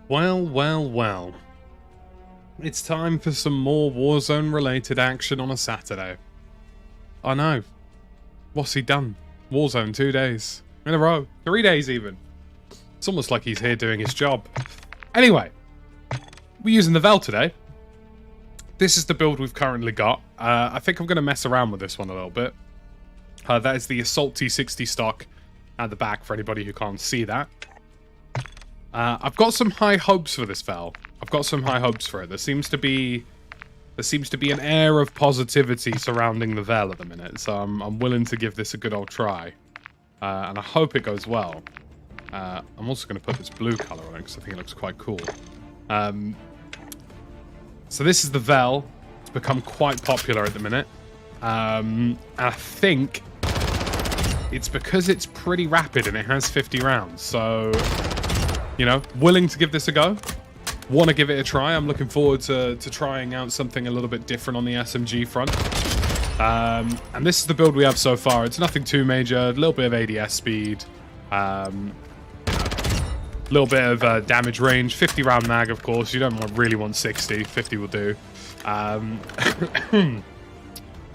Well, well, well. It's time for some more Warzone-related action on a Saturday. I know. What's he done? Warzone 2 days. In a row. 3 days even. It's almost like he's here doing his job. Anyway. We're using the Vel today. This is the build we've currently got. I think I'm going to mess around with this one a little bit. That is the Assault T60 stock at the back for anybody who can't see that. I've got some high hopes for this Vel. I've got some high hopes for it. There seems to be an air of positivity surrounding the Vel at the minute, so I'm willing to give this a good old try. And I hope it goes well. I'm also going to put this blue color on it because I think it looks quite cool. So this is the Vel. It's become quite popular at the minute. And I think it's because it's pretty rapid and it has 50 rounds. So, you know, willing to give this a go. Want to give it a try. I'm looking forward to trying out something a little bit different on the SMG front. And this is the build we have so far. It's nothing too major. A little bit of ADS speed. A little bit of damage range. 50 round mag, of course. You don't really want 60. 50 will do. So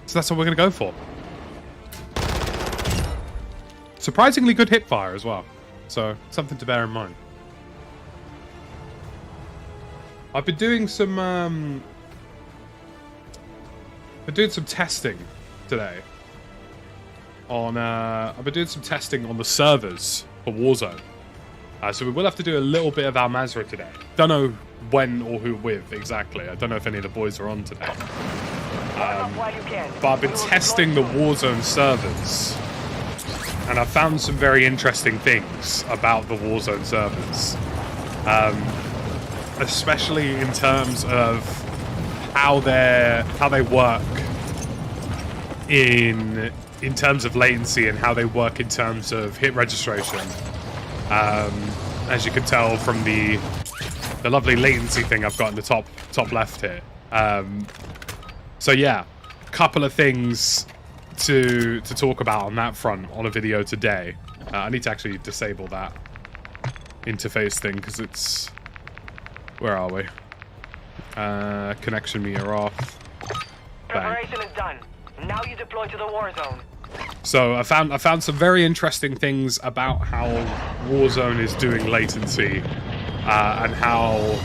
that's what we're going to go for. Surprisingly good hip fire as well. So something to bear in mind. I've been doing some testing today on I've been doing some testing on the servers for Warzone. So we will have to do a little bit of Al Mazrah today. Don't know when or who with exactly. I don't know if any of the boys are on today. But I've been testing the Warzone servers, and I've found some very interesting things about the Warzone servers. Especially in terms of how they work in terms of latency and how they work in terms of hit registration. As you can tell from the lovely latency thing I've got in the top left here. So yeah, a couple of things to talk about on that front on a video today. I need to actually disable that interface thing because it's... Where are we? Connection meter off. Preparation is done. Now you deploy to the Warzone. So I found some very interesting things about how Warzone is doing latency, and how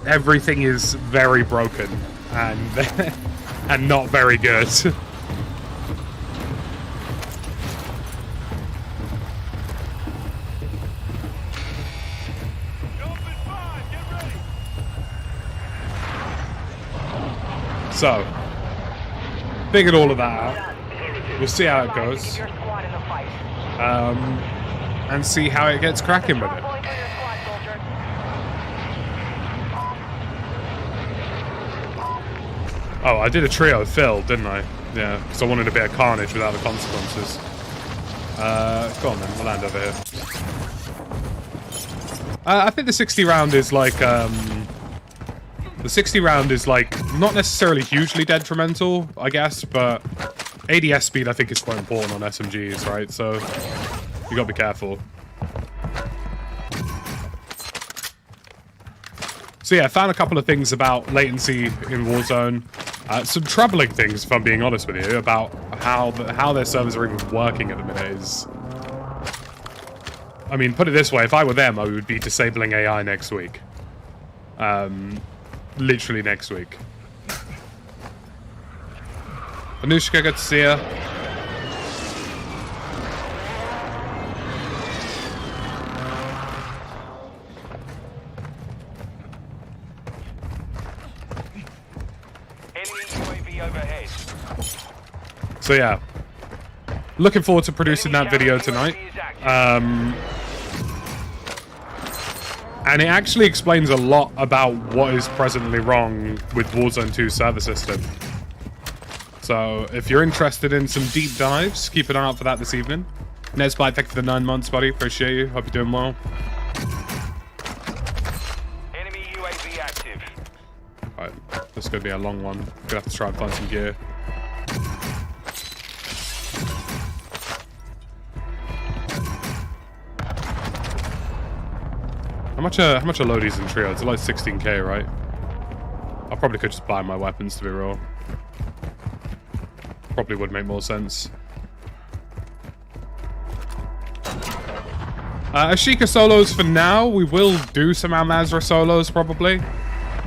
everything is very broken and and not very good. So, figured all of that out. We'll see how it goes. And see how it gets cracking with it. Oh, I did a trio fill, didn't I? Yeah, because I wanted a bit of carnage without the consequences. Go on then, we'll land over here. I think the 60 round is like, the 60 round is like, not necessarily hugely detrimental, I guess, but ADS speed I think is quite important on SMGs, right? So, you gotta be careful. So yeah, I found a couple of things about latency in Warzone. Some troubling things, if I'm being honest with you, about how their servers are even working at the minute is... I mean, put it this way, if I were them, I would be disabling AI next week. Literally next week. Anushka, good to see ya. Enemy UAV overhead. So yeah, looking forward to producing that video tonight. And it actually explains a lot about what is presently wrong with Warzone 2 server system. So, if you're interested in some deep dives, keep an eye out for that this evening. Nesbite, thank you for the 9 months, buddy. Appreciate you. Hope you're doing well. Enemy UAV active. Alright, this is going to be a long one. Gonna have to try and find some gear. How much are loadies in trio? It's like 16k, right? I probably could just buy my weapons, to be real. Probably would make more sense. Ashika solos for now. We will do some Al-Mazrah solos, probably.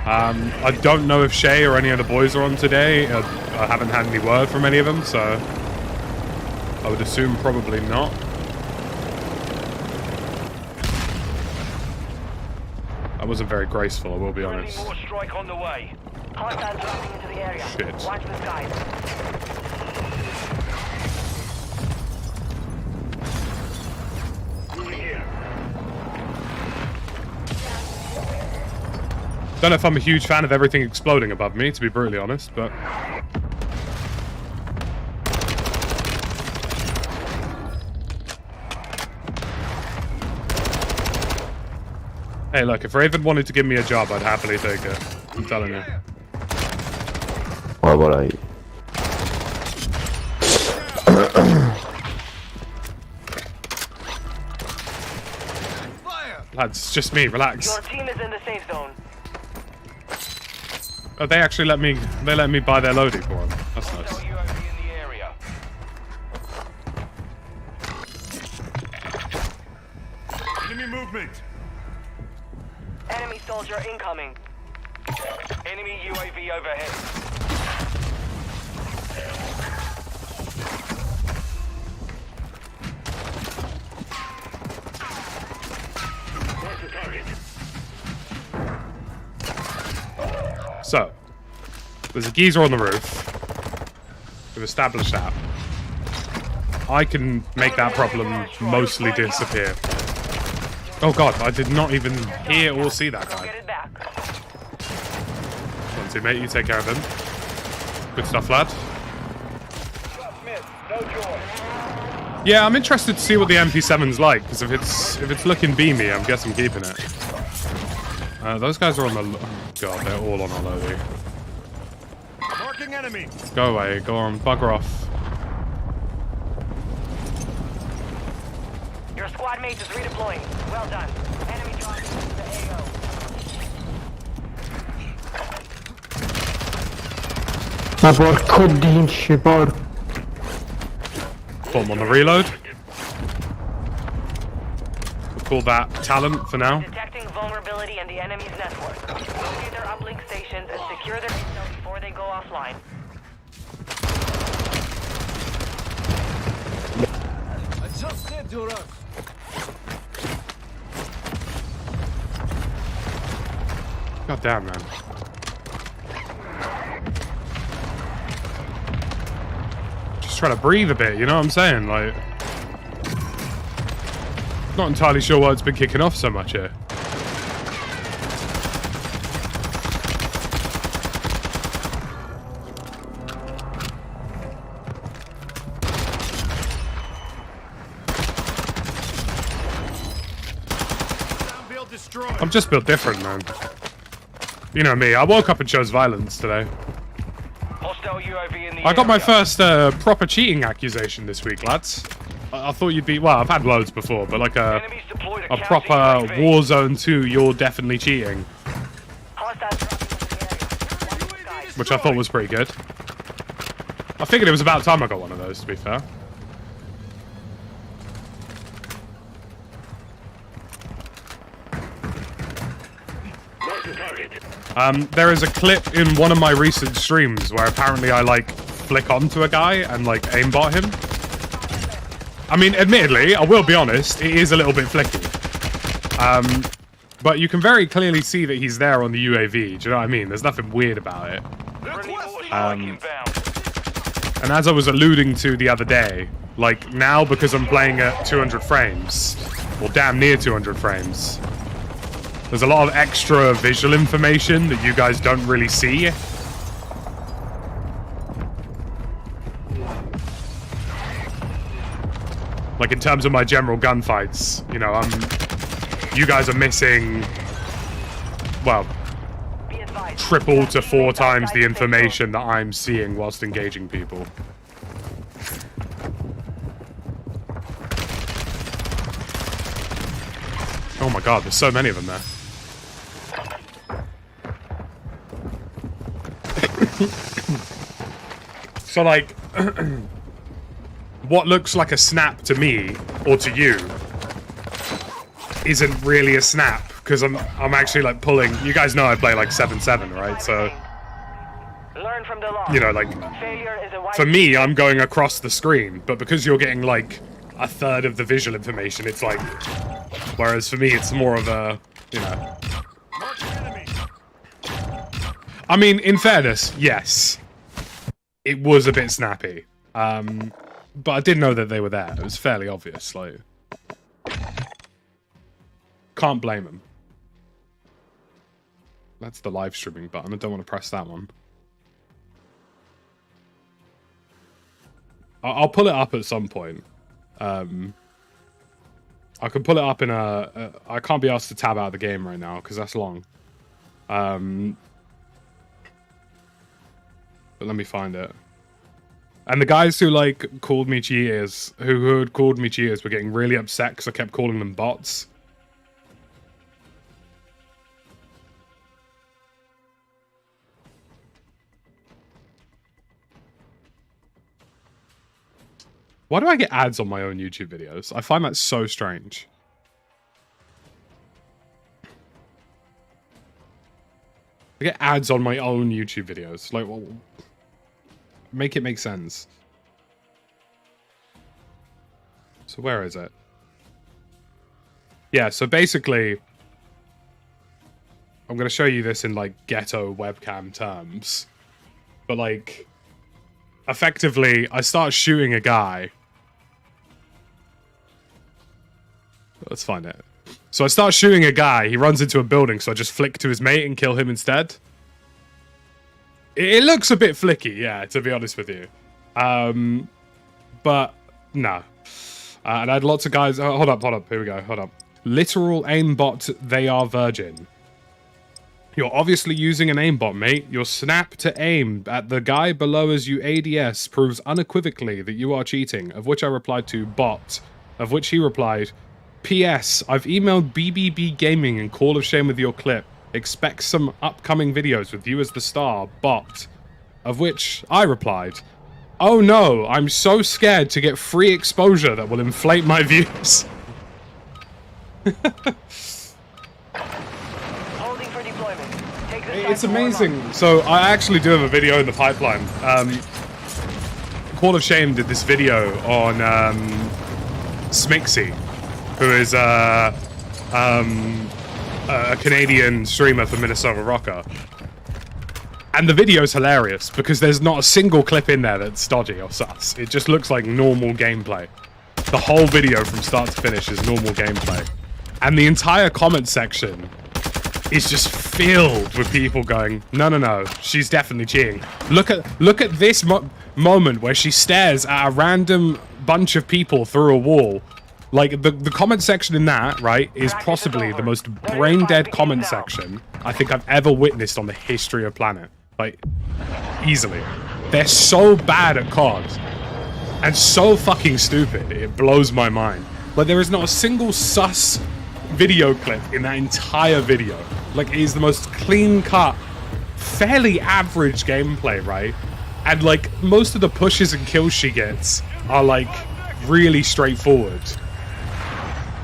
I don't know if Shay or any of the boys are on today. I haven't had any word from any of them, so I would assume probably not. That wasn't very graceful, I will be honest. More strike on the way. Hostiles dropping into the area. Shit. Watch the skies. Don't know if I'm a huge fan of everything exploding above me, to be brutally honest, but... Hey, look, if Raven wanted to give me a job, I'd happily take it. I'm telling you. Why would I? Lads, it's just me, relax. Your team is in the safe zone. Oh, they actually let me buy their loading for them. That's nice. UAV in the area. Enemy movement. Enemy soldier incoming. Enemy UAV overhead. Mark the target. So, there's a geezer on the roof. We've established that. I can make that problem mostly disappear. Oh god, I did not even hear or see that guy. Get it back. Come on, teammate, you take care of him. Good stuff, lad. Smith, no joy. Yeah, I'm interested to see what the MP7's like, because if it's looking beamy, I guess I'm keeping it. Those guys are on the... Oh god, they're all on our loadie. Marking enemy. Go away, go on, bugger off. Your squad mate is redeploying. Well done. Enemy dropping into the AO. Abort kodin shibor. Put them on the reload. We'll call that talent for now. Detecting vulnerability in the enemy's network. Locate their uplink stations and secure their intel before they go offline. Adjusted to us. God damn, man. Just trying to breathe a bit, you know what I'm saying? Like, not entirely sure why it's been kicking off so much here. I'm just built different, man. You know me, I woke up and chose violence today. Hostile UAV in the I got my area. first proper cheating accusation this week, lads. I thought you'd be... Well, I've had loads before, but like Enemies deployed a counter proper UAV. Warzone 2, you're definitely cheating. Hostiles dropping into the area. Watch the skies. Which I thought was pretty good. I figured it was about time I got one of those, to be fair. There is a clip in one of my recent streams where apparently I, like, flick onto a guy and, like, aimbot him. I mean, admittedly, I will be honest, it is a little bit flicky. But you can very clearly see that he's there on the UAV, do you know what I mean? There's nothing weird about it. And as I was alluding to the other day, like, now because I'm playing at 200 frames, or damn near 200 frames, there's a lot of extra visual information that you guys don't really see. Like, in terms of my general gunfights, you know, you guys are missing, well, Be advised. triple to 4 times the information that I'm seeing whilst engaging people. Oh my god, there's so many of them there. So, like, what looks like a snap to me, or to you, isn't really a snap, because I'm actually, like, pulling... You guys know I play, like, 7-7, right? So, Learn from the loss. you know, like, Failure is a white for me, I'm going across the screen, but because you're getting, like, a third of the visual information, it's like... Whereas for me, it's more of a, you know... Marking enemy. I mean, in fairness, yes. It was a bit snappy. But I didn't know that they were there. It was fairly obvious, like... Can't blame them. That's the live streaming button. I don't want to press that one. I'll pull it up at some point. I can pull it up in a... I can't be asked to tab out of the game right now, because that's long. But let me find it. And the guys who, like, called me cheaters, who had called me cheaters, were getting really upset because I kept calling them bots. Why do I get ads on my own YouTube videos? I find that so strange. I get ads on my own YouTube videos. Like, well, make it make sense. So where is it? Yeah, so basically, I'm going to show you this in, like, ghetto webcam terms. But, like, effectively, I start shooting a guy. Let's find it. So I start shooting a guy, he runs into a building, so I just flick to his mate and kill him instead. It looks a bit flicky, yeah, to be honest with you. But, no. And I had lots of guys... Oh, hold up, here we go, hold up. Literal aimbot, they are virgin. You're obviously using an aimbot, mate. Your snap to aim at the guy below as you ADS proves unequivocally that you are cheating, of which I replied to bot, of which he replied... P.S. I've emailed BBB Gaming and Call of Shame with your clip. Expect some upcoming videos with you as the star, bot. Of which I replied, oh no, I'm so scared to get free exposure that will inflate my views. Holding for deployment. Take the It's site for amazing. So I actually do have a video in the pipeline. Call of Shame did this video on Smixy, who is a Canadian streamer for Minnesota Rocker. And the video's hilarious, because there's not a single clip in there that's dodgy or sus. It just looks like normal gameplay. The whole video from start to finish is normal gameplay. And the entire comment section is just filled with people going, no, no, no, she's definitely cheating. Look at this moment where she stares at a random bunch of people through a wall. Like, the comment section in that, right, is possibly the most brain-dead comment section I think I've ever witnessed on the history of planet. Like, easily. They're so bad at COD. And so fucking stupid, it blows my mind. Like, there is not a single sus video clip in that entire video. Like, it is the most clean-cut, fairly average gameplay, right? And, like, most of the pushes and kills she gets are, like, really straightforward.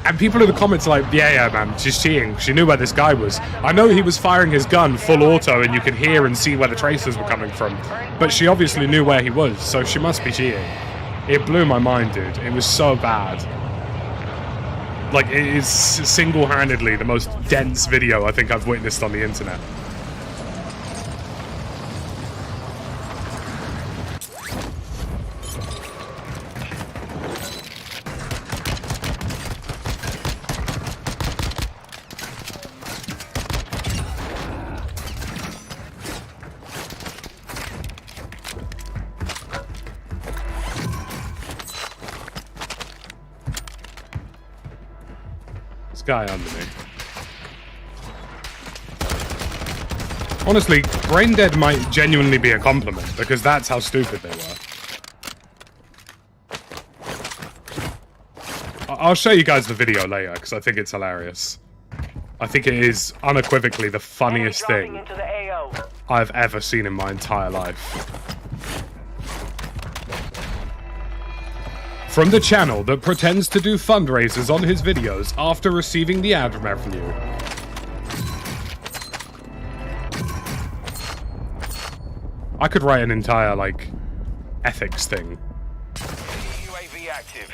And people in the comments are like, yeah, man, she's cheating. She knew where this guy was. I know he was firing his gun full auto and you could hear and see where the tracers were coming from. But she obviously knew where he was, so she must be cheating. It blew my mind, dude. It was so bad. Like, it is single-handedly the most dense video I think I've witnessed on the internet. Guy under me. Honestly, brain dead might genuinely be a compliment, because that's how stupid they were. I'll show you guys the video later, because I think it's hilarious. I think it is unequivocally the funniest Enemy dropping thing into the AO. I've ever seen in my entire life. From the channel that pretends to do fundraisers on his videos after receiving the ad revenue. I could write an entire, like, ethics thing. UAV active.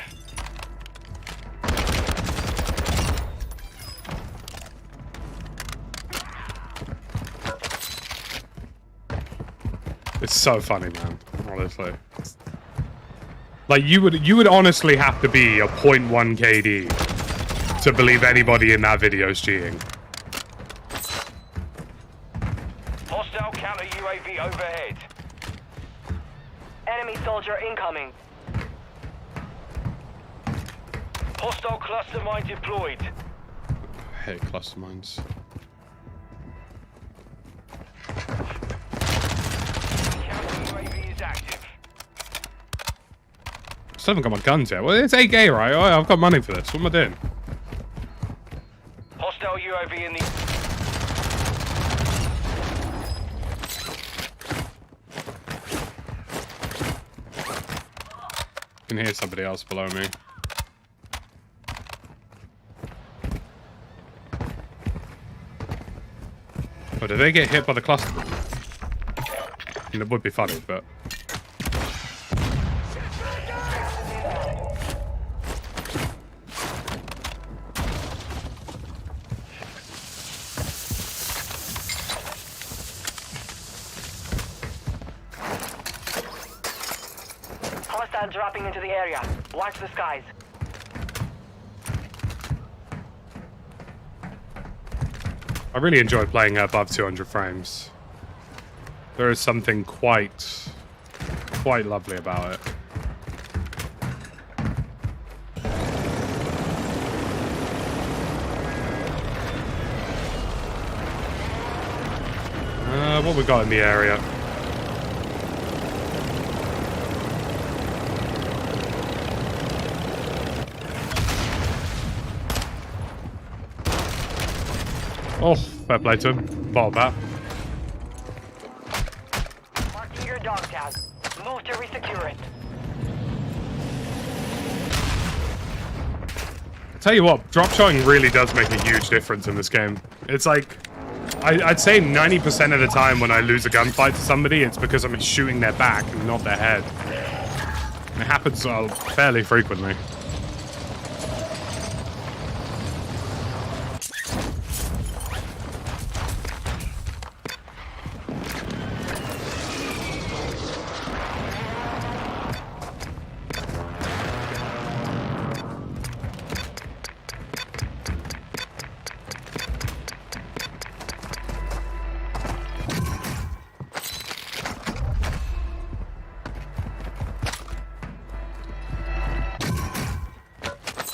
It's so funny, man. Honestly. Like, you would honestly have to be a 0.1 KD to believe anybody in that video is cheating. Hostile counter UAV overhead. Enemy soldier incoming. Hostile cluster mine deployed. I hate cluster mines. Counter UAV is active. Still haven't got my guns yet. Well, it's 8K, right? Oh, I've got money for this. What am I doing? Hostile UAV in the... I can hear somebody else below me. Oh, did they get hit by the cluster? I mean, it would be funny, but... Hostile dropping into the area. Watch the skies. I really enjoy playing above 200 frames. There is something quite lovely about it. What we got in the area? Oh, fair play to him. Bottle bat. Marking your dog tag. Move to resecure it. Tell you what, drop shotting really does make a huge difference in this game. It's like, I'd say 90% of the time when I lose a gunfight to somebody, it's because I'm shooting their back and not their head. And it happens fairly frequently.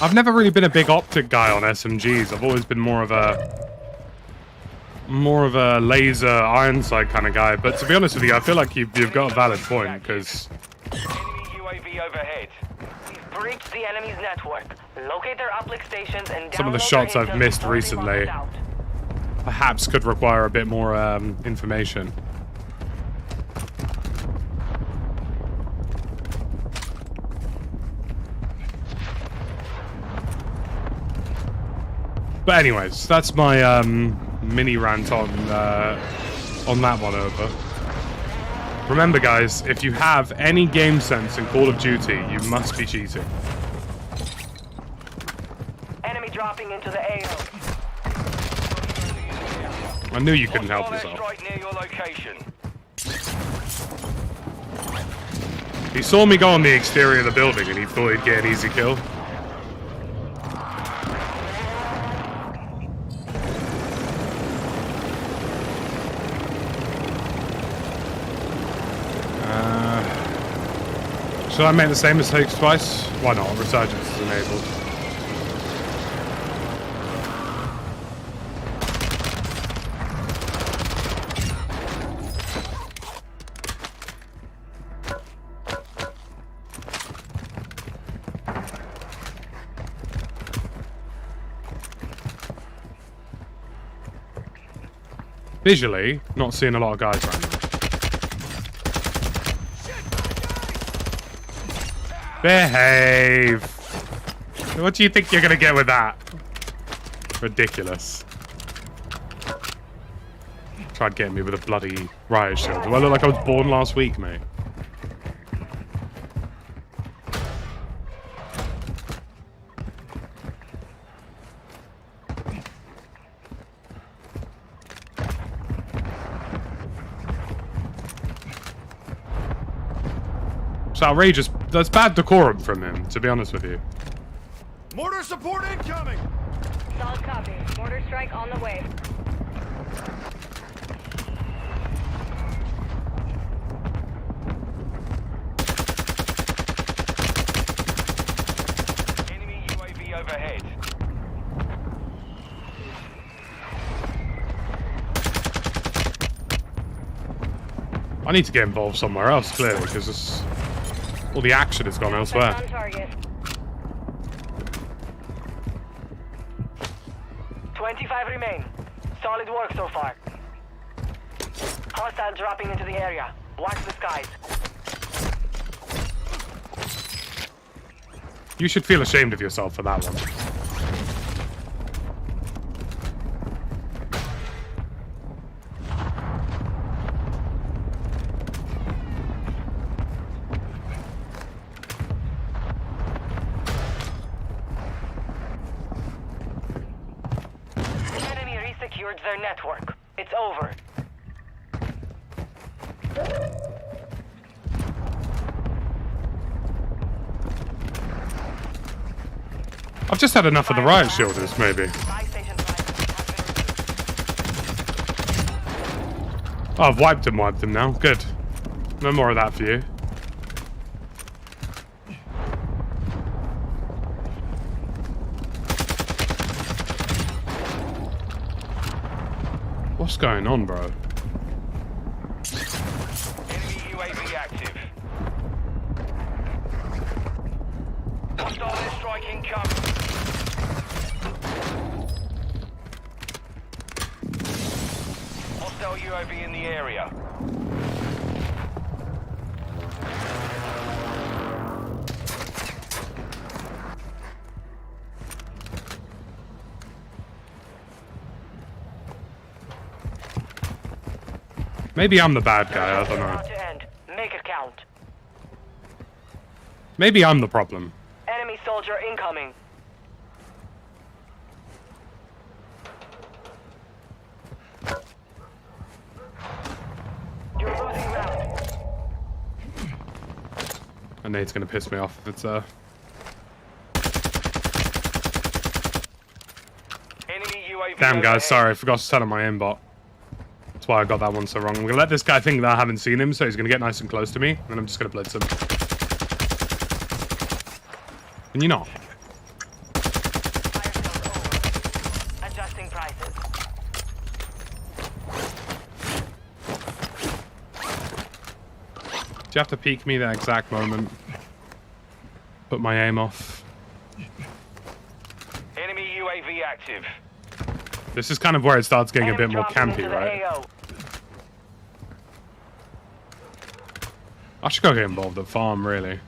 I've never really been a big optic guy on SMGs. I've always been more of a laser iron sight kind of guy. But to be honest with you, I feel like you've got a valid point because Enemy UAV overhead. We've breached the enemy's network. Locate their uplink stations and some of the download shots their I've intel missed before they recently lock us out. perhaps could require a bit more information. But anyways, that's my mini rant on that one over. Remember, guys, if you have any game sense in Call of Duty, you must be cheating. Enemy dropping into the AO. I knew you couldn't help Hostile yourself. airstrike near your location. He saw me go on the exterior of the building and he thought he'd get an easy kill. Should I make the same mistakes twice? Why not? Resurgence is enabled. Visually, not seeing a lot of guys right now. Behave! What do you think you're gonna get with that? Ridiculous. Tried getting me with a bloody riot shield. Do I look like I was born last week, mate? It's outrageous. That's bad decorum from him, to be honest with you. Mortar support incoming! Solid copy. Mortar strike on the way. Enemy UAV overhead. I need to get involved somewhere else, clearly, because all the action has gone elsewhere. On target. 25 remain. Solid work so far. Hostile dropping into the area. Watch the skies. You should feel ashamed of yourself for that one. Enemy resecured their network. It's over. I've just had enough of the riot shielders, maybe. Buy station Oh, I've wiped them now. Good. No more of that for you. What's going on, bro? Enemy UAV active. Hostile airstrike incoming. Hostile UAV in the area. Maybe I'm the bad guy, I don't know. about to end. Make it count. Maybe I'm the problem. Enemy soldier incoming. You're losing ground. And Nate's gonna piss me off if it's Enemy UAV Damn guys, overhead. sorry, I forgot to set up my aimbot. That's why I got that one so wrong. I'm gonna let this guy think that I haven't seen him, so he's gonna get nice and close to me, and I'm just gonna blitz him. Can you not? Fire sales over. Adjusting prices. Do you have to peek me that exact moment? Put my aim off. Enemy UAV active. This is kind of where it starts getting a Enemy bit more dropping campy, into the right? AO. I should go get involved at farm, really.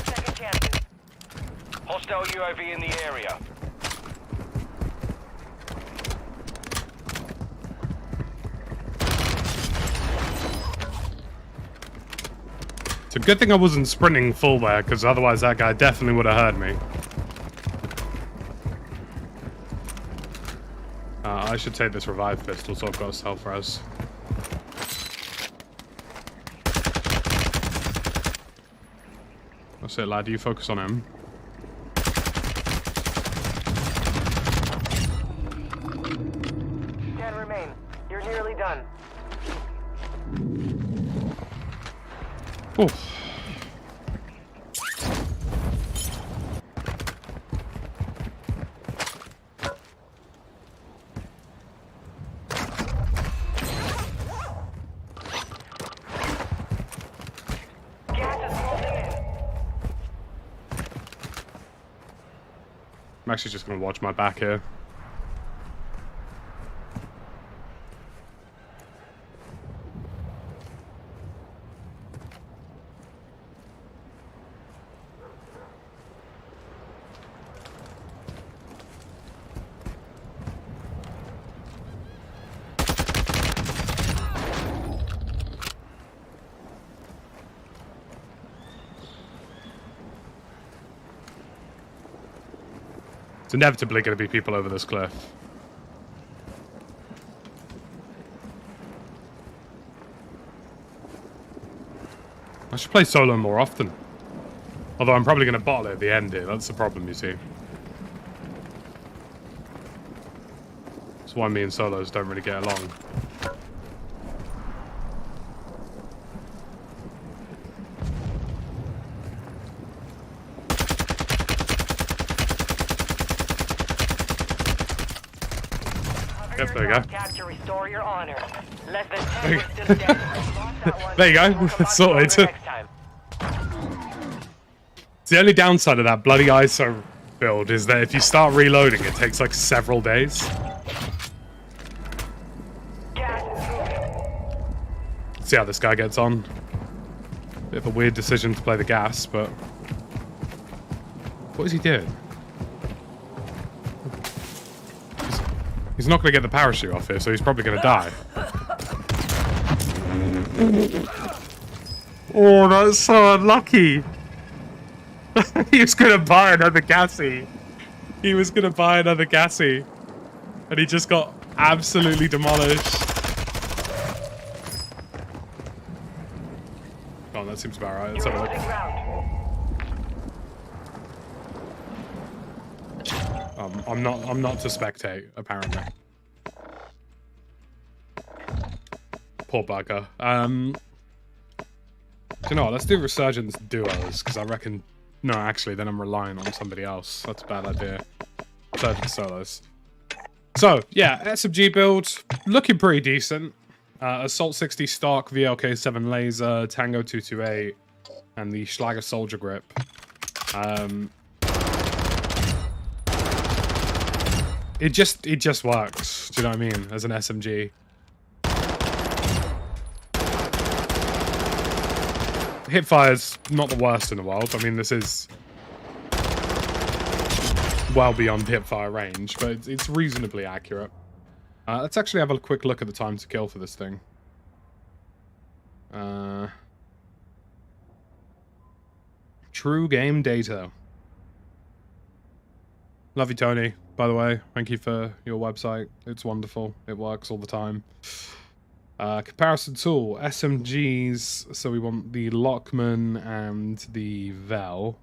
Second chances. Hostile UAV in the area. It's a good thing I wasn't sprinting full there, because otherwise that guy definitely would have heard me. I should take this revive pistol, so I've got a self-res. That's it, lad. You focus on him. 10 remain. You're nearly done. Oh. I'm actually just going to watch my back here. It's inevitably going to be people over this cliff. I should play solo more often. Although I'm probably going to bottle it at the end here. That's the problem, you see. That's why me and solos don't really get along. Yep, there you go. To restore your honor. Less than 10 were still dead. There you go. Sorted. The only downside of that bloody ISO build is that if you start reloading, it takes like several days. See how this guy gets on. Bit of a weird decision to play the gas, but... What is he doing? He's not going to get the parachute off here, so he's probably going to die. Oh, that's so unlucky. He was going to buy another gassy. He was going to buy another gassy. And he just got absolutely demolished. Oh, that seems about right. Let's have a look. I'm not to spectate, apparently. Poor bugger. Do you know what? Let's do Resurgence duos, because I reckon... No, actually, then I'm relying on somebody else. That's a bad idea. Resurgence solos. So, yeah, SMG build. Looking pretty decent. Assault 60 stock, VLK7 laser, Tango 228, and the Schlager Soldier Grip. It just works. Do you know what I mean? As an SMG. Hipfire's not the worst in the world. I mean, this is well beyond hipfire range, but it's reasonably accurate. Let's actually have a quick look at the time to kill for this thing. True game data. Love you, Tony, by the way. Thank you for your website. It's wonderful. It works all the time. Comparison tool. SMGs. So we want the Lockman and the Vel.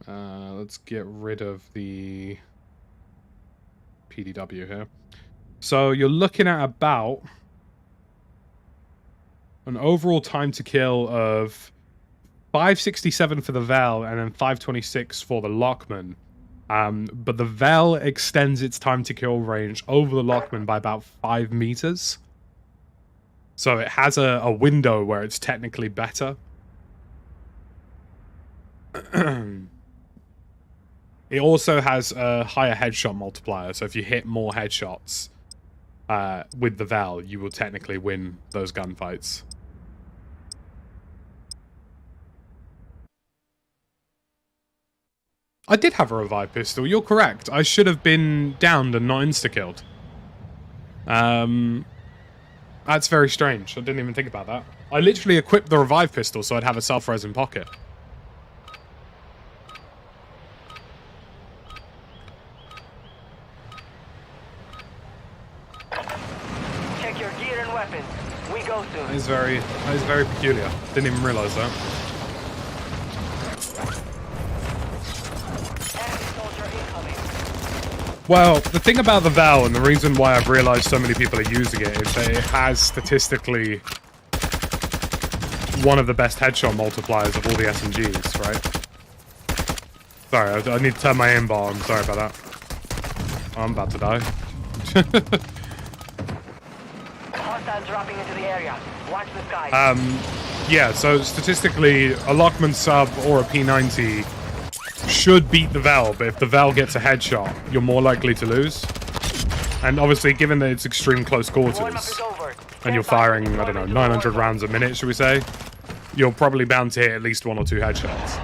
Let's get rid of the PDW here. So you're looking at about an overall time to kill of 567 for the Vel and then 526 for the Lockman. But the Vel extends its time to kill range over the Lockman by about 5 meters. So it has a window where it's technically better. It also has a higher headshot multiplier, so if you hit more headshots with the Vel, you will technically win those gunfights. I did have a revive pistol, you're correct. I should have been downed and not insta-killed. That's very strange, I didn't even think about that. I literally equipped the revive pistol so I'd have a self-res in pocket. Check your gear and weapons. We go soon. That is very peculiar. Didn't even realize that. Enemy soldier incoming. Well, the thing about the Val, and the reason why I've realized so many people are using it, is that it has statistically one of the best headshot multipliers of all the SMGs, right? Sorry, I need to turn my aim bar on. Sorry about that. I'm about to die. Hostiles dropping into the area. Watch the skies. Yeah, so statistically, a Lockman sub or a P90 should beat the Vel, but if the Vel gets a headshot, you're more likely to lose. And obviously, given that it's extreme close quarters, and you're firing, I don't know, 900 rounds a minute, should we say, you're probably bound to hit at least 1 or 2 headshots.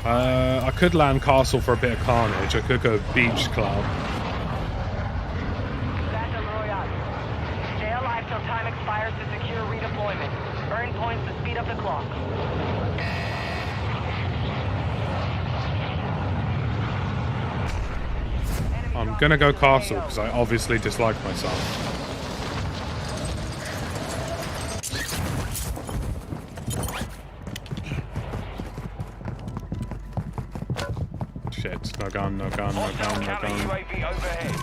I could land castle for a bit of carnage. I could go beach club. Battle Royale. Stay alive till time expires to secure redeployment. Earn points to speed up the clock. I'm gonna go castle because I obviously dislike myself. Shit, no gun, no gun, no gun, no gun. UAV overhead.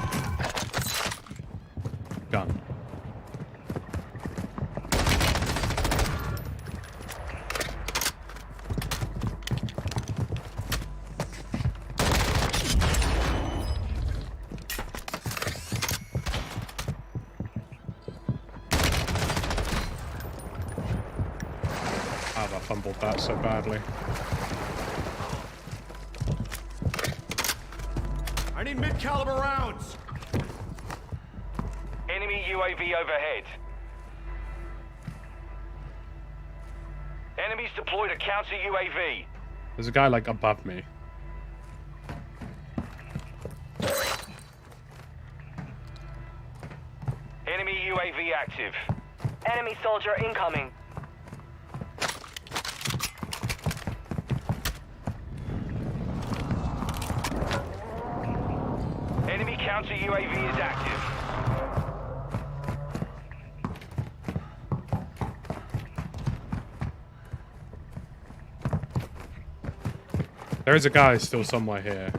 Gun. How have I fumbled that so badly? I need mid-caliber rounds. Enemy UAV overhead. Enemies deployed a counter UAV. There's a guy like above me. Enemy UAV active. Enemy soldier incoming. Enemy counter UAV is active. There is a guy still somewhere here.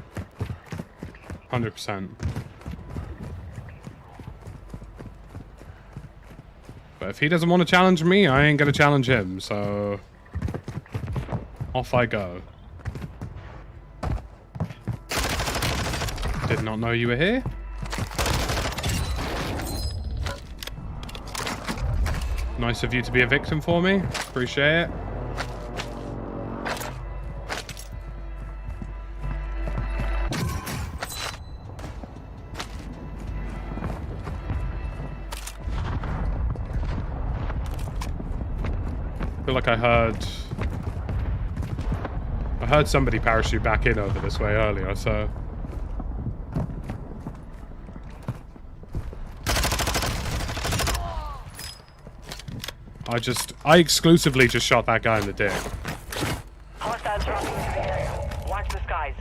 100%. But if he doesn't want to challenge me, I ain't gonna challenge him, so... off I go. Did not know you were here. Nice of you to be a victim for me. Appreciate it. I feel like I heard somebody parachute back in over this way earlier, so... I exclusively just shot that guy in the dick. Hostiles dropping into the area. Watch the skies.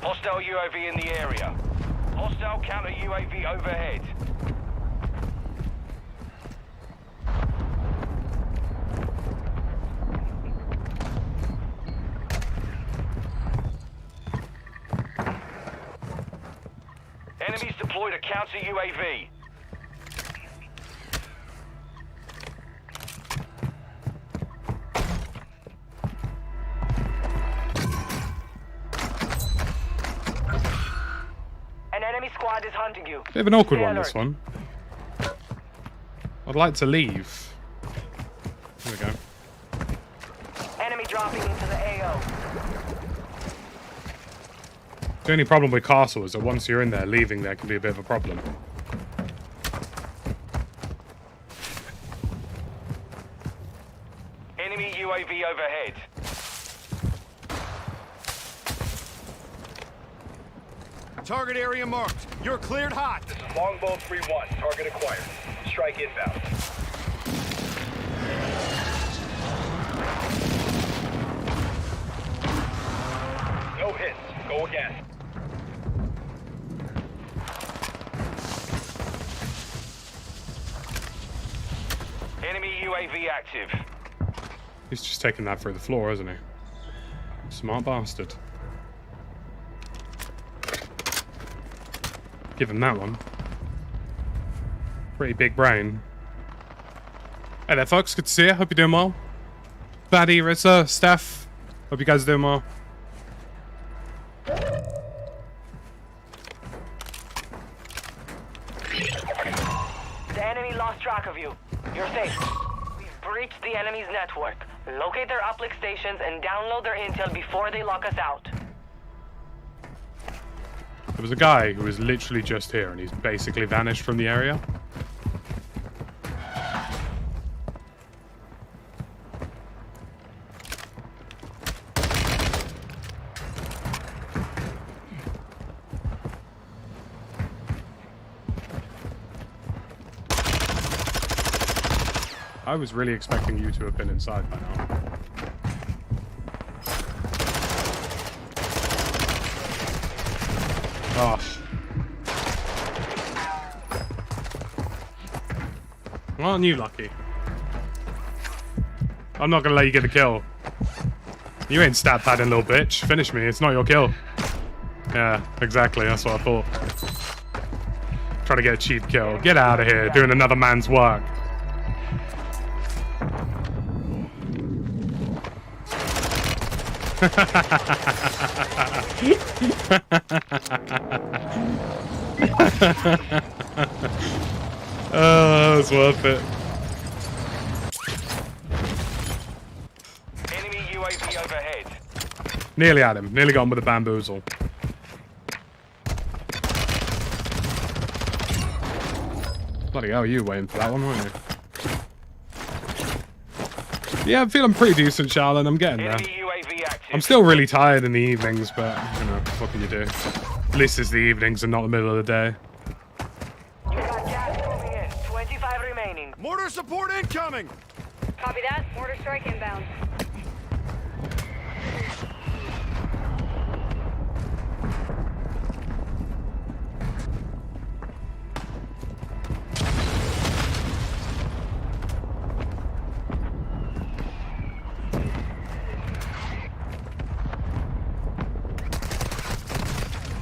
Hostile UAV in the area. Hostile counter UAV overhead. Enemies deployed a counter UAV. An enemy squad is hunting you. Bit of an awkward Stay one, alert. this one. I'd like to leave. There we go. Enemy dropping into the AO. The only problem with castle is that once you're in there, leaving there can be a bit of a problem. Enemy UAV overhead. Target area marked. You're cleared hot. This is Longbow 3-1. Target acquired. Strike inbound. No hits. Go again. Enemy UAV active. He's just taking that through the floor, isn't he? Smart bastard. Give him that one. Pretty big brain. Hey there, folks. Good to see you. Hope you're doing well. Fatty, Rissa, Steph. Hope you guys are doing well. The enemy lost track of you. You're safe. We've breached the enemy's network. Locate their uplink stations and download their intel before they lock us out. There was a guy who was literally just here and he's basically vanished from the area. I was really expecting you to have been inside by now. Oh. Aren't you lucky? I'm not gonna let you get the kill. You ain't stat padding, little bitch. Finish me, it's not your kill. Yeah, exactly, that's what I thought. Trying to get a cheap kill. Get out of here, doing another man's work. Oh, that was worth it. Enemy UAV overhead. Nearly had him. Nearly got him with a bamboozle. Bloody hell, you waiting for that one, weren't you? Yeah, I'm feeling pretty decent, Charlotte. I'm getting there. Enemy UAV active. I'm still really tired in the evenings, but, you know, what can you do? At least it's the evenings and not the middle of the day. You got gas moving in. 25 remaining. Mortar support incoming! Copy that. Mortar strike inbound.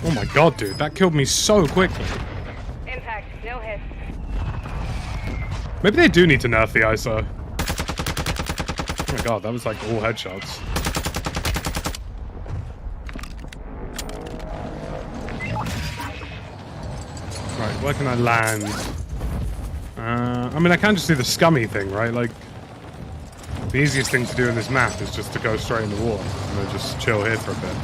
Oh my god, dude, that killed me so quickly. Impact. No hits. Maybe they do need to nerf the ISO. Oh my god, that was like all headshots. Right, where can I land? I mean, I can just do the scummy thing, right? Like, the easiest thing to do in this map is just to go straight in the water and then just chill here for a bit.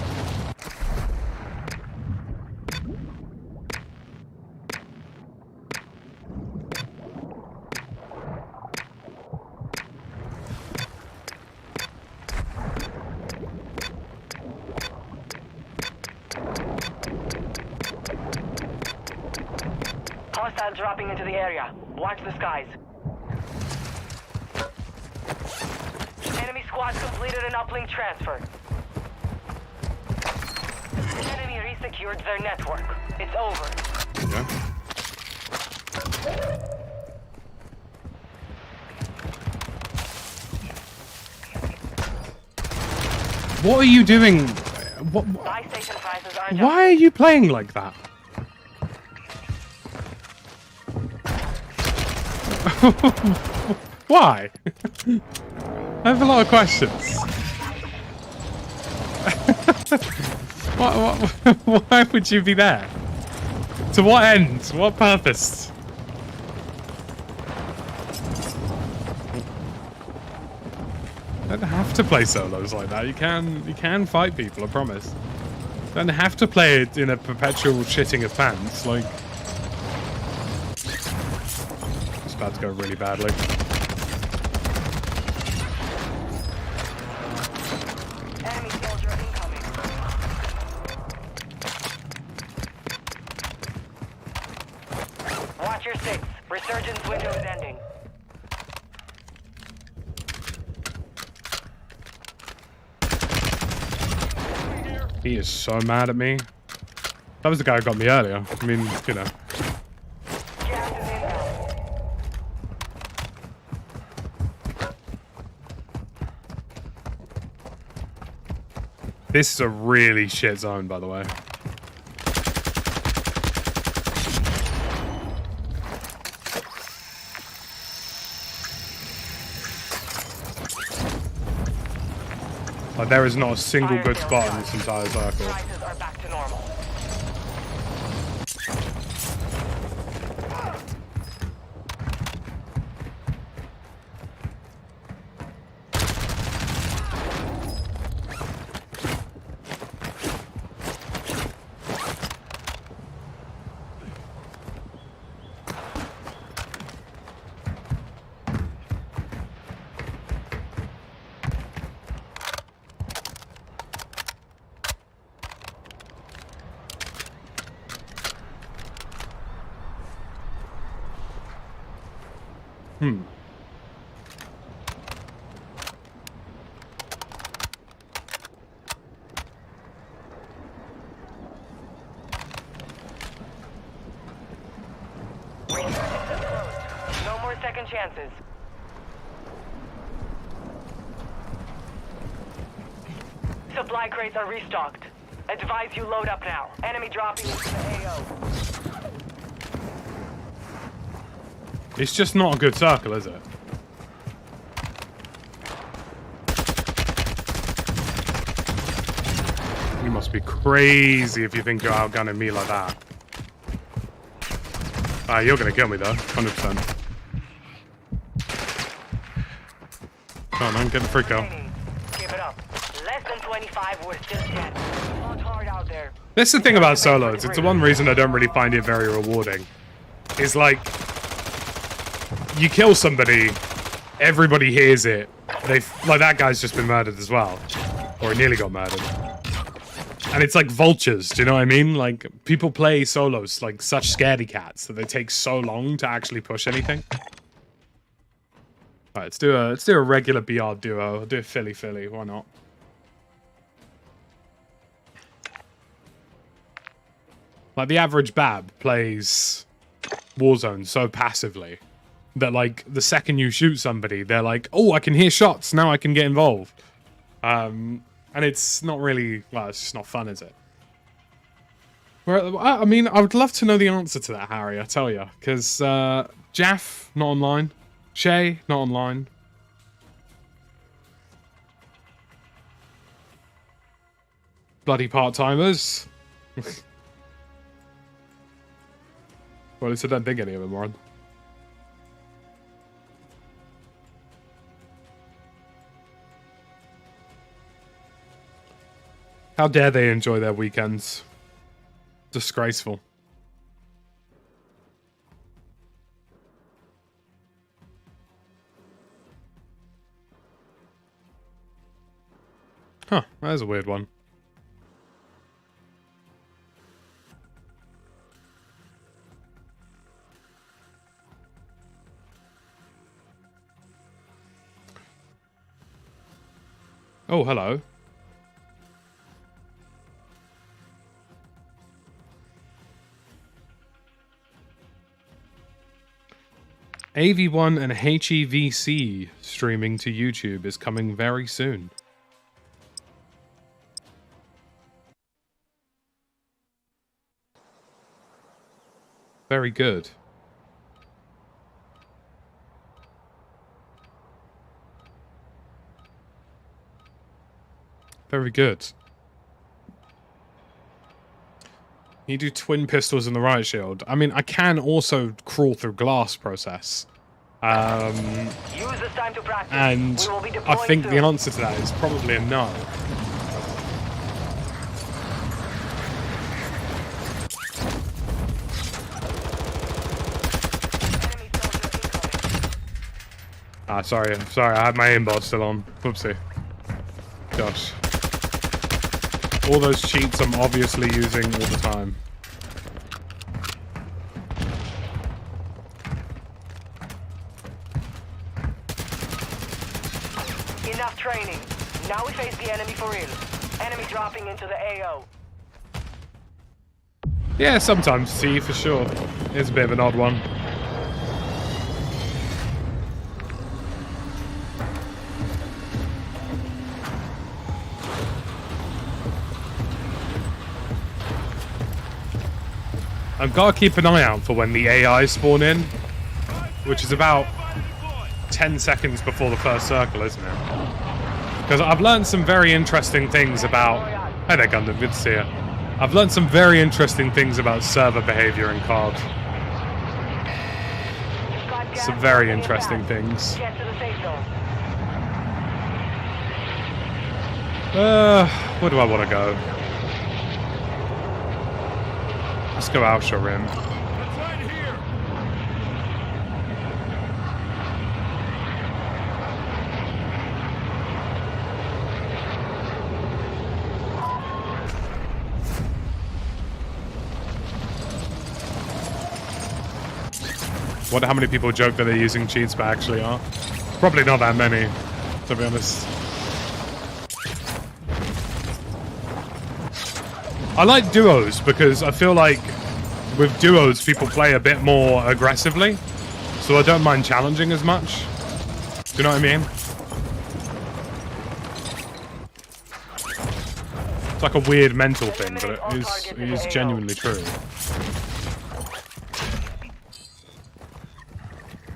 Hostile dropping into the area. Watch the skies. Enemy squad completed an uplink transfer. Enemy resecured their network. It's over. Yeah. What are you doing? What? Buy station prices are Why are you playing like that? Why? I have a lot of questions. Why would you be there? To what end? What purpose? You don't have to play solos like that. You can fight people, I promise. You don't have to play it in a perpetual shitting of pants, like... It's about to go really badly. enemy soldier incoming. Watch your six. Resurgence window is ending. He is so mad at me. That was the guy who got me earlier. I mean, you know. Gas is inbound. This is a really shit zone, by the way. Like, there is not a single good spot in this entire circle. Prices are back to normal. No more second chances. Supply crates are restocked. Advise you load up now. Enemy dropping into the AO. It's just not a good circle, is it? You must be crazy if you think you're outgunning me like that. Ah, you're gonna kill me though, 100%. Come on, man, get the freak out. Give it up. Less than 25 was just yet. It's hard out there. That's the thing about solos. It's the one reason I don't really find it very rewarding. Is like, you kill somebody, everybody hears it. Like, that guy's just been murdered as well, or he nearly got murdered. And it's like vultures, do you know what I mean? Like, people play solos like such scaredy cats that they take so long to actually push anything. Alright, let's do a regular BR duo. I'll do a Philly, why not? Like, the average Bab plays Warzone so passively that, like, the second you shoot somebody, they're like, oh, I can hear shots, now I can get involved. And it's not really, well, it's just not fun, is it? Well, I mean, I would love to know the answer to that, Harry, I tell you. Because Jaff, not online. Shay, not online. Bloody part-timers. Well, at least I don't think any of them are on. How dare they enjoy their weekends? Disgraceful. Huh, that is a weird one. Oh, hello. AV1 and HEVC streaming to YouTube is coming very soon. Very good. Very good. You do twin pistols in the riot shield. I mean, I can also crawl through glass process. Use this time to practice. And We will be I deploying think soon. the answer to that is probably a no. Ah, sorry, I had my aimbot still on. Whoopsie. Gosh. All those cheats I'm obviously using all the time. Enough training. Now we face the enemy for real. Enemy dropping into the AO. Yeah, sometimes C for sure. It's a bit of an odd one. I've got to keep an eye out for when the AI spawn in, which is about 10 seconds before the first circle, isn't it? Because I've learned some very interesting things about... Hey there, Gundam, good to see you. I've learned some very interesting things about server behavior in COD. Some very interesting things. Get to the safe zone. Where do I want to go? Let's go Alsha Rim. It's right here. Wonder how many people joke that they're using cheats, but actually are. Probably not that many, to be honest. I like duos because I feel like with duos people play a bit more aggressively, so I don't mind challenging as much. Do you know what I mean? It's like a weird mental thing, but it is genuinely true.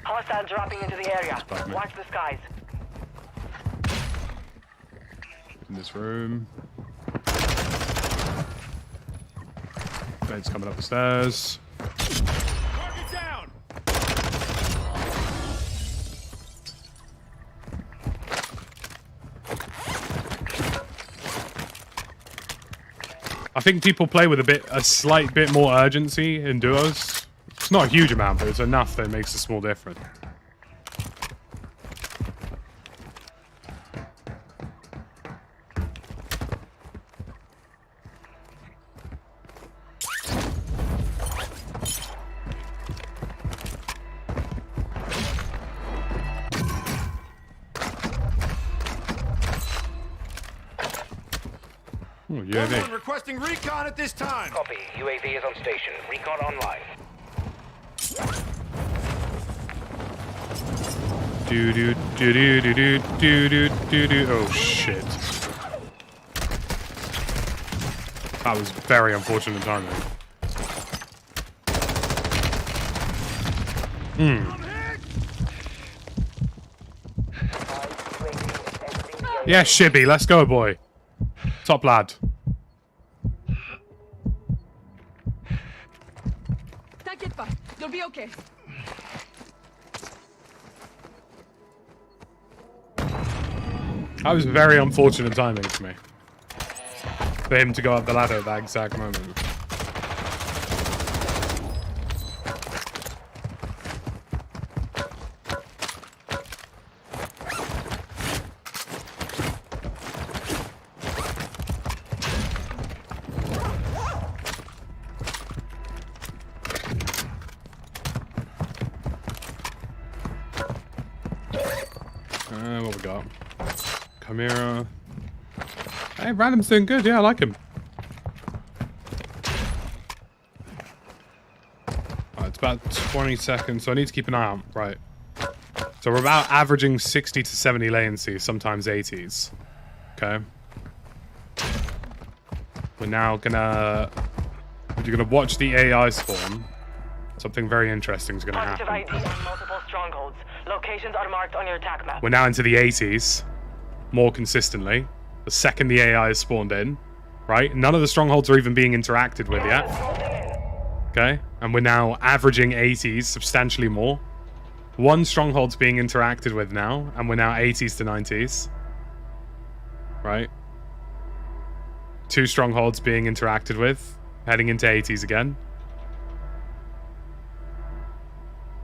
Hostile dropping into the area. Watch the skies. In this room. Blade's coming up the stairs. Target down. I think people play with a slight bit more urgency in duos. It's not a huge amount, but it's enough that it makes a small difference. Oh, Everyone UAV. requesting recon at this time. Copy. UAV is on station. Recon online. Do do do do do do do do do do. Oh shit! That was very unfortunate timing. Yeah, Shibby, let's go, boy. Top lad. T'inquiète pas, you'll be okay. That was very unfortunate timing for me. For him to go up the ladder at that exact moment. What we got? Chimera. Hey, Random's doing good. Yeah, I like him. Alright, it's about 20 seconds, so I need to keep an eye out. Right. So we're about averaging 60 to 70 latency, sometimes 80s. Okay. We're now gonna... You're gonna watch the AI spawn. Something very interesting is gonna Positive happen. ID on multiple strongholds. Locations are marked on your attack map. We're now into the 80s, more consistently. The second the AI is spawned in, right? None of the strongholds are even being interacted with yet. Okay, and we're now averaging 80s, substantially more. One stronghold's being interacted with now, and we're now 80s to 90s. Right? Two strongholds being interacted with, heading into 80s again.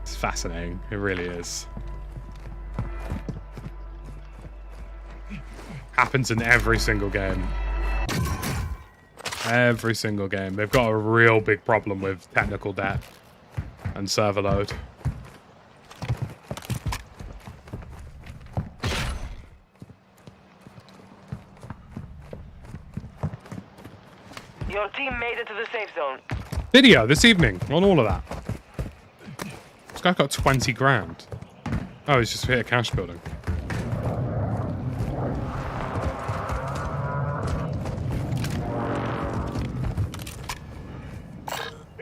It's fascinating, it really is. Happens in every single game. Every single game. They've got a real big problem with technical debt and server load. Your team made it to the safe zone. Video this evening on all of that. This guy got 20 grand. Oh, he's just hit a cash building.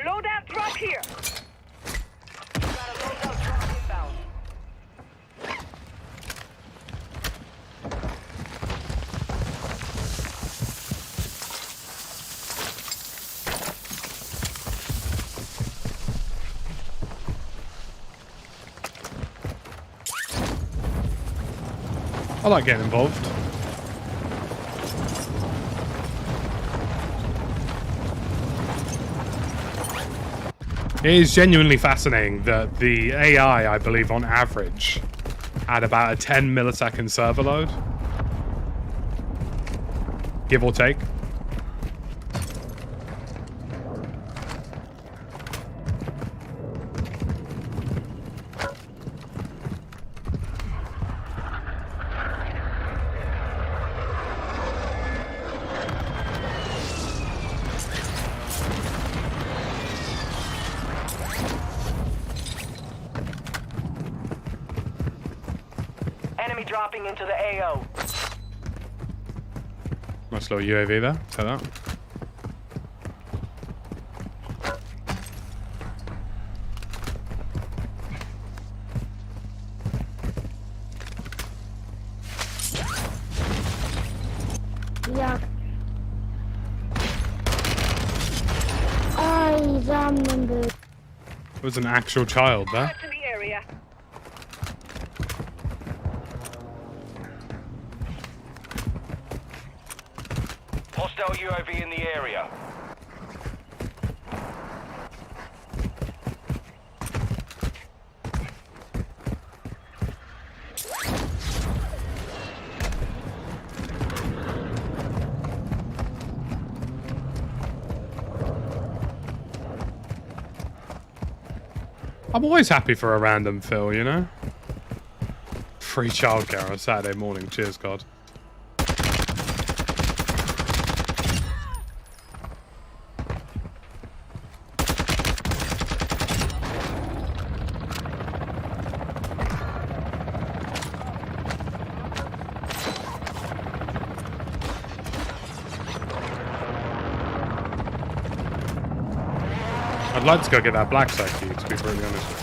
Loadout drop I like getting involved. It is genuinely fascinating that the AI, I believe, on average, had about a 10 millisecond server load. Give or take. Enemy dropping into the AO. Nice little UAV there. Take that. Ja. Aj, za mną był. It was an actual child there. To the area. Hostile UAV in the area. I'm always happy for a random fill, you know? Free childcare on a Saturday morning. Cheers, God. I'd like to go get that black site key, to be brutally honest with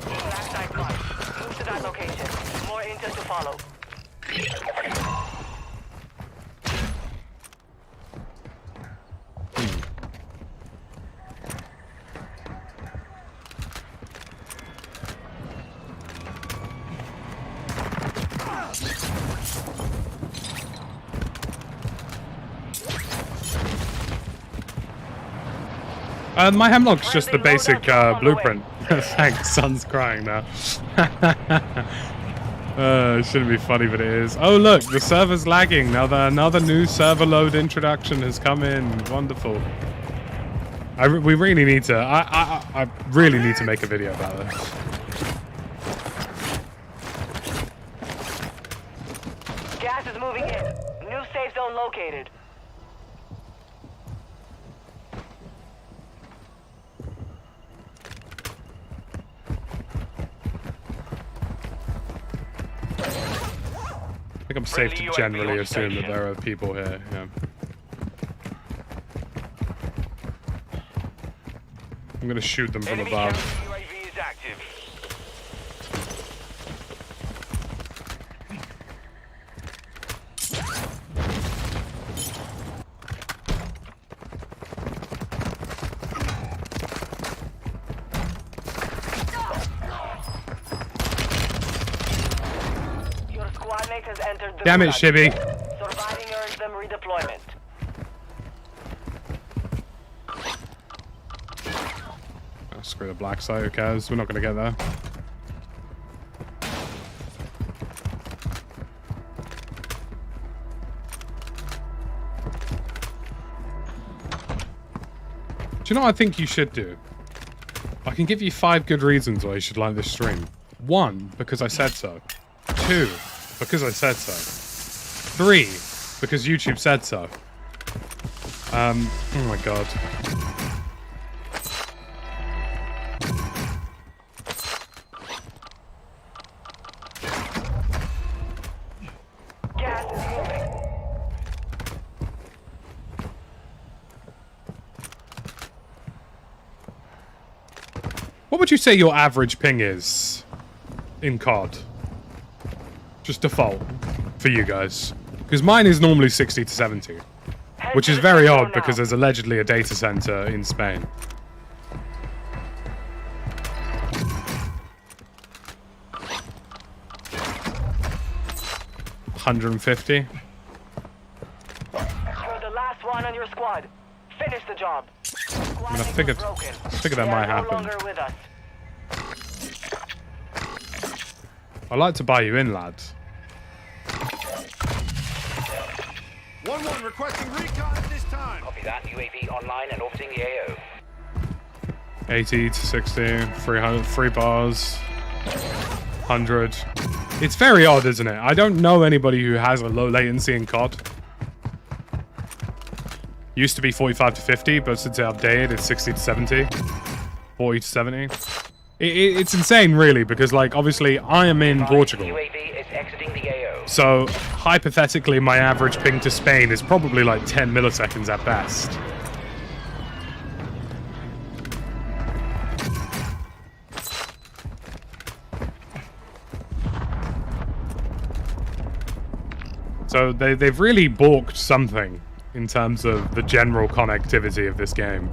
Black site marked. Move to that location. More intel to follow. My hemlock's just the basic blueprint. Thanks, son's crying now. It shouldn't be funny, but it is. Oh look, the server's lagging. Now that another new server load introduction has come in. Wonderful. We really need to. I really need to make a video about this. Gas is moving in. New safe zone located. I think I'm safe to generally assume that there are people here. Yeah. I'm gonna shoot them from Enemy above. counter UAV is active. Your squad mate has entered the Damn it, gulag. Shibby. Surviving earns them redeployment. Oh, screw the black site, who cares? We're not gonna get there. Do you know what I think you should do? I can give you 5 good reasons why you should like this stream. 1, because I said so. 2, because I said so. 3, because YouTube said so. Oh my god. Gas is moving. What would you say your average ping is in COD? Just default for you guys. Because mine is normally 60 to 70. Which is very odd because there's allegedly a data center in Spain. 150. You're the last one on your squad. Finish the job. I mean, I figured that might happen. No longer with us. I'd like to buy you in, lads. 1-1 requesting recon at this time. Copy that. UAV online and orbiting the AO. 80 to 60, 300, 3 bars, 100. It's very odd, isn't it? I don't know anybody who has a low latency in COD. Used to be 45 to 50, but since it updated, it's 60 to 70, 40 to 70. It's insane, really, because, like, obviously, I am in Portugal. UAV is exiting the AO. So, hypothetically, my average ping to Spain is probably like 10 milliseconds at best. So, they've really balked something in terms of the general connectivity of this game.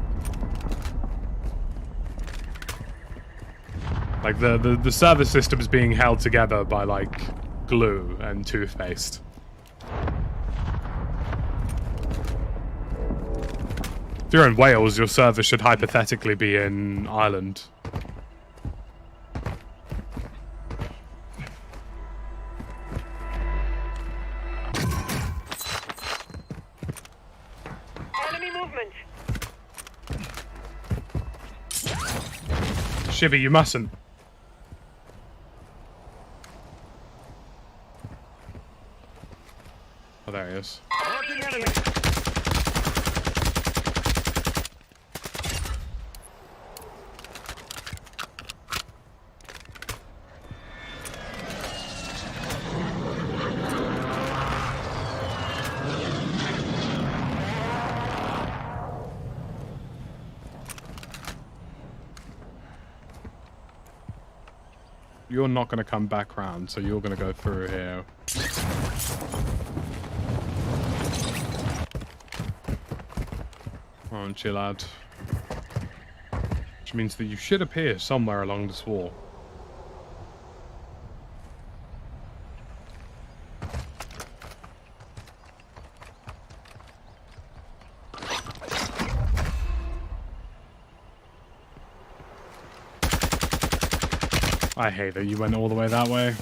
Like, the server system is being held together by, like, glue and toothpaste. If you're in Wales, your server should hypothetically be in Ireland. Enemy movement. Shibby, you mustn't. Oh, there he is. Marking enemy. You're not going to come back round, so you're going to go through here. Aren't you, lad? Which means that you should appear somewhere along this wall. I hate that you went all the way that way.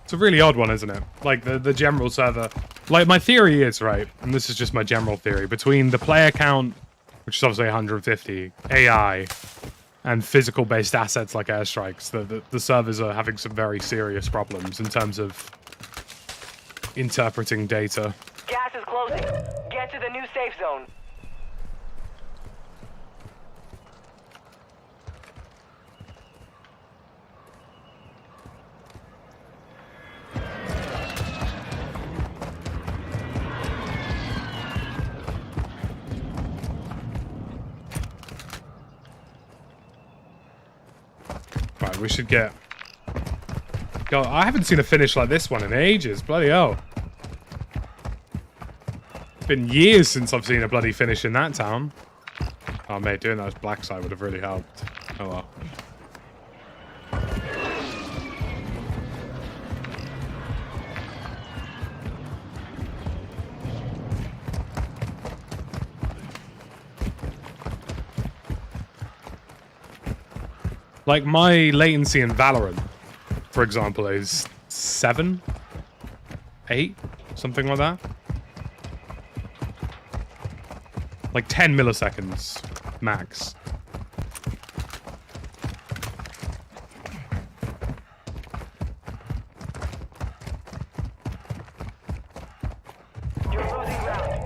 It's a really odd one, isn't it? Like, the general server. Like, my theory is, right, and this is just my general theory, between the player count, which is obviously 150, AI, and physical-based assets like airstrikes, the servers are having some very serious problems in terms of interpreting data. Gas is closing. Get to the new safe zone. Right, we should get... God, I haven't seen a finish like this one in ages. Bloody hell. It's been years since I've seen a bloody finish in that town. Oh, mate, doing that as black side would have really helped. Oh, well. Like, my latency in Valorant, for example, is 7? 8? Something like that. Like 10 milliseconds, max. You're losing ground.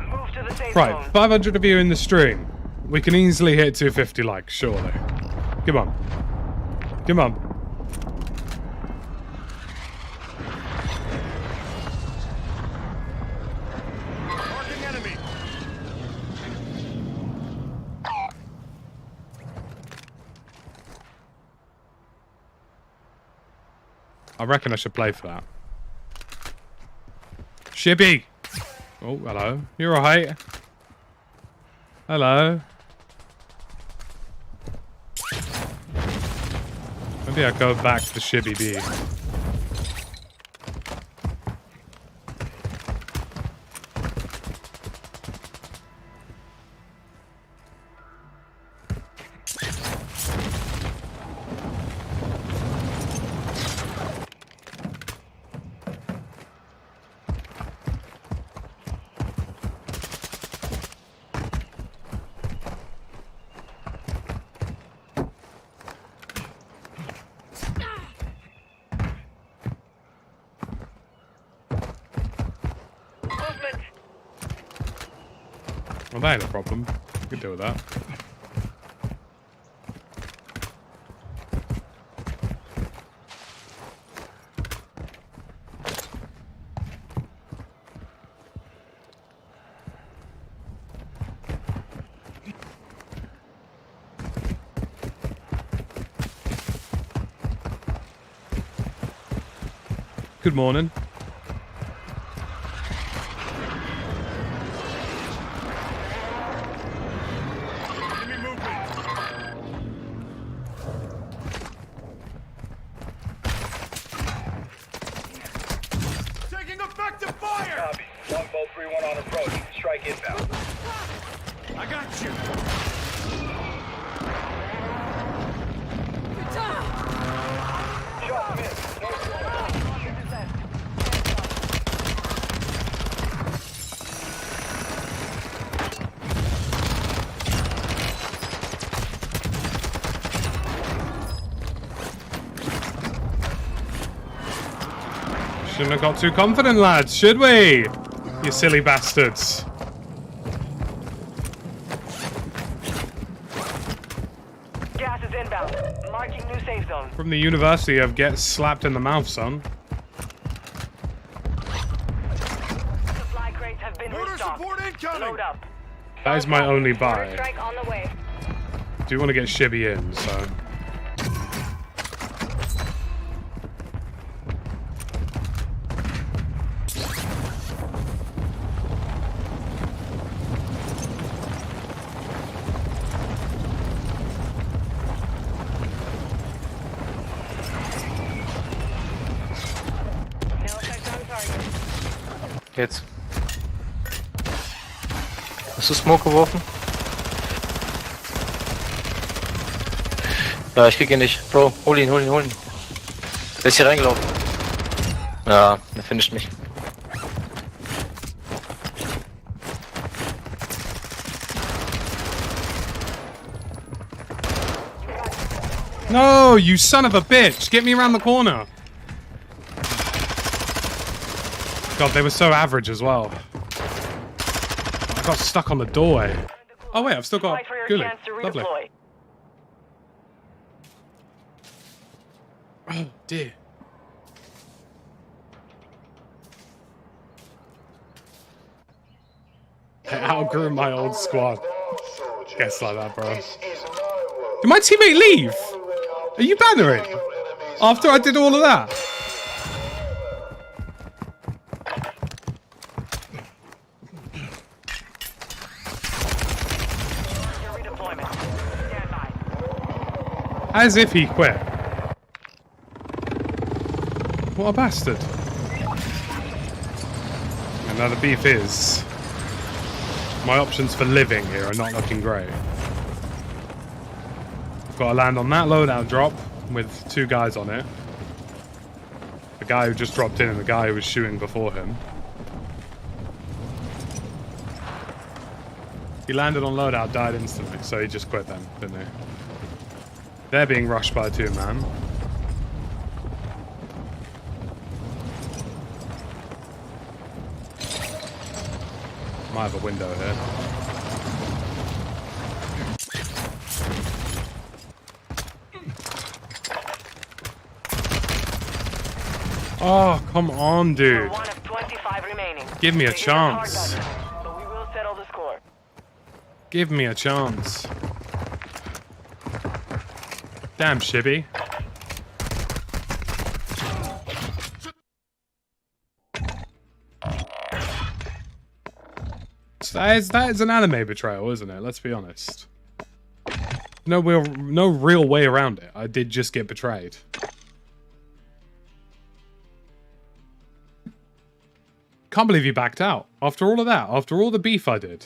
Move to the safe Right, zone. 500 of you in the stream. We can easily hit 250 likes, surely. Come on. Come on. Marking enemy. I reckon I should play for that. Shibby! Oh, hello. You're alright. Hello. Maybe I'll go back to Shibby B. Well, that ain't a problem. We can deal with that. Good morning. Shouldn't have got too confident, lads, should we? You silly bastards. Gas is inbound. Marking new safe zone. From the University of Get Slapped in the Mouth, son. Supply crates have been Mortar restocked. support incoming! Load up. That is my only buy. Strike on the way. Do want to get Shibby in, so... Jetzt. Hast du Smoke geworfen? Ja, ich krieg ihn nicht. Bro, hol ihn. Der ist hier reingelaufen. Ja, der finisht mich. No, you son of a bitch! Get me around the corner! God, they were so average as well. I got stuck on the doorway. Oh wait, I've still got Ghoulie. Lovely. Oh dear. I outgrew my old squad. Guess like that, bro. Did my teammate leave? Are you bannering? After I did all of that? As if he quit. What a bastard. And now the beef is... my options for living here are not looking great. I've got to land on that loadout drop with 2 guys on it. The guy who just dropped in and the guy who was shooting before him. He landed on loadout, died instantly, so he just quit then, didn't he? They're being rushed by a 2-man. Might have a window here. Oh, come on, dude. One of 25 remaining. Give me a chance. But we will settle the score. Give me a chance. Damn, Shibby. That is an anime betrayal, isn't it? Let's be honest. No real way around it. I did just get betrayed. Can't believe you backed out. After all of that. After all the beef I did.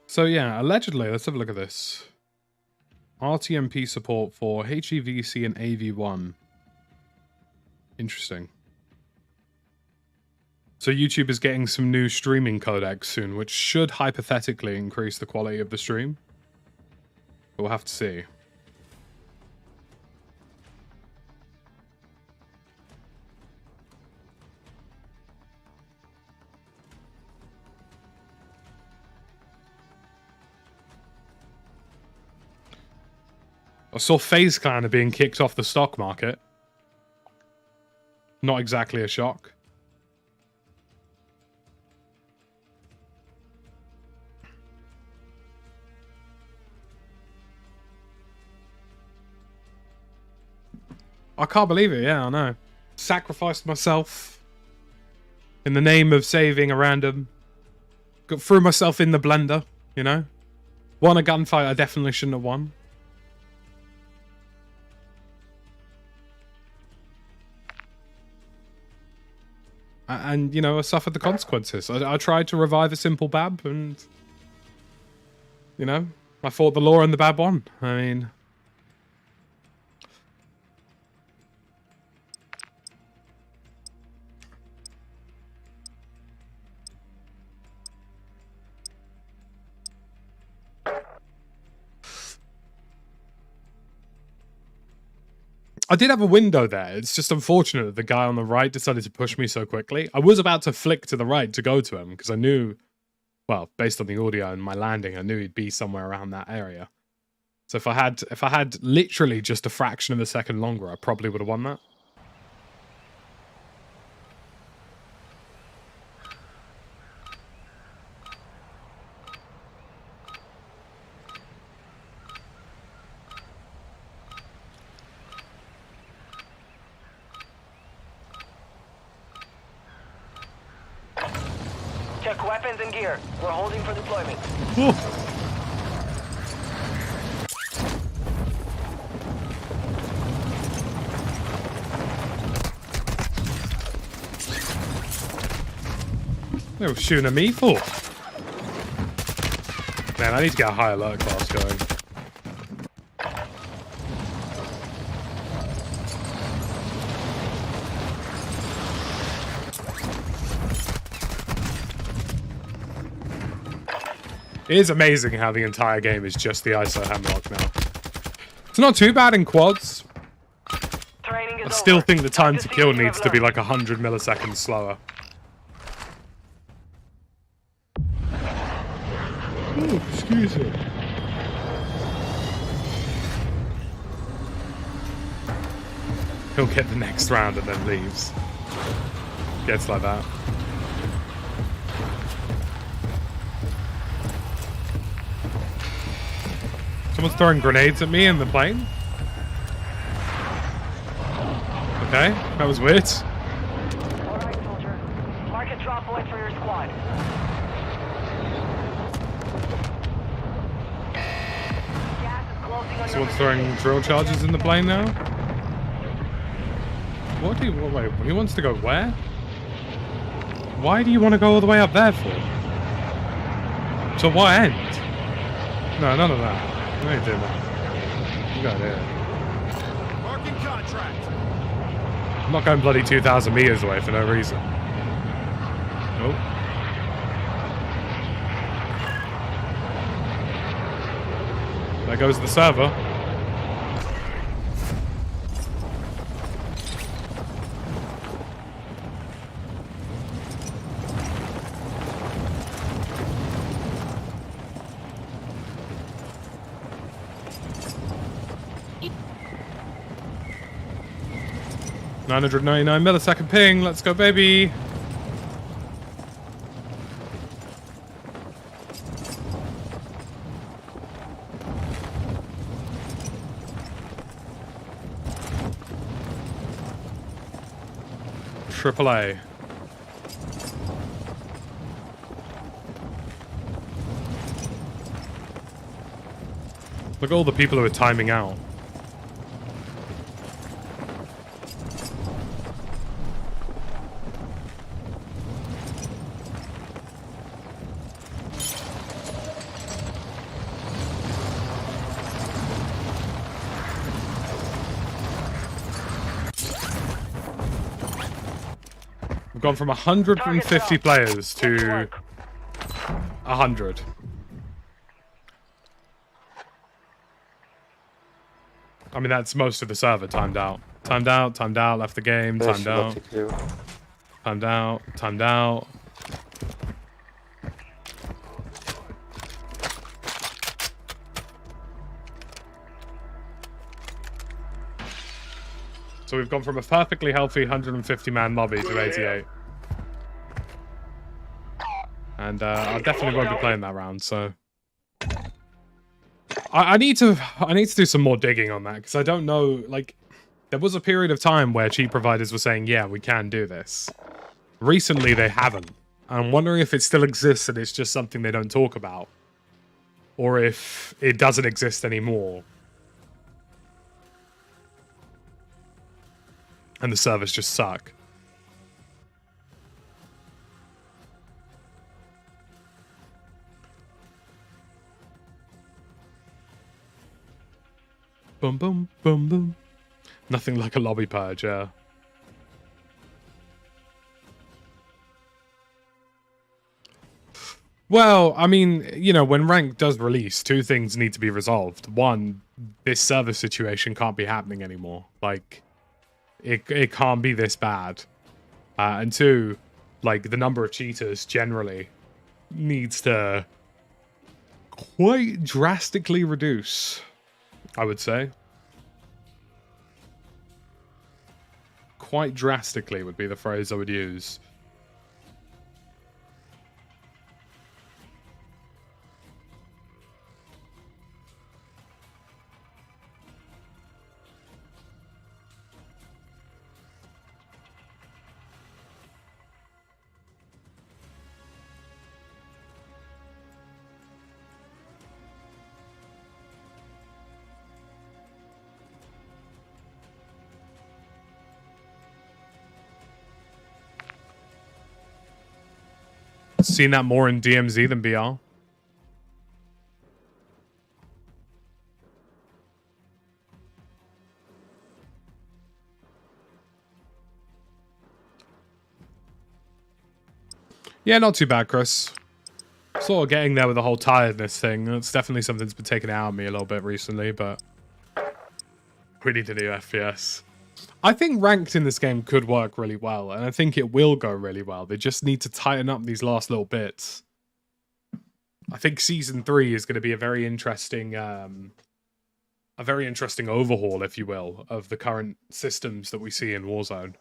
So yeah, allegedly, let's have a look at this. RTMP support for HEVC and AV1. Interesting. So YouTube is getting some new streaming codecs soon, which should hypothetically increase the quality of the stream. We'll have to see. I saw FaZe Clan are being kicked off the stock market. Not exactly a shock. I can't believe it, yeah, I know. Sacrificed myself in the name of saving a random. Threw myself in the blender, you know? Won a gunfight I definitely shouldn't have won. And, you know, I suffered the consequences. I tried to revive a simple Bab, and, you know, I fought the law and the Bab won. I mean... I did have a window there. It's just unfortunate that the guy on the right decided to push me so quickly. I was about to flick to the right to go to him because I knew, well, based on the audio and my landing, I knew he'd be somewhere around that area. So if I had literally just a fraction of a second longer, I probably would have won that. Check weapons and gear. We're holding for deployment. They were shooting at me for. Man, I need to get a high alert class going. It is amazing how the entire game is just the ISO hammerlock now. It's not too bad in quads. I still think the time to kill needs to be like 100 milliseconds slower. Oh, excuse me. He'll get the next round and then leaves. Gets like that. Someone's throwing grenades at me in the plane. Okay, that was weird. Alright, soldier. Mark a drop point for your squad. Gas is closing on Someone's throwing drill charges in the plane now. What do you... Wait, he wants to go where? Why do you want to go all the way up there for? To what end? No, none of that. No, you didn't. You got it. Marking contract. I'm not going bloody 2,000 meters away for no reason. Nope. There goes the server. $999 millisecond ping. Let's go, baby. AAA. Look at all the people who are timing out. We've gone from 150 players to 100. I mean, that's most of the server timed out. Timed out, timed out, left the game, timed out. Timed out, timed out. So we've gone from a perfectly healthy 150-man lobby to 88. And I definitely won't be playing that round, so... I need to do some more digging on that, because I don't know, like... There was a period of time where cheat providers were saying, yeah, we can do this. Recently, they haven't. I'm wondering if it still exists and it's just something they don't talk about. Or if it doesn't exist anymore. And the servers just suck. Boom, boom, boom, boom. Nothing like a lobby purge, yeah. Well, I mean, you know, when rank does release, two things need to be resolved. One, this server situation can't be happening anymore. Like, it can't be this bad. And two, like, the number of cheaters generally needs to quite drastically reduce, I would say. Quite drastically would be the phrase I would use. Seen that more in DMZ than BR. Yeah, not too bad, Chris. Sort of getting there with the whole tiredness thing. It's definitely something that's been taken out of me a little bit recently, but we need to do FPS. I think ranked in this game could work really well, and I think it will go really well. They just need to tighten up these last little bits. I think Season 3 is going to be a very interesting overhaul, if you will, of the current systems that we see in Warzone.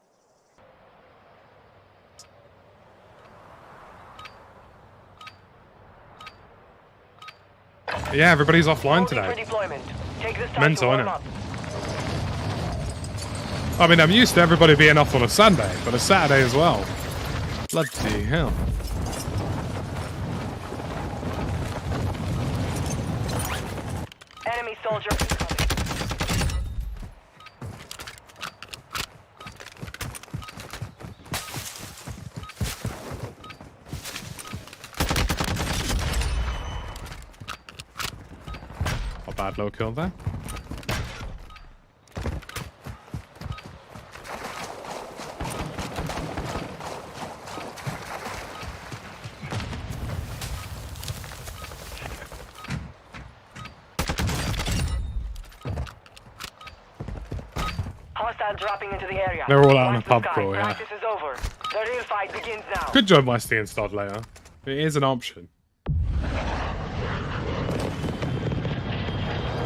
Yeah, everybody's offline today. Mental, innit? I mean, I'm used to everybody being off on a Sunday, but a Saturday as well. Bloody hell. Enemy soldier. Not bad low kill there. Dropping into the area. They're all out on a pub crawl, yeah. Practice is over. The real fight begins now. Could join Westy and Stod later. It is an option.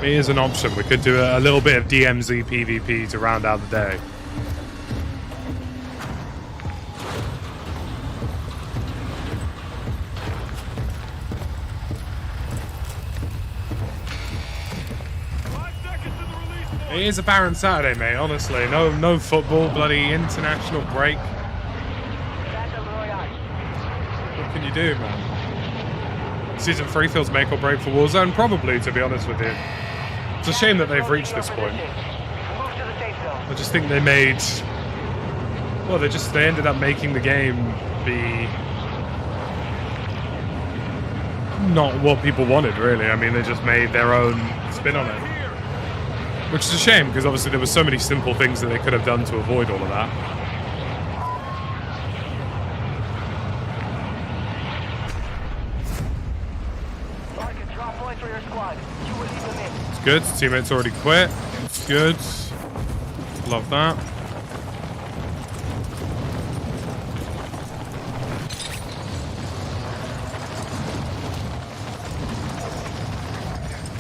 It is an option. We could do a little bit of DMZ PvP to round out the day. It is a barren Saturday, mate, honestly. No football, bloody international break. You do, man. Season 3 feels make or break for Warzone? Probably, to be honest with you. It's a shame that they've reached this point. Move to the safe zone. I just think they made... Well, they ended up making the game be... not what people wanted, really. I mean, they just made their own spin on it. Which is a shame, because obviously there were so many simple things that they could have done to avoid all of that. Target drop point for your squad. You will leave them in. It's good. Teammates already quit. It's good. Love that.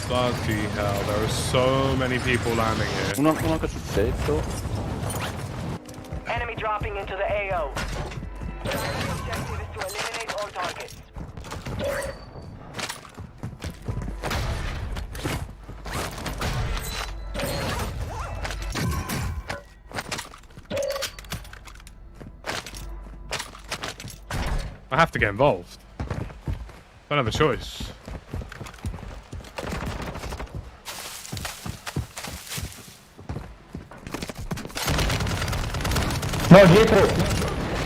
Bloody hell, there are so many people landing here. Uno che sul tetto. Enemy dropping into the AO. The objective is to eliminate all targets. I have to get involved. Don't have a choice. No, dietro!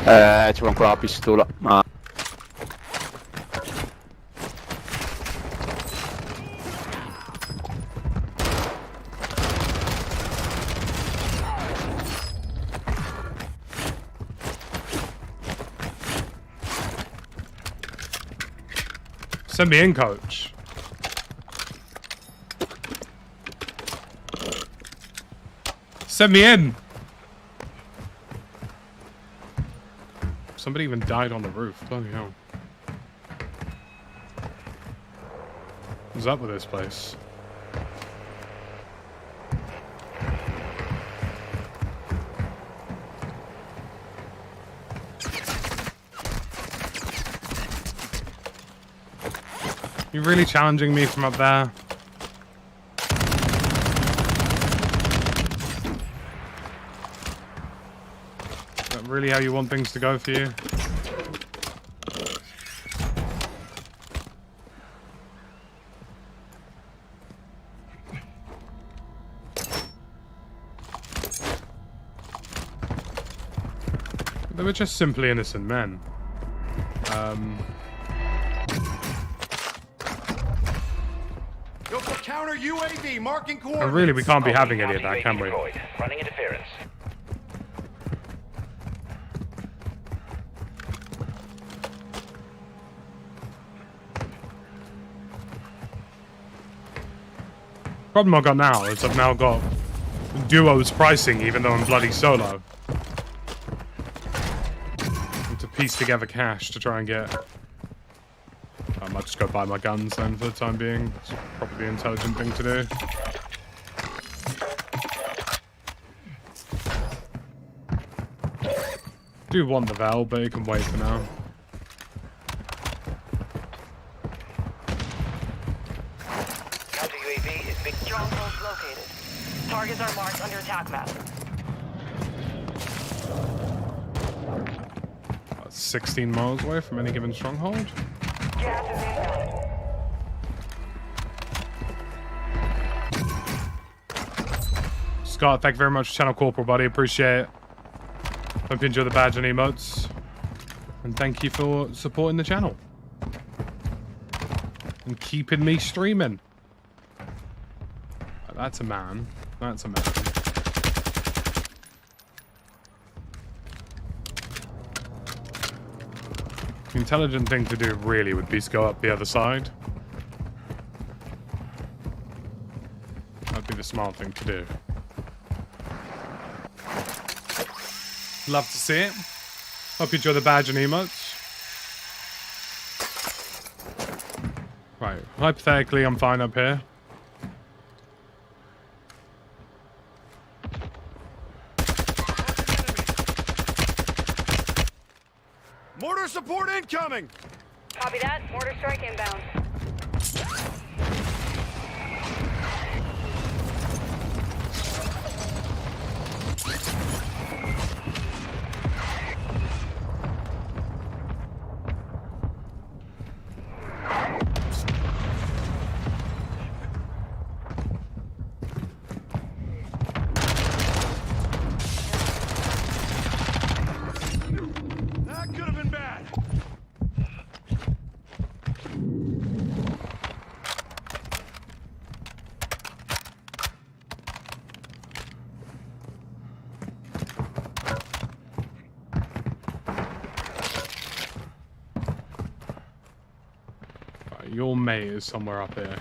C'è ancora la pistola. Ah. Send me in, coach. Send me in. Somebody even died on the roof. Bloody hell. What's up with this place? You're really challenging me from up there. Is that really how you want things to go for you? They were just simply innocent men. Counter UAV marking And coordinates. really, we can't be having any of that, UAV can we? deployed. Running interference. Problem I've got now is I've now got duos pricing, even though I'm bloody solo. And to piece together cash to try and get... I might just go buy my guns then for the time being. It's probably the intelligent thing to do. Do want the Val, but it can wait for now. Counter UAV is big. Strongholds located. Targets are marked under attack map. About 16 miles away from any given stronghold. Gas is inbound. Scott, thank you very much for Channel Corporal, buddy. Appreciate it. Hope you enjoy the badge and emotes. And thank you for supporting the channel. And keeping me streaming. That's a man. That's a man. The intelligent thing to do really would be to go up the other side. That'd be the smart thing to do. Love to see it. Hope you enjoy the badge and emotes. Right, hypothetically I'm fine up here. Mortar support incoming. Copy that. Mortar strike inbound. your mate is somewhere up here.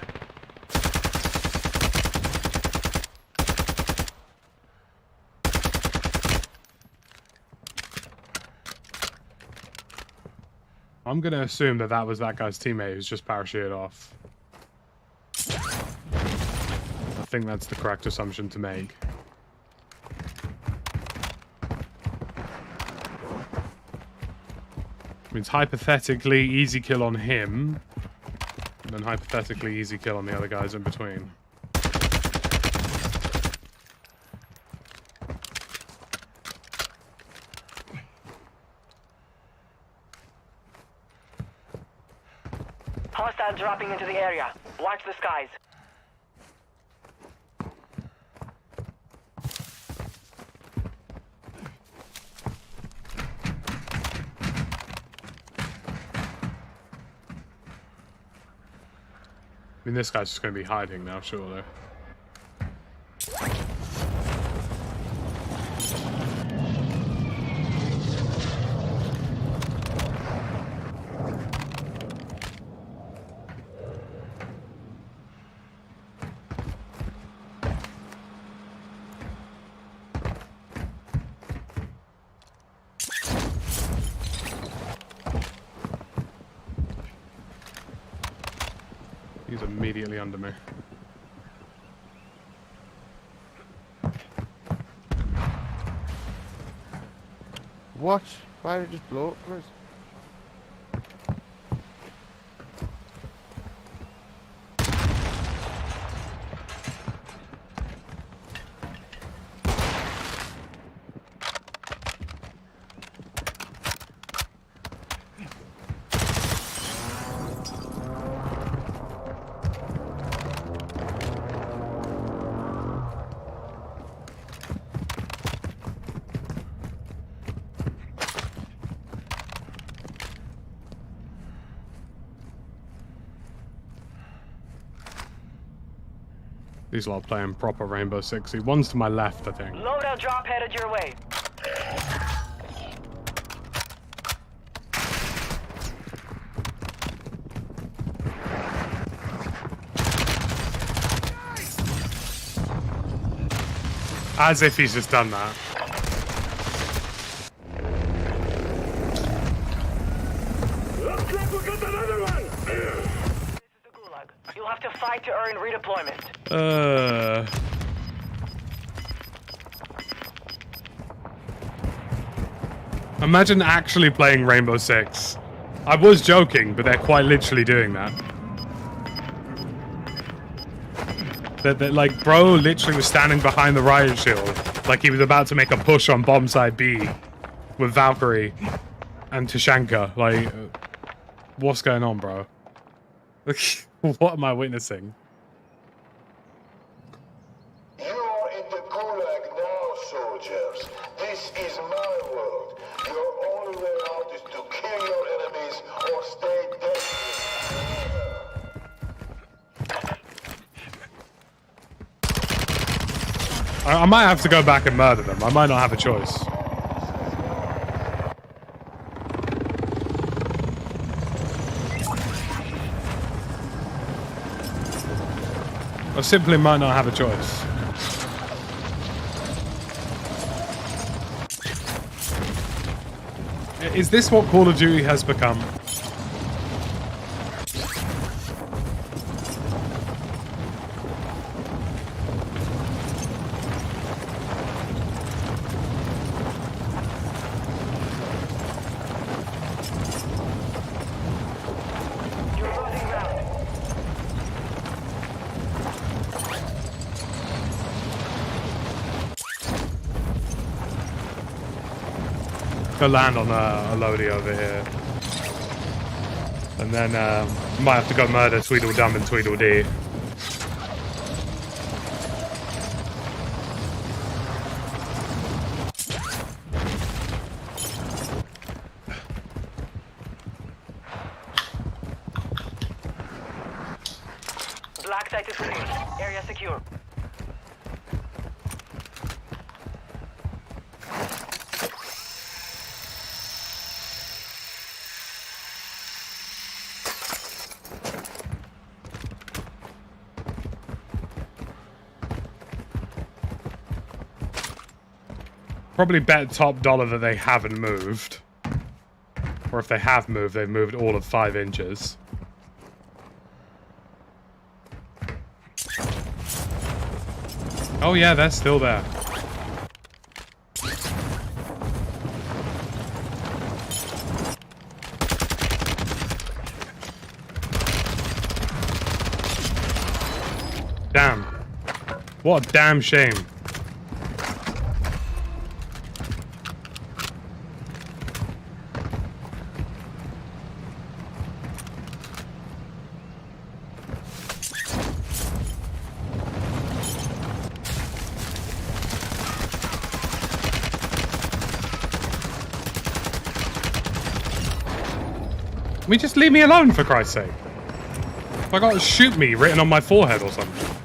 I'm gonna assume that that was that guy's teammate who's just parachuted off. I think that's the correct assumption to make. Means hypothetically easy kill on him, and then hypothetically easy kill on the other guys in between. Hostile dropping into the area. Watch the skies. I mean, this guy's just going to be hiding now, surely. He's immediately under me. What? Why did it just blow up for us? These lot playing proper Rainbow Sixy. One's to my left, I think. Loadout drop headed your way. As if he's just done that. Looks like we got another one! This is the Gulag. You'll have to fight to earn redeployment. Imagine actually playing Rainbow Six. I was joking, but they're quite literally doing that. That like, bro literally was standing behind the riot shield, like he was about to make a push on bomb side B with Valkyrie and Tashanka. Like, what's going on, bro? What am I witnessing? You're in the Gulag now, soldiers. This is my world. Your only way out is to kill your enemies or stay dead. I might have to go back and murder them. I might not have a choice. I simply might not have a choice. Is this what Call of Duty has become? You're losing ground. Go land on a Lodi over here. And then might have to go murder Tweedledum and Tweedledee. Black site is clear. Area secure. Probably bet top dollar that they haven't moved. Or if they have moved, they've moved all of 5 inches. Oh yeah, they're still there. Damn. What a damn shame. Can we just leave me alone, for Christ's sake? I got shoot me written on my forehead or something.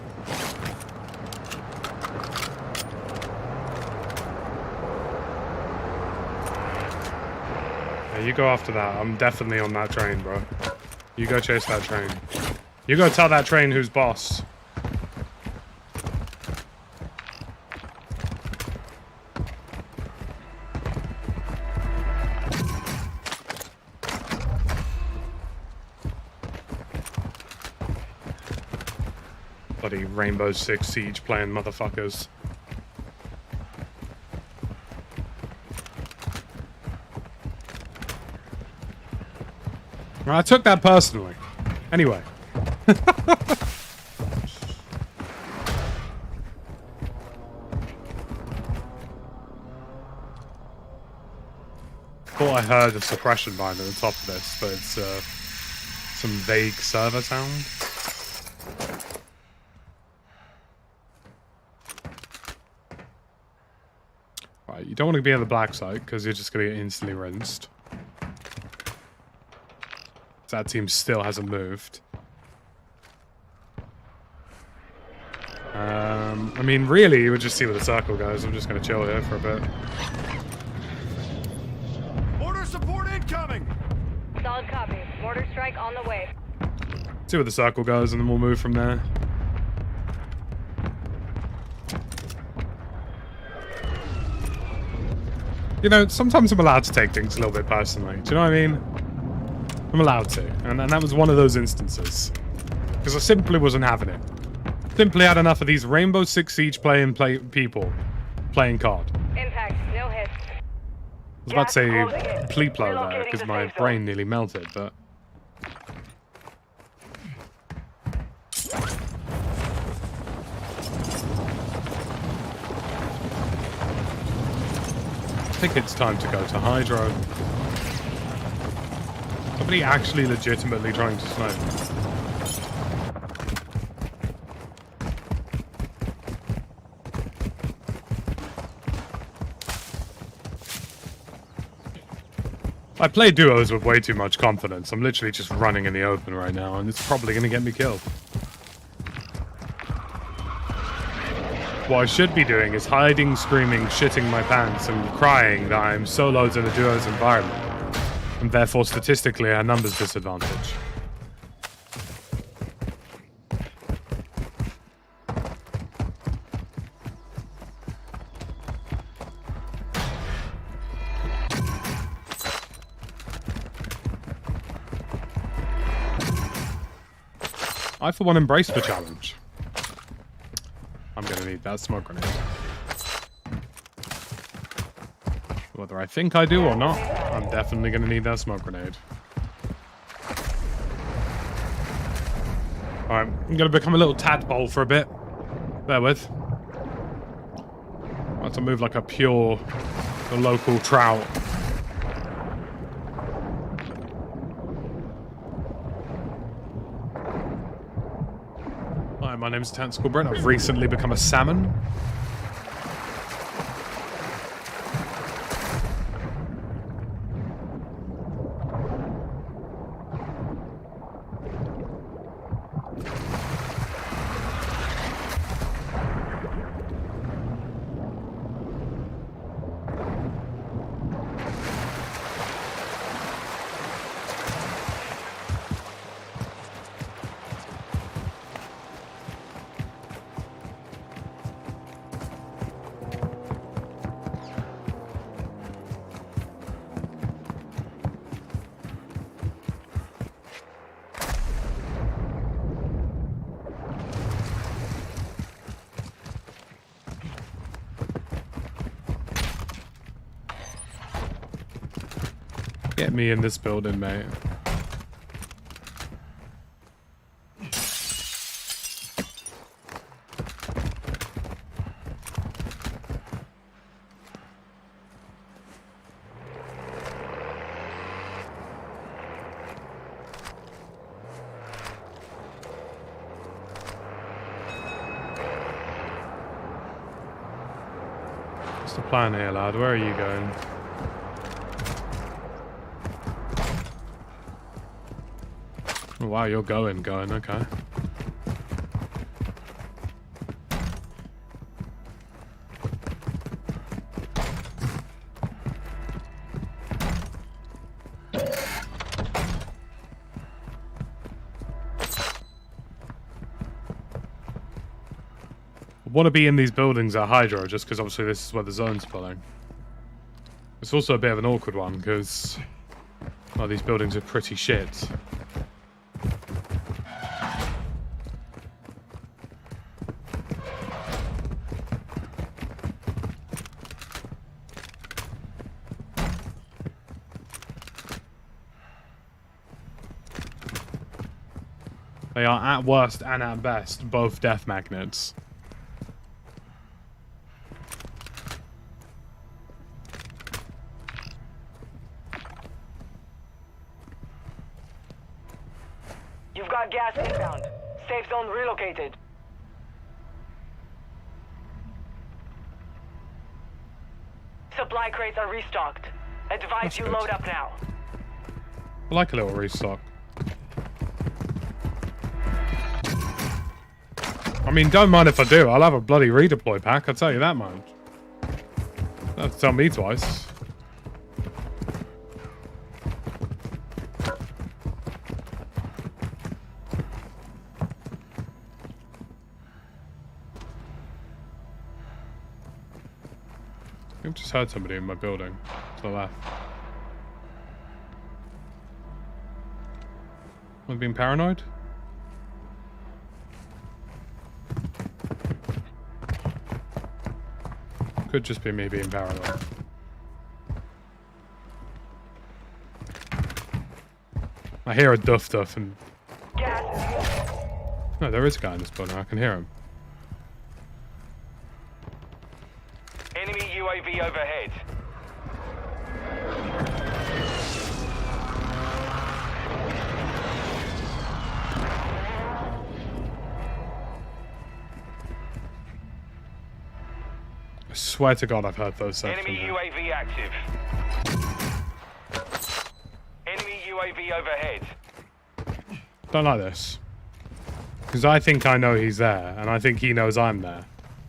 Yeah, you go after that. I'm definitely on that train, bro. You go chase that train. You go tell that train who's boss. Bloody Rainbow Six Siege playing motherfuckers. I took that personally. Anyway. Thought I heard a suppression bind at the top of this, but it's some vague server sound. Right, you don't want to be on the black site because you're just going to get instantly rinsed. That team still hasn't moved. I mean, really, you would just see where the circle goes. I'm just going to chill here for a bit. Mortar support incoming! Solid copy. Mortar strike on the way. See where the circle goes, and then we'll move from there. You know, sometimes I'm allowed to take things a little bit personally. Do you know what I mean? I'm allowed to. And that was one of those instances. Because I simply wasn't having it. Simply had enough of these Rainbow Six Siege people playing COD. Impact. No hits. I was about to say Pleeplo there, because my brain nearly melted, but... I think it's time to go to Hydro. Somebody actually legitimately trying to snipe. I play duos with way too much confidence. I'm literally just running in the open right now, and it's probably going to get me killed. What I should be doing is hiding, screaming, shitting my pants, and crying that I'm soloed in a duo's environment. And therefore, statistically, a numbers disadvantage. I, for one, embrace the challenge. I'm gonna need that smoke grenade. Whether I think I do or not, I'm definitely gonna need that smoke grenade. Alright, I'm gonna become a little tadpole for a bit. Bear with. I have to move like a pure, local trout. Hi, my name's Tactical Brent. I've recently become a salmon. Get me in this building, mate. What's the plan here, lad? Where are you going? Oh, wow, you're going, okay. I want to be in these buildings at Hydro, just because obviously this is where the zone's pulling. It's also a bit of an awkward one, because, well, these buildings are pretty shit. They are at worst and at best both death magnets. You've got gas inbound. Safe zone relocated. Supply crates are restocked. Advise That's you good. load up now. I like a little restock. I mean, don't mind if I do. I'll have a bloody redeploy pack, I'll tell you that much. Don't have to tell me twice. I've just heard somebody in my building to the left. I've been paranoid? Could just be me being paranoid. I hear a duff and... No, there is a guy in this building. I can hear him. Enemy UAV overhead. I swear to God I've heard those sounds. Enemy UAV active. Enemy UAV overhead. Don't like this. Because I think I know he's there, and I think he knows I'm there.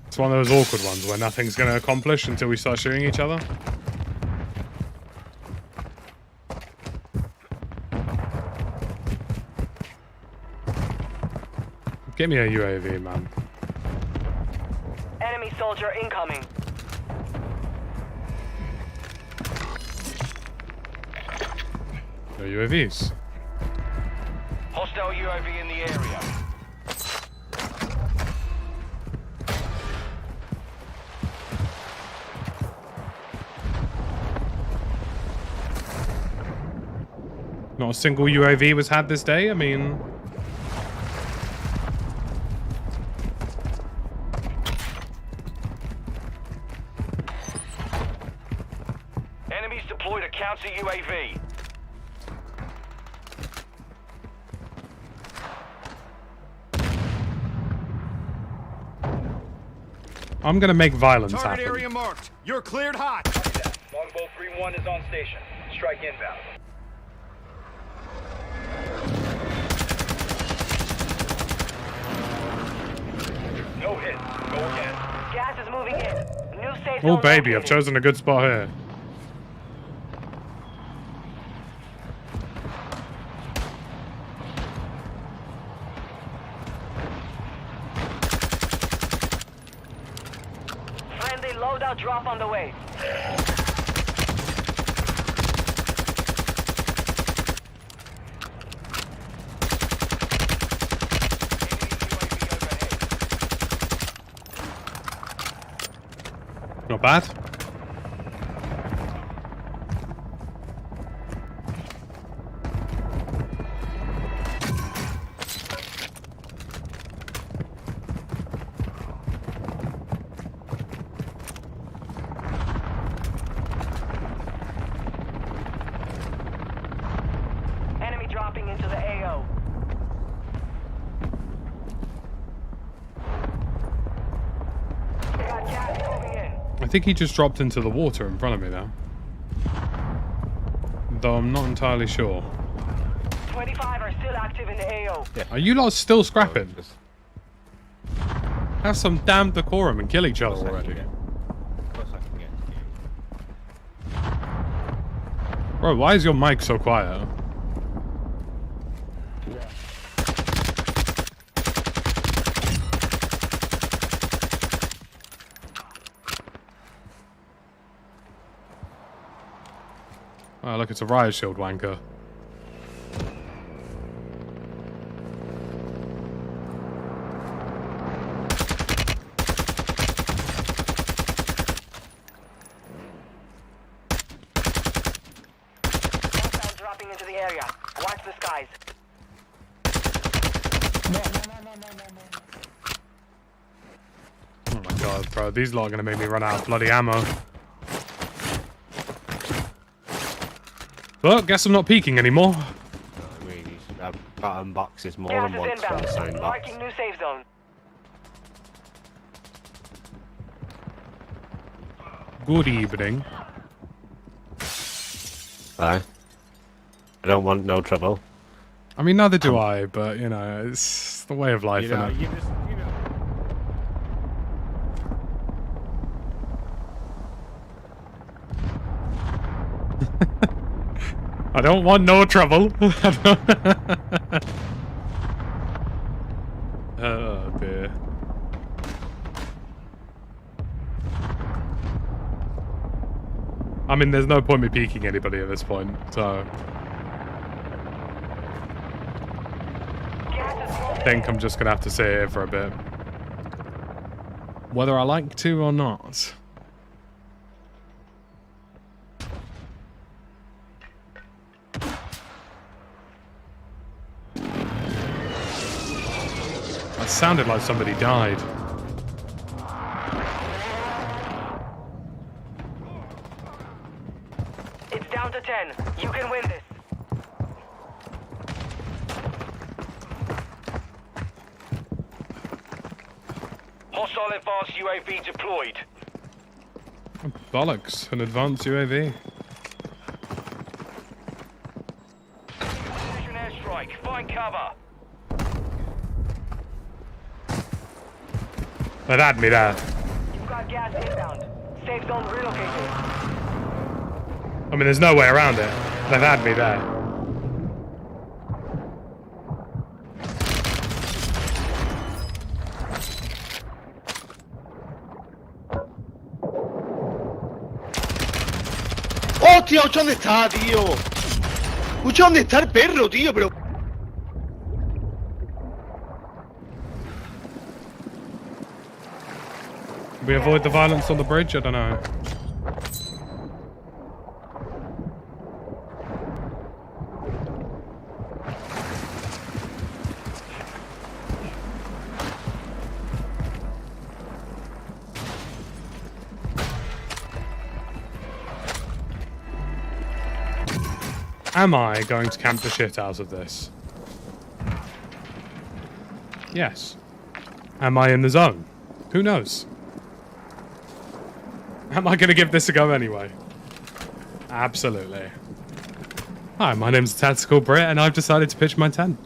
It's one of those awkward ones where nothing's going to accomplish until we start shooting each other. Give me a UAV, man. Enemy soldier incoming. No UAVs. Hostile UAV in the area. Not a single UAV was had this day. I mean... Enemies deployed a counter UAV. I'm gonna make violence Target happen. area marked. You're cleared hot. Longbow 3-1 is on station. Strike inbound. No hit. Go again. Gas is moving in. New safe Oh zone baby, I've located. chosen a good spot here. Friendly loadout drop on the way. Not bad. I think he just dropped into the water in front of me now. Though I'm not entirely sure. 25 are still active in the AO. Are you lot still scrapping? Have some damn decorum and kill each other already. Bro, why is your mic so quiet? Oh, look, it's a riot shield wanker. Hostiles dropping into the area. Watch the skies. Oh my god, bro. These lot are going to make me run out of bloody ammo. Well, guess I'm not peeking anymore. I mean, you should have button boxes more Gas than is once from the inbound. same box. Marking new safe zone. Good evening. Aye. I don't want no trouble. I mean, neither do I, but, you know, it's the way of life, You know, innit? you just, you know. I don't want no trouble. Oh, dear. I mean, there's no point me peeking anybody at this point, so... I think I'm just gonna have to sit here for a bit. Whether I like to or not. That sounded like somebody died. It's down to 10. You can win this. Hostile advanced UAV deployed. Oh, bollocks, an advanced UAV. Precision airstrike. Find cover. That had me there. You've got gas inbound. Safe zone relocated. I mean, there's no way around it. They've had me there. ¡Oh, tío! ¿Dónde está, tío? Escucha, ¿dónde está el perro, tío? Pero... We avoid the violence on the bridge? I don't know. Am I going to camp the shit out of this? Yes. Am I in the zone? Who knows? Am I going to give this a go anyway? Absolutely. Hi, my name's Tactical Brit, and I've decided to pitch my tent.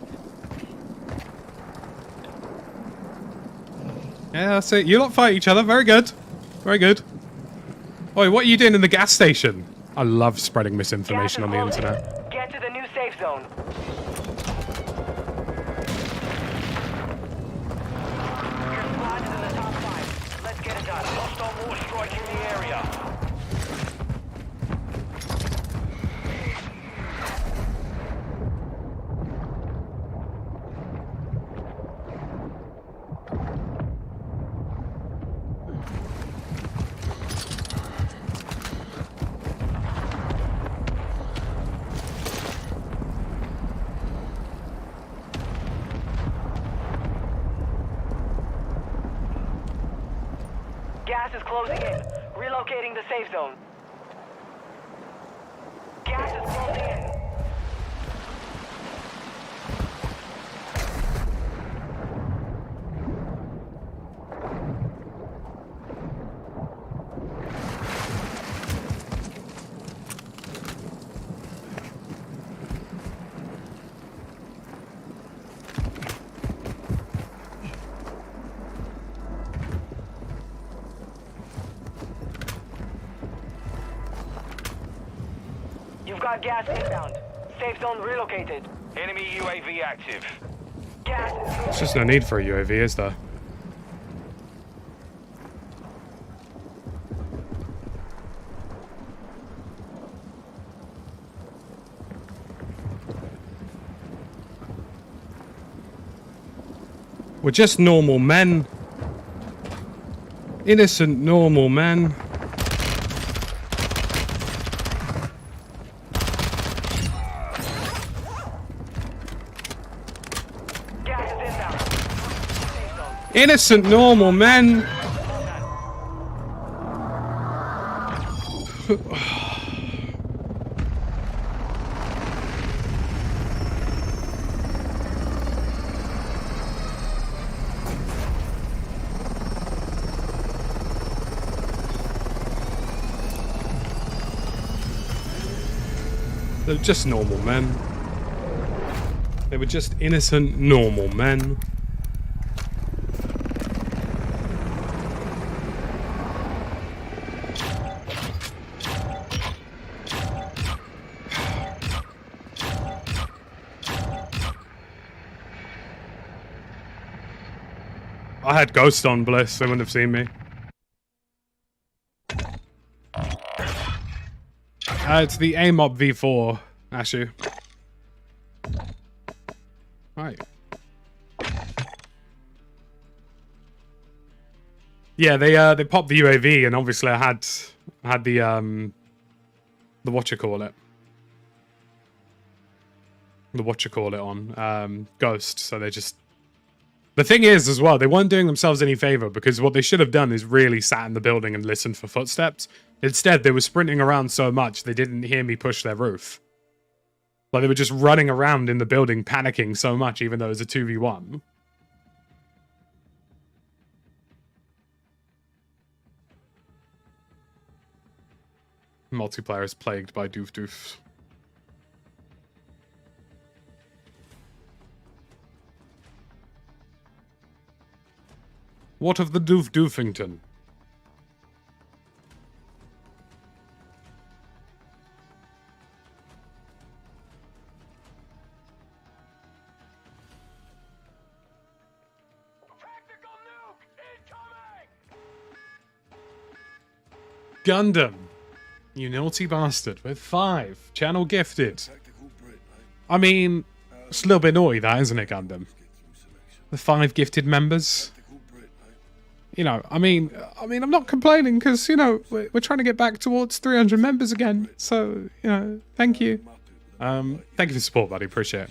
Yeah, that's it. You lot fight each other. Very good. Very good. Oi, what are you doing in the gas station? I love spreading misinformation on the internet. Get to the new safe zone. Your squad is in the top 5. Let's get it done. Hostile war strike in the area. Gas is closing in. Relocating the safe zone. Gas is closing in. got gas inbound. Safe zone relocated. Enemy UAV active. Gas is moving. There's just no need for a UAV, is there? We're just normal men. Innocent, normal men. Gas is inbound. Safe zone. Innocent, normal men. They're just normal men. They were just innocent, normal men. I had Ghost on Bliss, they wouldn't have seen me. It's the AMOP V4, Ashu. Hi. Yeah, they popped the UAV, and obviously I had the whatchamacallit on Ghost, so they just. The thing is, as well, they weren't doing themselves any favor, because what they should have done is really sat in the building and listened for footsteps. Instead, they were sprinting around so much they didn't hear me push their roof. Like, they were just running around in the building, panicking so much, even though it was a 2v1. Multiplayer is plagued by doof doof. What of the doof doofington? Gundam, you naughty bastard, with 5. Channel gifted. I mean, it's a little bit naughty that, isn't it, Gundam? The 5 gifted members. You know, I mean, I'm not complaining because, you know, we're trying to get back towards 300 members again. So, you know, thank you. Thank you for the support, buddy. Appreciate it.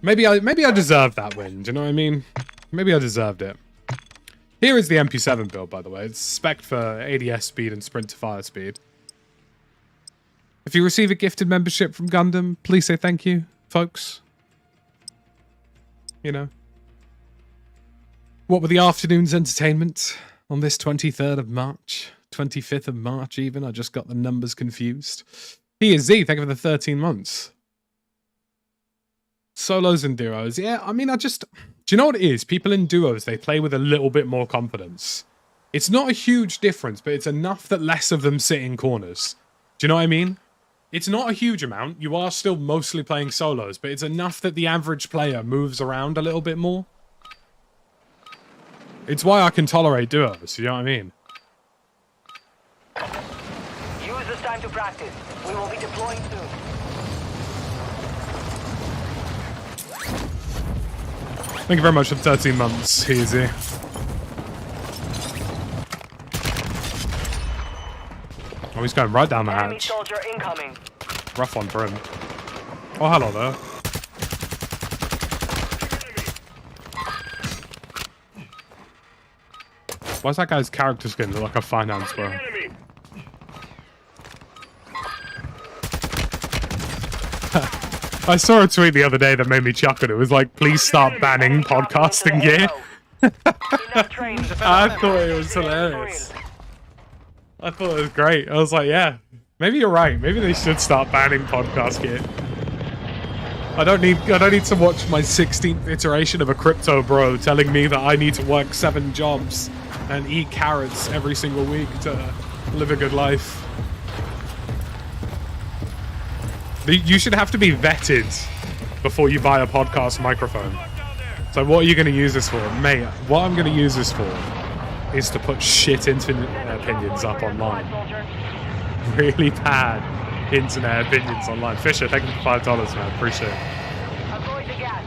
Maybe I deserved that win. Do you know what I mean? Maybe I deserved it. Here is the MP7 build, by the way. It's spec'd for ADS speed and sprint to fire speed. If you receive a gifted membership from Gundam, please say thank you, folks. You know. What were the afternoon's entertainment on this 23rd of March? 25th of March, even. I just got the numbers confused. He is Z. Thank you for the 13 months. Solos and duos. Yeah, I mean, do you know what it is? People in duos, they play with a little bit more confidence. It's not a huge difference, but it's enough that less of them sit in corners. Do you know what I mean? It's not a huge amount. You are still mostly playing solos, but it's enough that the average player moves around a little bit more. It's why I can tolerate duos, you know what I mean? Use this time to practice. We will be deploying soon. Thank you very much for 13 months, Easy. Oh, he's going right down the Enemy hatch. soldier incoming. Rough one for him. Oh, hello there. Why's that guy's character skin look like a finance bro? I saw a tweet the other day that made me chuckle. It was like, please start banning podcasting gear. I thought it was hilarious. I thought it was great. I was like, yeah, maybe you're right. Maybe they should start banning podcast gear. I don't need to watch my 16th iteration of a crypto bro telling me that I need to work 7 jobs and eat carrots every single week to Live a good life. You should have to be vetted before you buy a podcast microphone. So what are you going to use this for? Mate, what I'm going to use this for is to put shit internet opinions up online. Really bad internet opinions online. Fisher, thank you for $5, man. Appreciate it. Avoid the gas.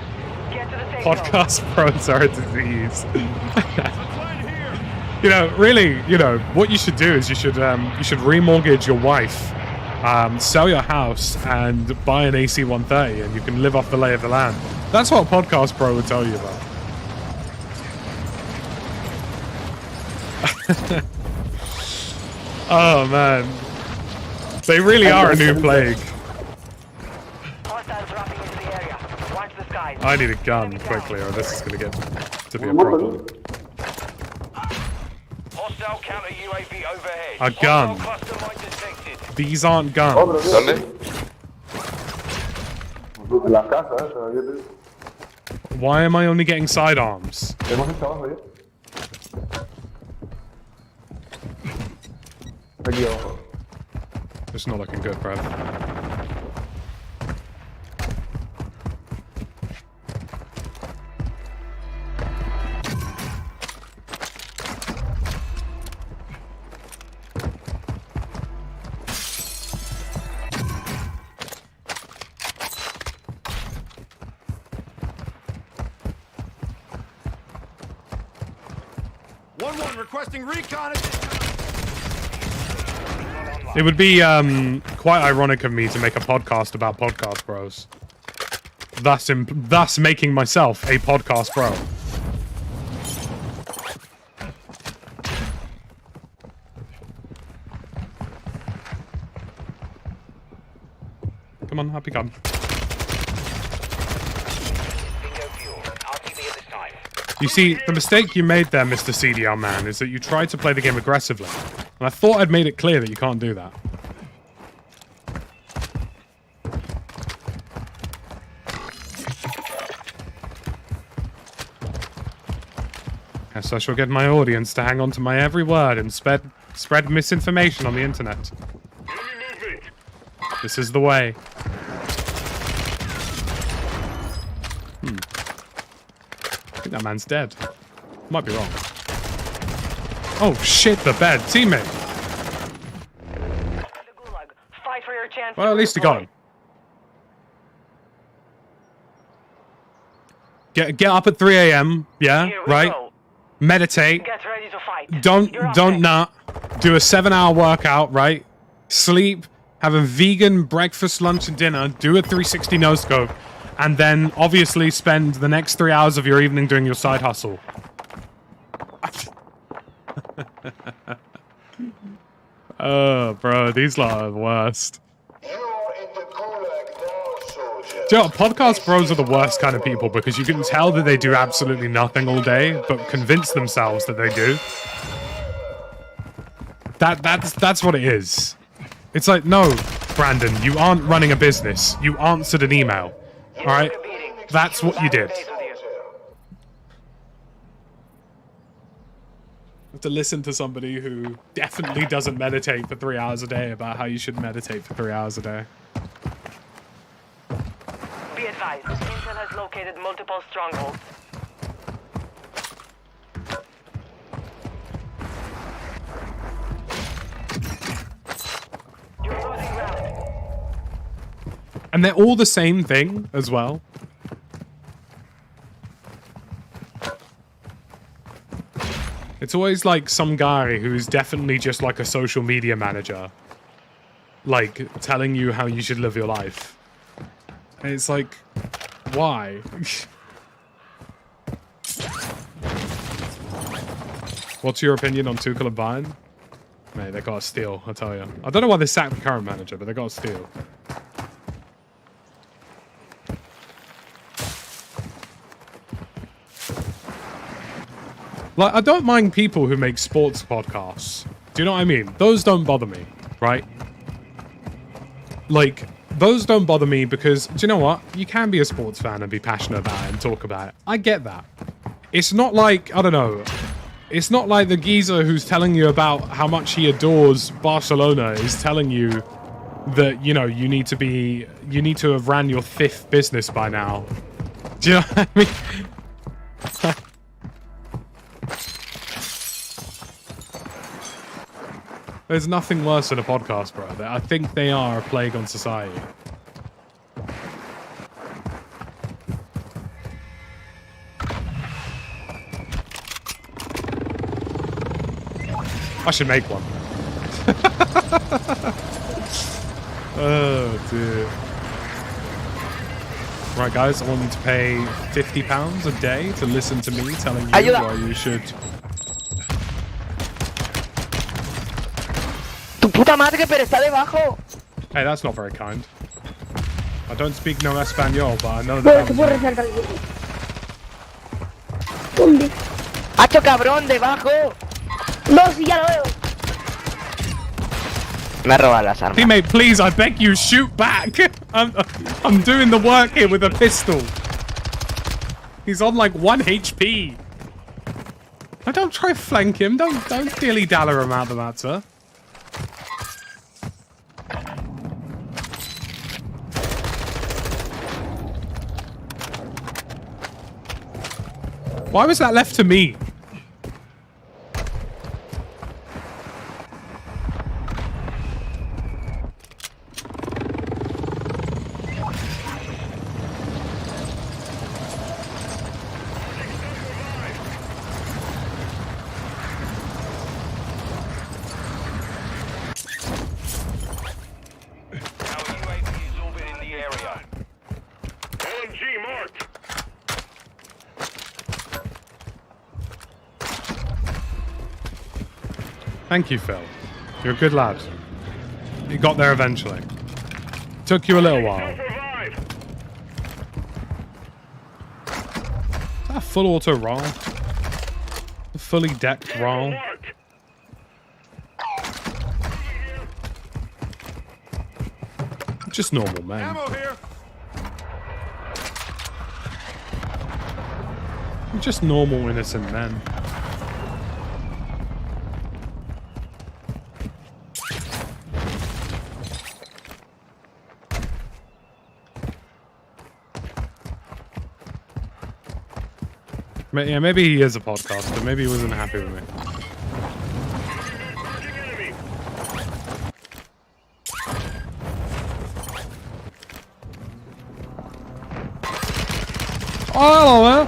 Get to the safe Podcast pros are a disease. You know, really, you know, what you should do is you should remortgage your wife, sell your house, and buy an AC 130, and you can live off the lay of the land. That's what a podcast pro would tell you about. Oh man, they really are a new plague. Hostiles dropping into the area. Watch the skies. I need a gun quickly, or this is gonna get to be a problem. Hostile counter UAV overhead. A gun. Hostile cluster mine detected. These aren't guns. ¿Dónde? Why am I only getting sidearms? It's not looking good, bro. Requesting recon. It would be quite ironic of me to make a podcast about podcast bros. Thus making myself a podcast bro. Come on, happy gun. You see, the mistake you made there, Mr. CDR man, is that you tried to play the game aggressively. And I thought I'd made it clear that you can't do that. Yes, I shall get my audience to hang on to my every word and spread misinformation on the internet. This is the way. I think that man's dead. Might be wrong. Oh shit, the bed. Teammate. Fight for your chance. Well, at least he got him. Get up at 3 a.m. Yeah, right? Meditate. Get ready to fight. Don't nut. Do a 7-hour workout, right? Sleep. Have a vegan breakfast, lunch, and dinner. Do a 360 no-scope. And then, obviously, spend the next 3 hours of your evening doing your side hustle. Oh, bro, these lot are the worst. Do you know what? Podcast bros are the worst kind of people because you can tell that they do absolutely nothing all day, but convince themselves that they do. That's what it is. It's like, no, Brandon, you aren't running a business. You answered an email. All right? That's what you did. To listen to somebody who definitely doesn't meditate for 3 hours a day about how you should meditate for 3 hours a day. Be advised, Intel has located multiple strongholds. You're losing ground. And they're all the same thing as well. It's always like some guy who's definitely just like a social media manager, like telling you how you should live your life. And it's like, why? What's your opinion on Tuchel and Bayern? Mate, they got to steal, I tell you. I don't know why they sacked the current manager, but they got to steal. Like, I don't mind people who make sports podcasts. Do you know what I mean? Those don't bother me, right? Like, those don't bother me because, do you know what? You can be a sports fan and be passionate about it and talk about it. I get that. It's not like, I don't know, It's not like the geezer who's telling you about how much he adores Barcelona is telling you that, you know, you need to have ran your 5th business by now. Do you know what I mean? There's nothing worse than a podcast, bro. I think they are a plague on society. I should make one. Oh, dear. Right, guys, I want you to pay £50 a day to listen to me telling you why you should... ¡Tu puta madre, pero está debajo! Hey, that's not very kind. I don't speak no Espanol, but I know that... ¡Hacho cabrón, debajo! No, sí, ya lo veo. Me ha robado las armas. Teammate, please, I beg you, shoot back! I'm doing the work here with a pistol. He's on like 1 HP. Oh, don't try to flank him. Don't dilly-dally him out the matter. Why was that left to me? Thank you, Phil. You're a good lad. You got there eventually. Took you a little while. Is that a full auto roll? A fully decked roll? Just normal, man. Just normal, innocent men. Yeah, maybe he is a podcaster. Maybe he wasn't happy with me. Oh, hello there.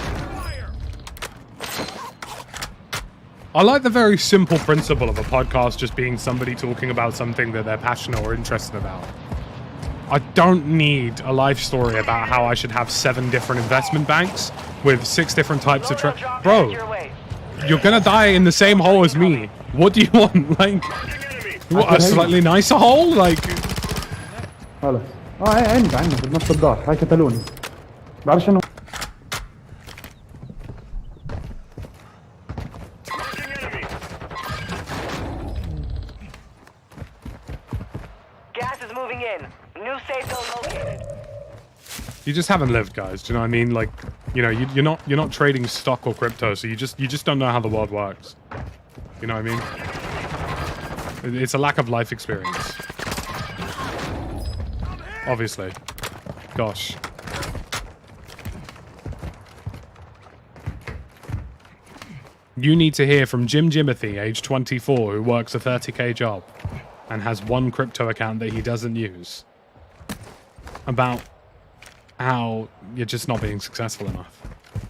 I like the very simple principle of a podcast just being somebody talking about something that they're passionate or interested about. I don't need a life story about how I should have 7 different investment banks with 6 different types of Bro, you're gonna die in the same hole as me. What do you want? Like, what, a slightly nicer hole? Like... خلاص عندك في نص الدار هاي كتلوني بعرف شنو Gas is moving in. New safe zone located. You just haven't lived, guys. Do you know what I mean? Like, you know, you're not trading stock or crypto, so you just don't know how the world works. You know what I mean? It's a lack of life experience. Obviously. Gosh. You need to hear from Jim Jimothy, age 24, who works a 30k job and has 1 crypto account that he doesn't use, about how you're just not being successful enough.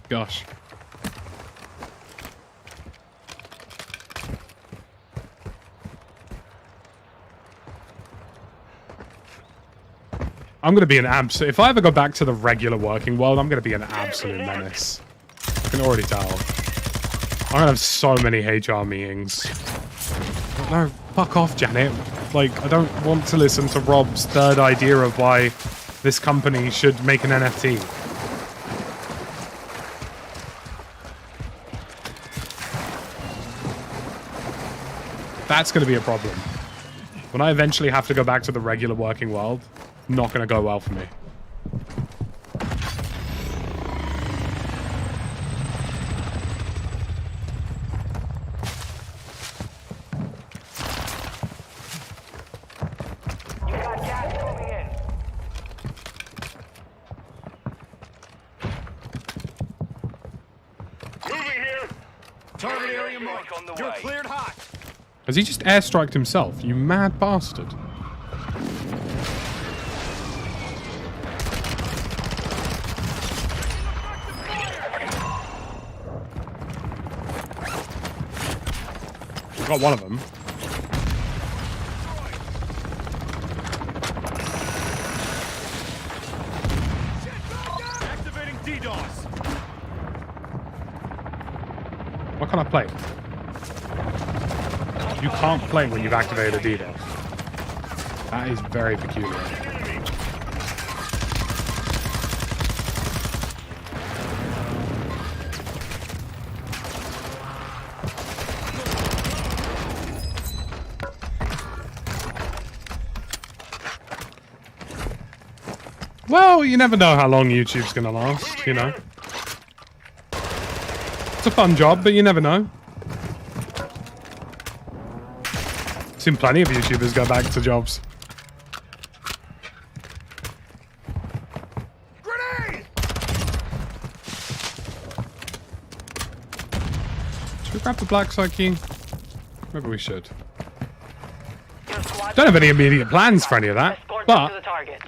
Gosh. I'm going to be an absolute... If I ever go back to the regular working world, I'm going to be an absolute menace. I can already tell. I'm going to have so many HR meetings. No, fuck off, Janet. Like, I don't want to listen to Rob's third idea of why this company should make an NFT. That's going to be a problem. When I eventually have to go back to the regular working world, not going to go well for me. on the You're way. cleared hot. Has he just airstriked himself? You mad bastard. Got one of them. Activating DDoS. What can I play? You can't play when you've activated a DDoS. That is very peculiar. Well, you never know how long YouTube's gonna last, you know. It's a fun job, but you never know. Seen plenty of YouTubers go back to jobs. Grenade! Should we grab the black side key? Maybe we should. Your squad Don't have any immediate plans for any of that, escort them to the but... target.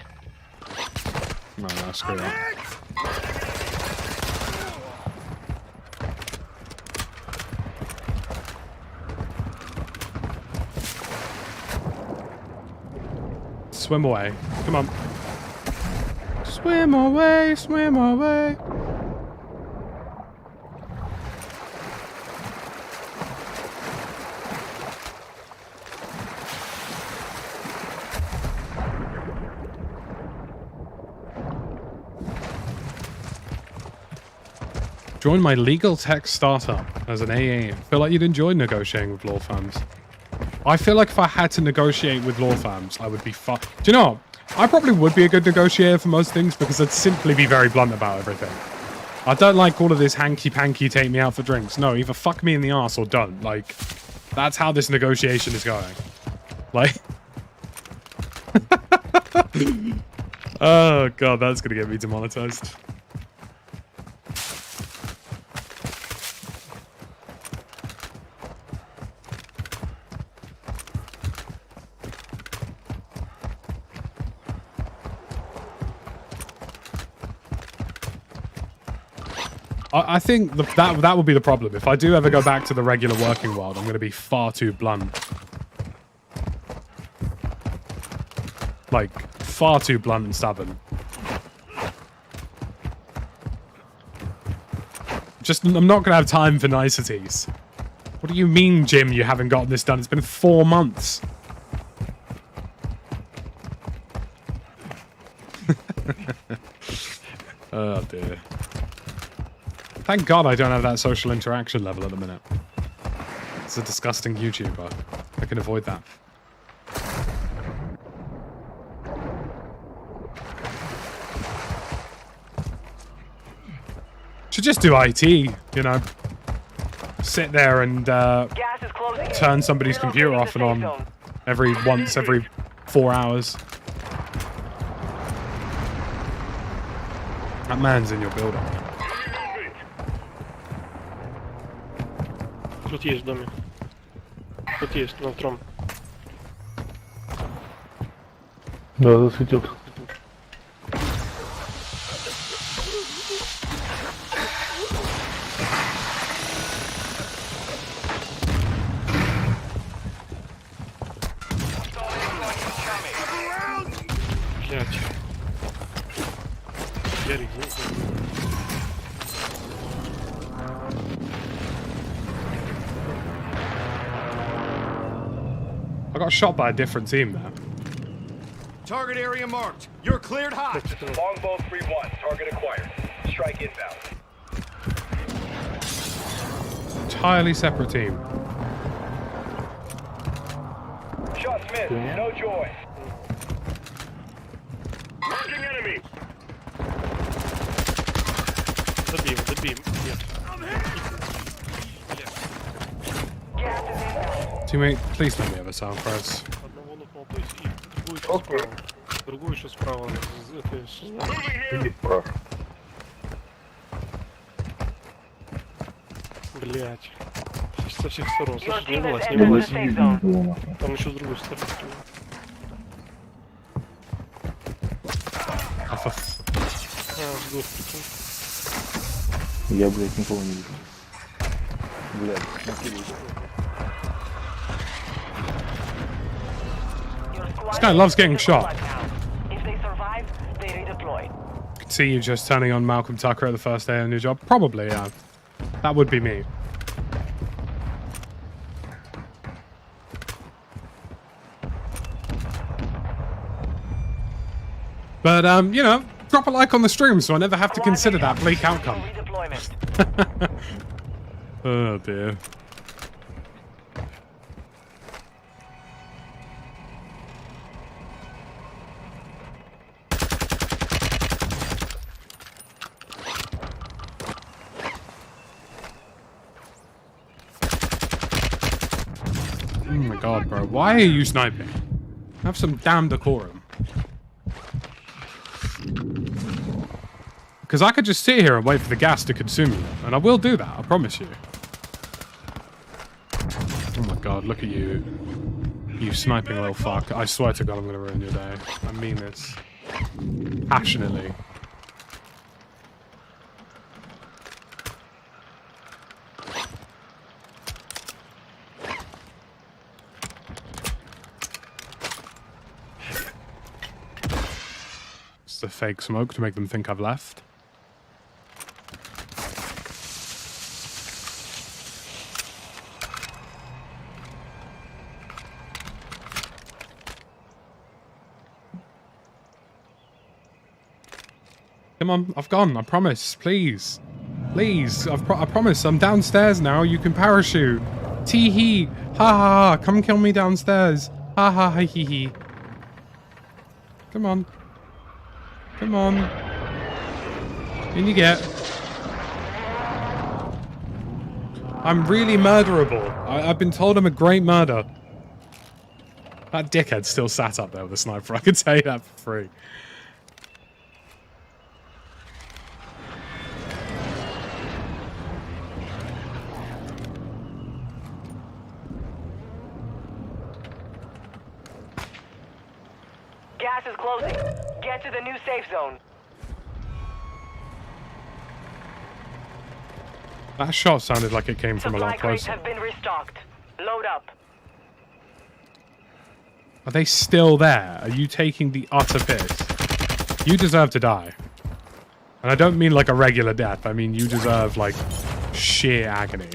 No, screw that. Swim away. Come on. Swim away, swim away. Join my legal tech startup as an AA. I feel like you'd enjoy negotiating with law firms. I feel like if I had to negotiate with law firms, I would be Do you know what? I probably would be a good negotiator for most things because I'd simply be very blunt about everything. I don't like all of this hanky-panky take me out for drinks. No, either fuck me in the ass or don't. Like, that's how this negotiation is going. Like... Oh, God, that's going to get me demonetized. I think that would be the problem. If I do ever go back to the regular working world, I'm going to be far too blunt. Like, far too blunt and stubborn. I'm not going to have time for niceties. What do you mean, Jim, you haven't gotten this done? It's been 4 months. Oh, dear. Thank God I don't have that social interaction level at the minute. It's a disgusting YouTuber. I can avoid that. Should just do IT, you know. Sit there and turn somebody's computer off and on every 4 hours. That man's in your building. Тут есть в доме. Тут есть, на втором. Да, засветил. Блять. Ярик, I got shot by a different team there. Target area marked. You're cleared hot. Longbow 3-1. Target acquired. Strike inbound. Entirely separate team. Shot Smith. No joy. Marking enemy. Добей. Нет. Teammate, please let me have a sound press. Одного лопнул, то есть и другую еще справа. Другую еще справа. Блять. Со всех сторон, Your слышишь, не team has вылазь, не entered the вылазь. safe zone. Там еще с другой стороны. Сдох, прикинь. Я, блядь, никого не вижу. Блядь, смотри. This guy loves getting shot. If they survive, they redeploy. See you just turning on Malcolm Tucker at the first day of a new job? Probably, yeah. That would be me. But, you know, drop a like on the stream so I never have to consider that bleak outcome. Oh, dear. Oh my god, bro. Why are you sniping? Have some damn decorum. Because I could just sit here and wait for the gas to consume you. And I will do that, I promise you. Oh my god, look at you. You sniping little fuck. I swear to god I'm going to ruin your day. I mean this. Passionately. It's the fake smoke to make them think I've left. Come on, I've gone, I promise, please. Please, I promise, I'm downstairs now, you can parachute. Tee-hee, ha-ha-ha, come kill me downstairs. Ha-ha-ha-hee-hee. Come on. Come on. In you get. I'm really murderable. I've been told I'm a great murder. That dickhead still sat up there with a sniper, I could tell you that for free. Gas is closing. Get to the new safe zone. That shot sounded like it came from a lot Supply crates closer. have been restocked. Load up. Are they still there? Are you taking the utter piss? You deserve to die. And I don't mean like a regular death. I mean you deserve like sheer agony.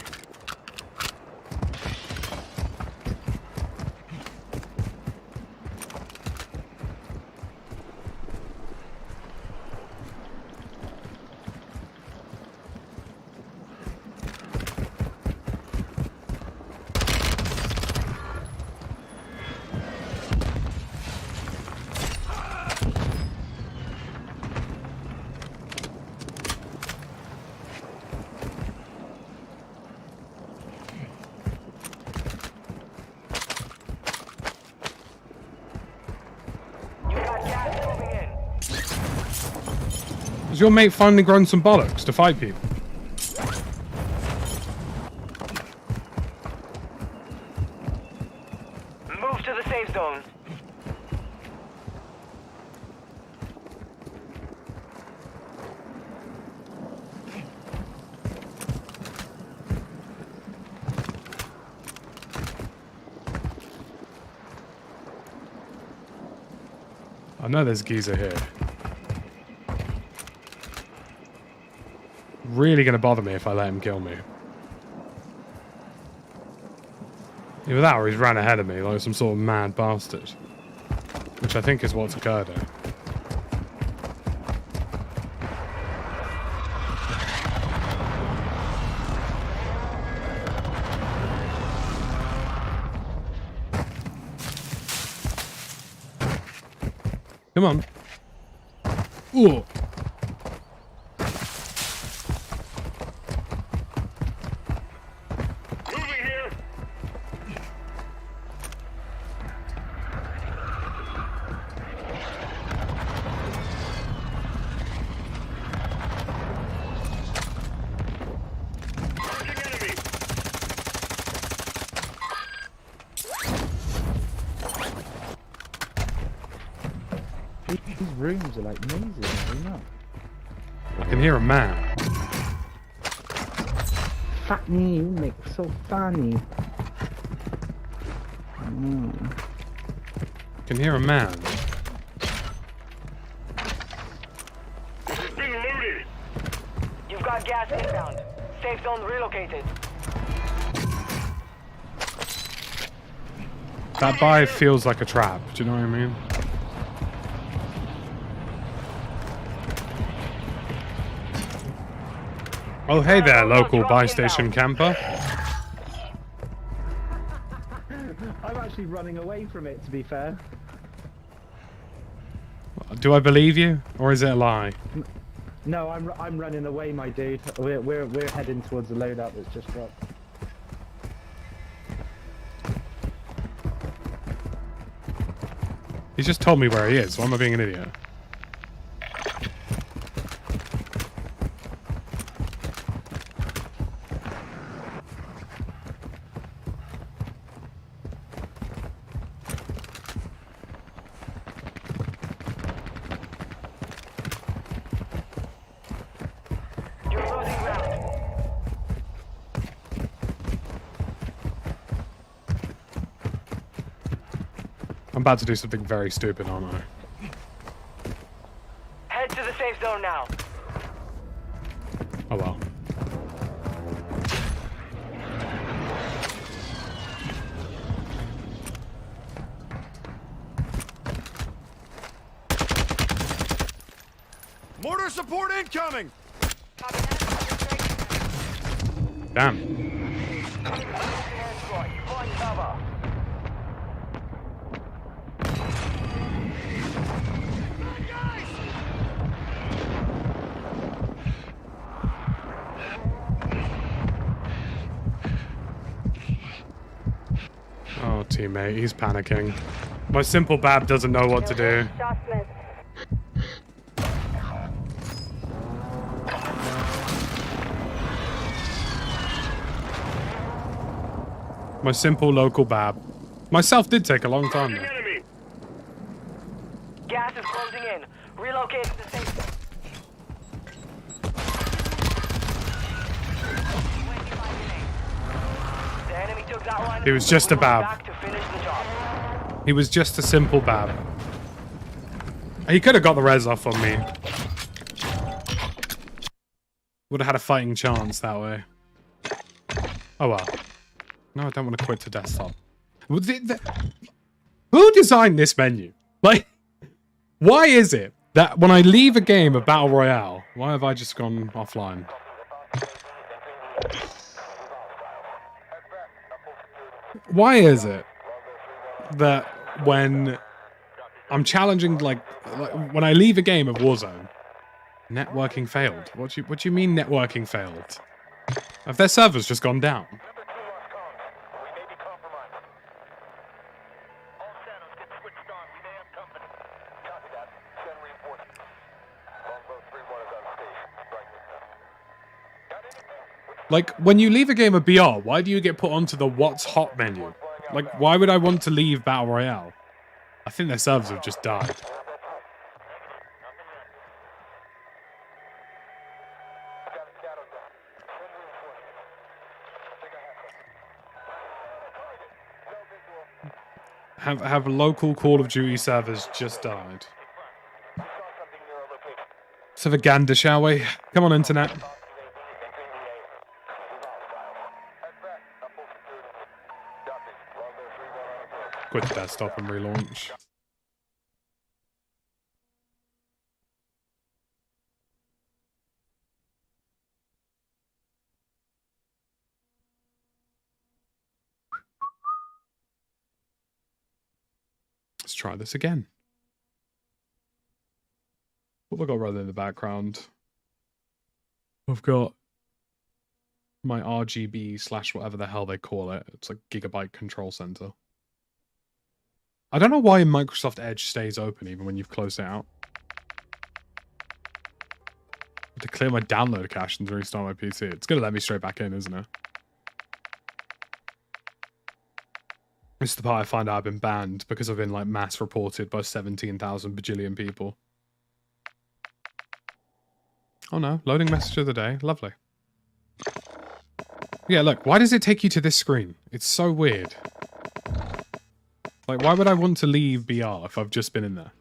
Has your mate finally grown some bollocks to fight people? Move to the safe zone. I know there's geezer here. Really gonna bother me if I let him kill me. Either that or he's ran ahead of me like some sort of mad bastard. Which I think is what's occurred here. Come on. Ooh. These rooms are like mazes, are they not? I can hear a man. Fuck me, you make so funny. I can hear a man. You've got gas inbound. Safe zone relocated. That buy feels like a trap. Do you know what I mean? Oh, hey there, local buy station camper. I'm actually running away from it, to be fair. Do I believe you, or is it a lie? No, I'm running away, my dude. We're heading towards the loadout that's just dropped. He's just told me where he is. Why am I being an idiot? You're losing ground. I'm about to do something very stupid, aren't I? Head to the safe zone now. Oh well. Mortar support incoming! Damn. Oh, teammate, he's panicking. My simple Bab doesn't know what to do. Shots missed. My simple local Bab. Myself did take a long time though. Gas is closing in. Relocate to the safe zone. The enemy took that one. He was just a Bab. Back to finish the job. He was just a simple Bab. He could have got the res off on me. Would have had a fighting chance that way. Oh well. No, I don't want to quit to desktop. Who designed this menu? Like, why is it that when I leave a game of Battle Royale, why have I just gone offline? Why is it that when I'm challenging, like when I leave a game of Warzone, networking failed? What do you mean networking failed? Have their servers just gone down? Like, when you leave a game of BR, why do you get put onto the What's Hot menu? Like, why would I want to leave Battle Royale? I think their servers have just died. Have local Call of Duty servers just died? Let's have a gander, shall we? Come on, internet. Quit the desktop and relaunch. Let's try this again. What have I got running in the background? I've got my RGB / whatever the hell they call it. It's like Gigabyte Control Center. I don't know why Microsoft Edge stays open even when you've closed it out. I have to clear my download cache and restart my PC. It's going to let me straight back in, isn't it? This is the part I find out I've been banned because I've been like mass reported by 17,000 bajillion people. Oh no, loading message of the day. Lovely. Yeah, look, why does it take you to this screen? It's so weird. Like, why would I want to leave BR if I've just been in there?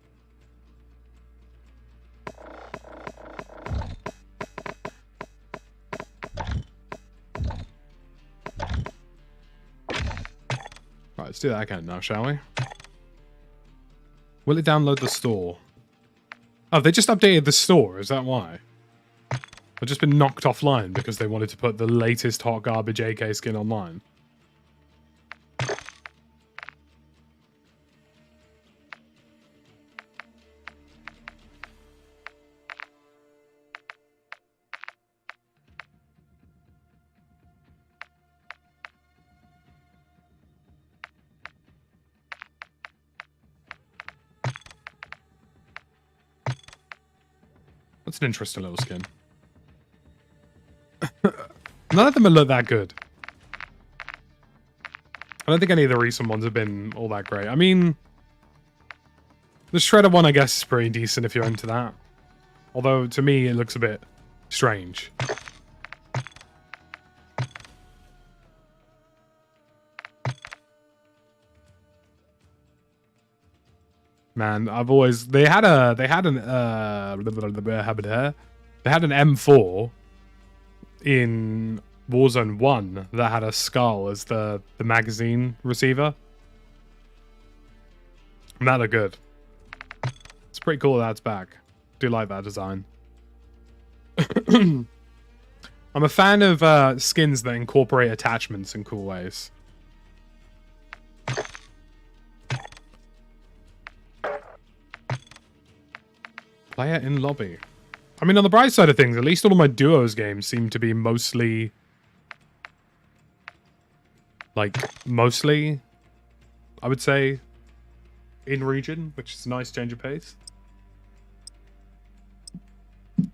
Right, let's do that again now, shall we? Will it download the store? Oh, they just updated the store, is that why? I've just been knocked offline because they wanted to put the latest hot garbage AK skin online. That's an interesting little skin. None of them look that good. I don't think any of the recent ones have been all that great. I mean, the Shredder one, I guess, is pretty decent if you're into that. Although, to me, it looks a bit strange. Man, I've always they had an M4 in Warzone 1 that had a skull as the magazine receiver. And that looked good. It's pretty cool that's back. Do like that design. I'm a fan of skins that incorporate attachments in cool ways. Player in lobby. I mean, on the bright side of things, at least all of my duos games seem to be mostly... Like, mostly, I would say, in region, which is a nice change of pace. I'm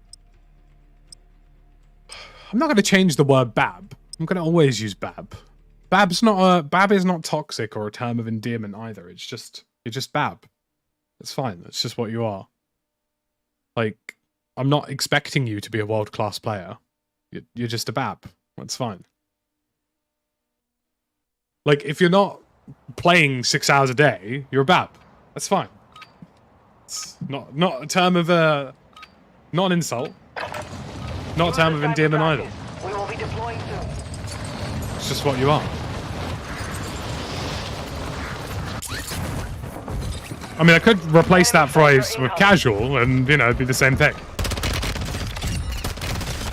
not going to change the word bab. I'm going to always use bab. Bab is not toxic or a term of endearment either. You're just bab. It's fine. That's just what you are. Like, I'm not expecting you to be a world-class player. You're just a bab. That's fine. Like, if you're not playing 6 hours a day, you're a bab. That's fine. It's not a term of not an insult. Not a term of endearment either. We will be deploying soon. It's just what you are. I mean, I could replace that phrase with casual and, you know, it'd be the same thing.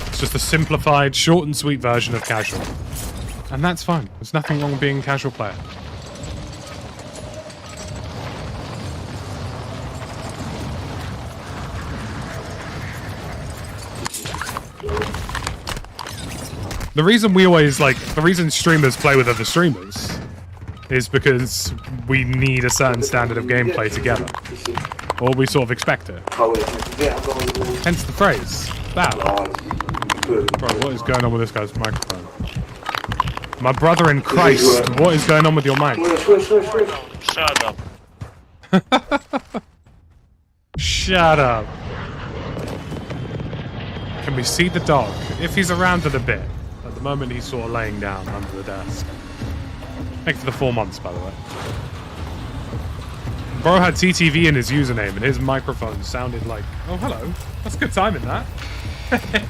It's just a simplified, short and sweet version of casual. And that's fine. There's nothing wrong with being a casual player. The reason the reason streamers play with other streamers is because we need a certain standard of gameplay together. Or we sort of expect it. Hence the phrase. Bab. Bro, what is going on with this guy's microphone? My brother in Christ, what is going on with your mic? Shut up. Shut up. Can we see the dog? If he's around it a bit. At the moment, he's sort of laying down under the desk. Thanks for the 4 months, by the way. Bro had TTV in his username, and his microphone sounded like... Oh, hello. That's good timing, that.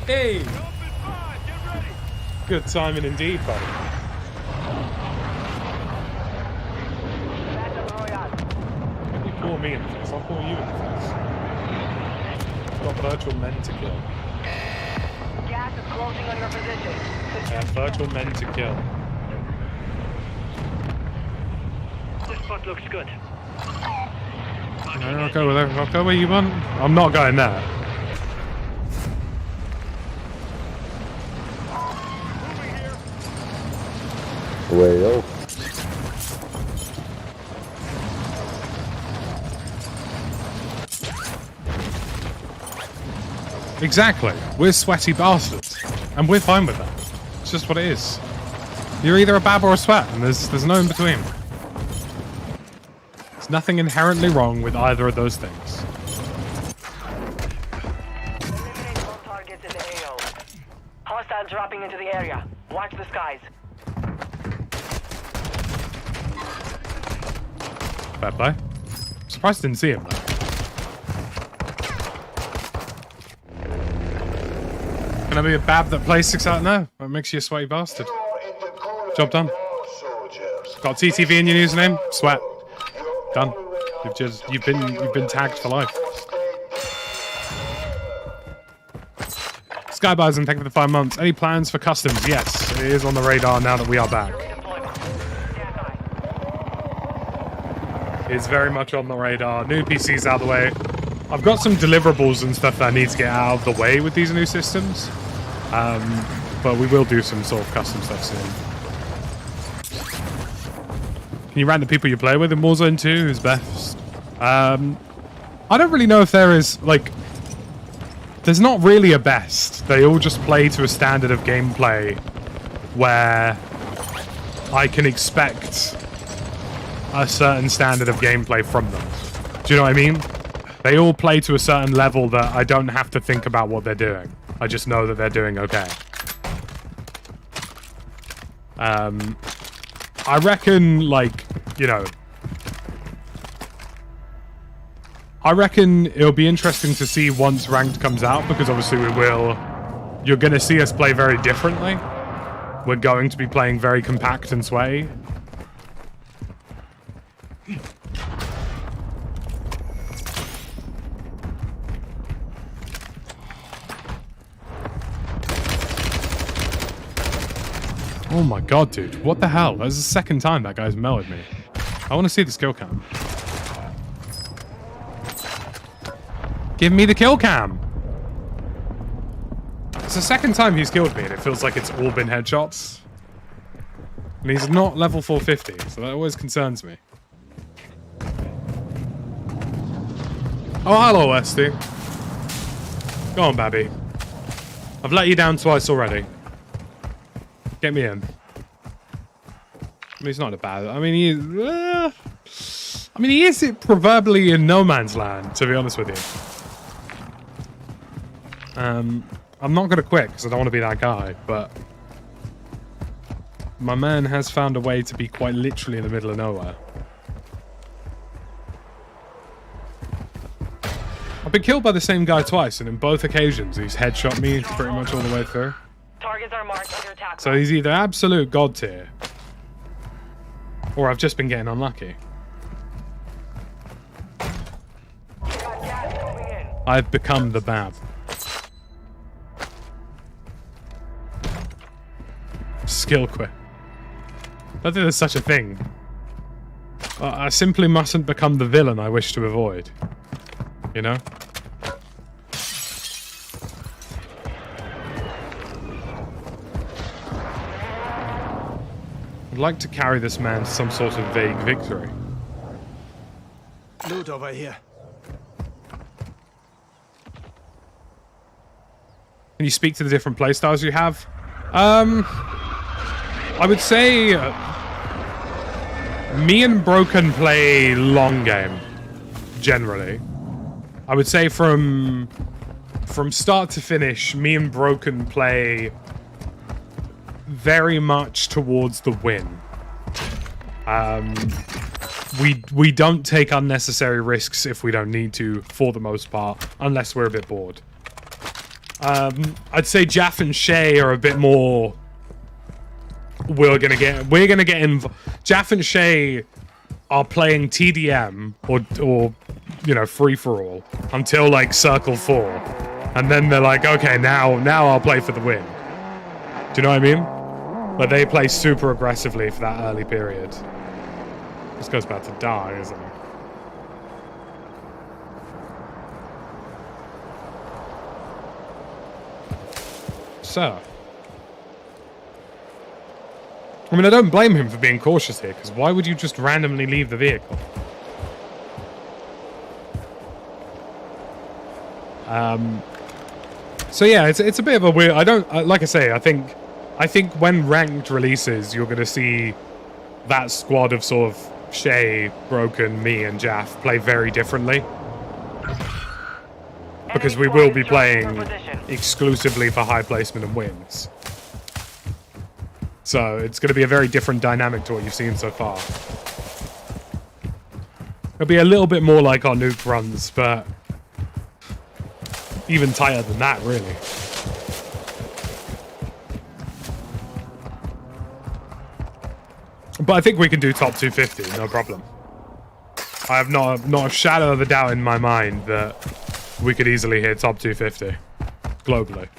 Hey! Good timing indeed, buddy. You call me in the face, I'll call you in the face. I've got virtual men to kill. Gas is closing on your position. I have virtual men to kill. This spot looks good. No, I'll go with it. I'll go where you want. I'm not going there. Well. Exactly. We're sweaty bastards. And we're fine with that. It's just what it is. You're either a bab or a sweat, and there's no in between. There's nothing inherently wrong with either of those things. Eliminate all targets in skies. Fair play. Surprised I didn't see him though. Can I be a bab that plays 6 out? No, that makes you a sweaty bastard. Job done. Got TTV in your username? Sweat. Done. You've been tagged for life. Sky Bison, thank you for the 5 months. Any plans for customs? Yes, it is on the radar now that we are back. It's very much on the radar. New PCs out of the way. I've got some deliverables and stuff that I need to get out of the way with these new systems. But we will do some sort of custom stuff soon. Can you rank the people you play with in Warzone 2? Who's best? I don't really know if there is, like... There's not really a best. They all just play to a standard of gameplay where I can expect a certain standard of gameplay from them. Do you know what I mean? They all play to a certain level that I don't have to think about what they're doing. I just know that they're doing okay. I reckon, like, you know... I reckon it'll be interesting to see once Ranked comes out, because obviously we will... You're going to see us play very differently. We're going to be playing very compact and sweaty. Oh my god, dude. What the hell? That's the second time that guy's mellowed me. I want to see the skill cam. Give me the kill cam! It's the second time he's killed me and it feels like it's all been headshots. And he's not level 450, so that always concerns me. Oh, hello, Esty. Go on, Babby. I've let you down twice already. Get me in. I mean, he's not a bad... I mean, he is... he is proverbially in no man's land, to be honest with you. I'm not going to quit, because I don't want to be that guy, but... My man has found a way to be quite literally in the middle of nowhere. I've been killed by the same guy twice, and in both occasions, he's headshot me pretty much all the way through. Targets are marked under attack. So he's either absolute god tier, or I've just been getting unlucky. I've become the Bab. Skill quit. I don't think there's such a thing. I simply mustn't become the villain I wish to avoid. You know? I'd like to carry this man to some sort of vague victory. Loot over here. Can you speak to the different playstyles you have? I would say me and Broken play long game, generally. I would say from start to finish, me and Broken play very much towards the win. We don't take unnecessary risks if we don't need to, for the most part, unless we're a bit bored. I'd say Jaff and Shay are a bit more... We're gonna get involved. Jaff and Shay are playing TDM or you know, free for all until like circle 4, and then they're like, okay, now I'll play for the win. Do you know what I mean? But they play super aggressively for that early period. This guy's about to die, isn't he? So, I mean, I don't blame him for being cautious here, because why would you just randomly leave the vehicle? So yeah, it's a bit of a weird... like I say, I think when Ranked releases, you're going to see that squad of sort of Shay, Broken, me, and Jaff play very differently. Because we will be playing exclusively for high placement and wins. So it's going to be a very different dynamic to what you've seen so far. It'll be a little bit more like our nuke runs, but even tighter than that, really. But I think we can do top 250, no problem. I have not a shadow of a doubt in my mind that we could easily hit top 250 globally.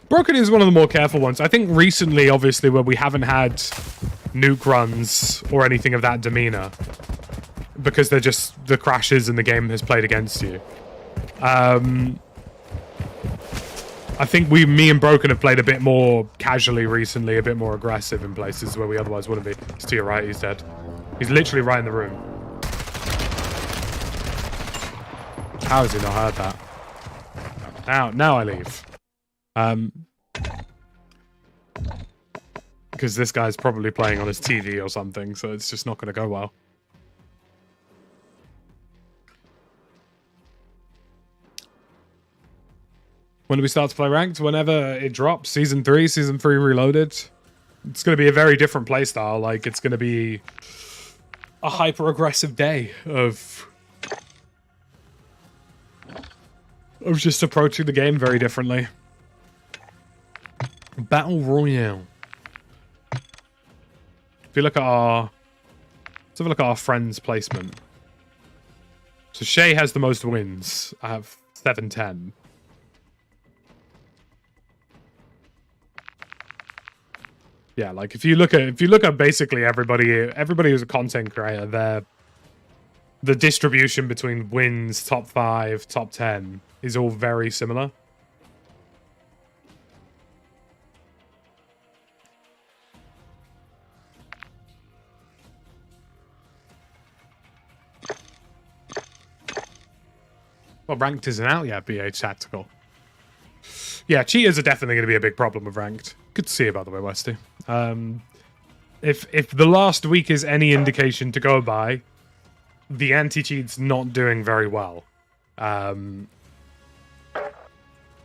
Broken is one of the more careful ones. I think recently, obviously, where we haven't had nuke runs or anything of that demeanor, because they're just the crashes and the game has played against you. I think me and Broken have played a bit more casually recently, a bit more aggressive in places where we otherwise wouldn't be. He's to your right, he's dead. He's literally right in the room. How has he not heard that? Now I leave. Because this guy's probably playing on his TV or something, so it's just not going to go well. When do we start to play ranked? Whenever it drops. Season 3 Reloaded. It's going to be a very different playstyle. Like, it's going to be a hyper-aggressive day of just approaching the game very differently. Battle Royale. If you look at let's have a look at our friends' placement. So Shay has the most wins. I have 7-10. Yeah, like if you look at basically everybody who's a content creator, the distribution between wins, top 5, top 10 is all very similar. Well, ranked isn't out yet, BH Tactical. Yeah, cheaters are definitely going to be a big problem with ranked. Good to see you, by the way, Westy. If the last week is any indication to go by, the anti-cheat's not doing very well. And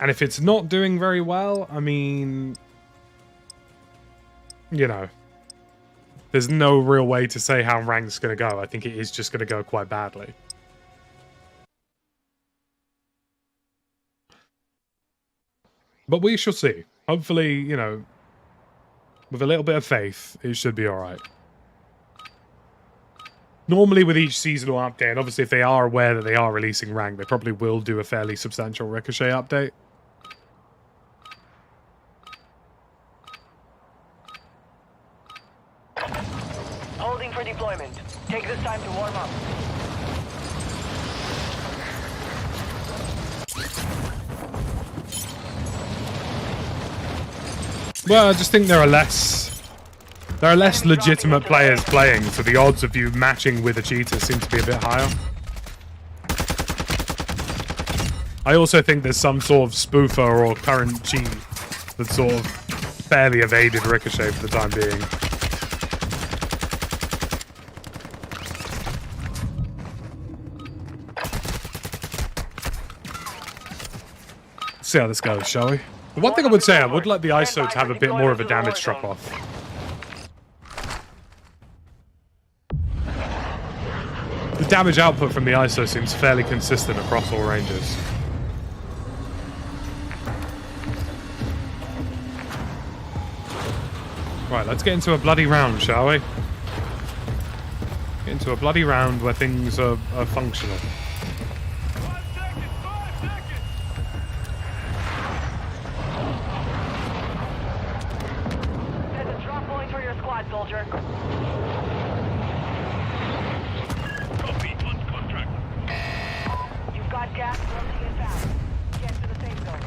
if it's not doing very well, I mean, you know, there's no real way to say how ranked's going to go. I think it is just going to go quite badly. But we shall see. Hopefully, you know, with a little bit of faith, it should be alright. Normally with each seasonal update, and obviously if they are aware that they are releasing rank, they probably will do a fairly substantial Ricochet update. Holding for deployment. Take this time to warm up. Well, I just think there are less legitimate players playing, so the odds of you matching with a cheater seem to be a bit higher. I also think there's some sort of spoofer or current cheat that sort of barely evaded Ricochet for the time being. Let's see how this goes, shall we? The one thing I would say, I would like the ISO to have a bit more of a damage drop-off. The damage output from the ISO seems fairly consistent across all ranges. Right, let's get into a bloody round, shall we? Get into a bloody round where things are functional. Soldier. Copy on contract. You've got gas closing in fast. Get to the safe zone.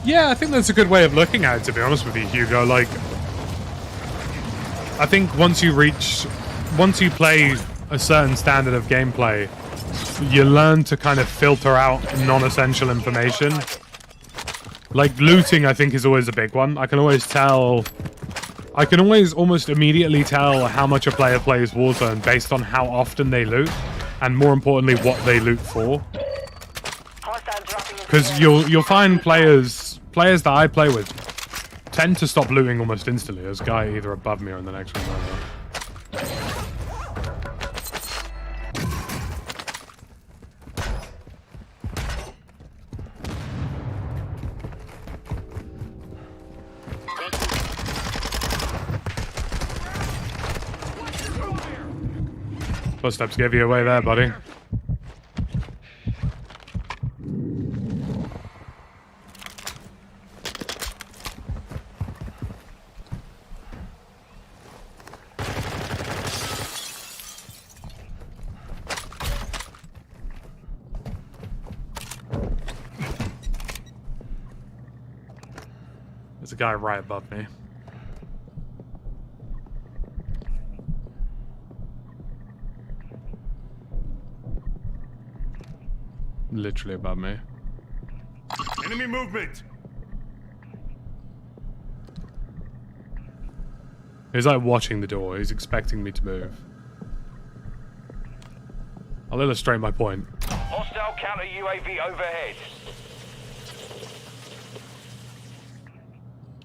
Yeah, I think that's a good way of looking at it, to be honest with you, Hugo. Like, I think once you play a certain standard of gameplay, you learn to kind of filter out non-essential information. Like, looting, I think, is always a big one. I can always almost immediately tell how much a player plays Warzone based on how often they loot and more importantly, what they loot for. Hostile dropping into Because the area. you'll find players that I play with tend to stop looting almost instantly. There's a guy either above me or in the next room over. Footsteps gave you away there, buddy. There's a guy right above me. Literally above me. Enemy movement. He's like watching the door. He's expecting me to move. I'll illustrate my point. Hostile counter UAV overhead.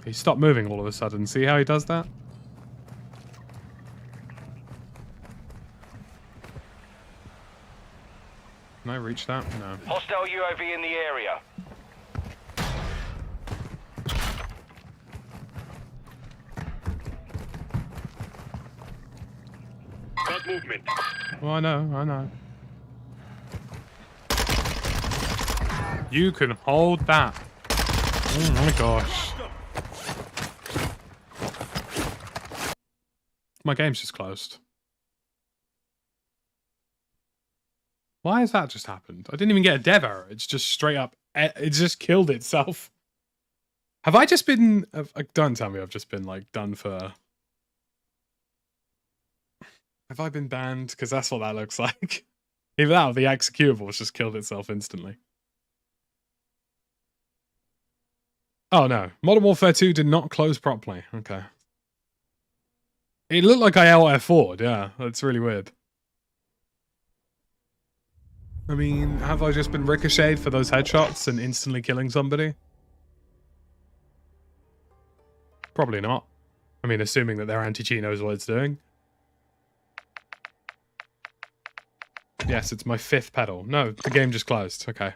He stopped moving all of a sudden. See how he does that? Can I reach that? No. Hostile UAV in the area. Got movement. Well, I know. You can hold that. Oh my gosh. My game's just closed. Why has that just happened? I didn't even get a dev error. It's just straight up. It just killed itself. Have I just been... Don't tell me I've just been, like, done for... Have I been banned? Because that's what that looks like. Either that or the executable has just killed itself instantly. Oh, no. Modern Warfare 2 did not close properly. Okay. It looked like I F4'd. Yeah, that's really weird. I mean, have I just been ricocheted for those headshots and instantly killing somebody? Probably not. I mean, assuming that their anti-cheat knows what it's doing. Yes, it's my 5th pedal. No, the game just closed. Okay.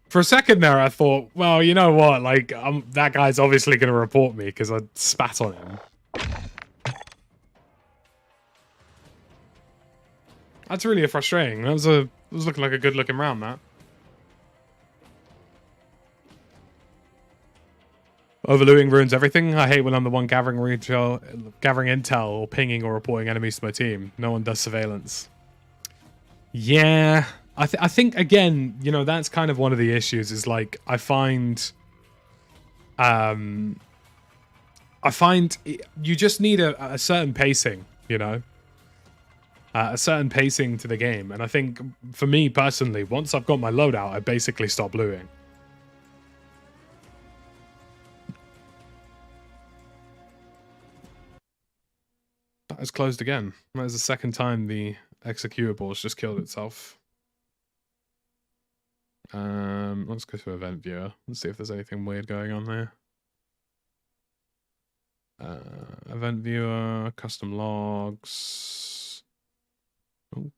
For a second there, I thought, well, you know what? Like, that guy's obviously going to report me because I spat on him. That's really frustrating. That was looking like a good looking round, that. Overlooting ruins everything. I hate when I'm the one gathering intel or pinging or reporting enemies to my team. No one does surveillance. Yeah. I think, again, you know, that's kind of one of the issues is, like, I find you just need a certain pacing, you know? A certain pacing to the game. And I think, for me personally, once I've got my loadout, I basically stop looting. That is closed again. That is the second time the executable has just killed itself. Let's go to event viewer. Let's see if there's anything weird going on there. Event viewer, custom logs. Oh.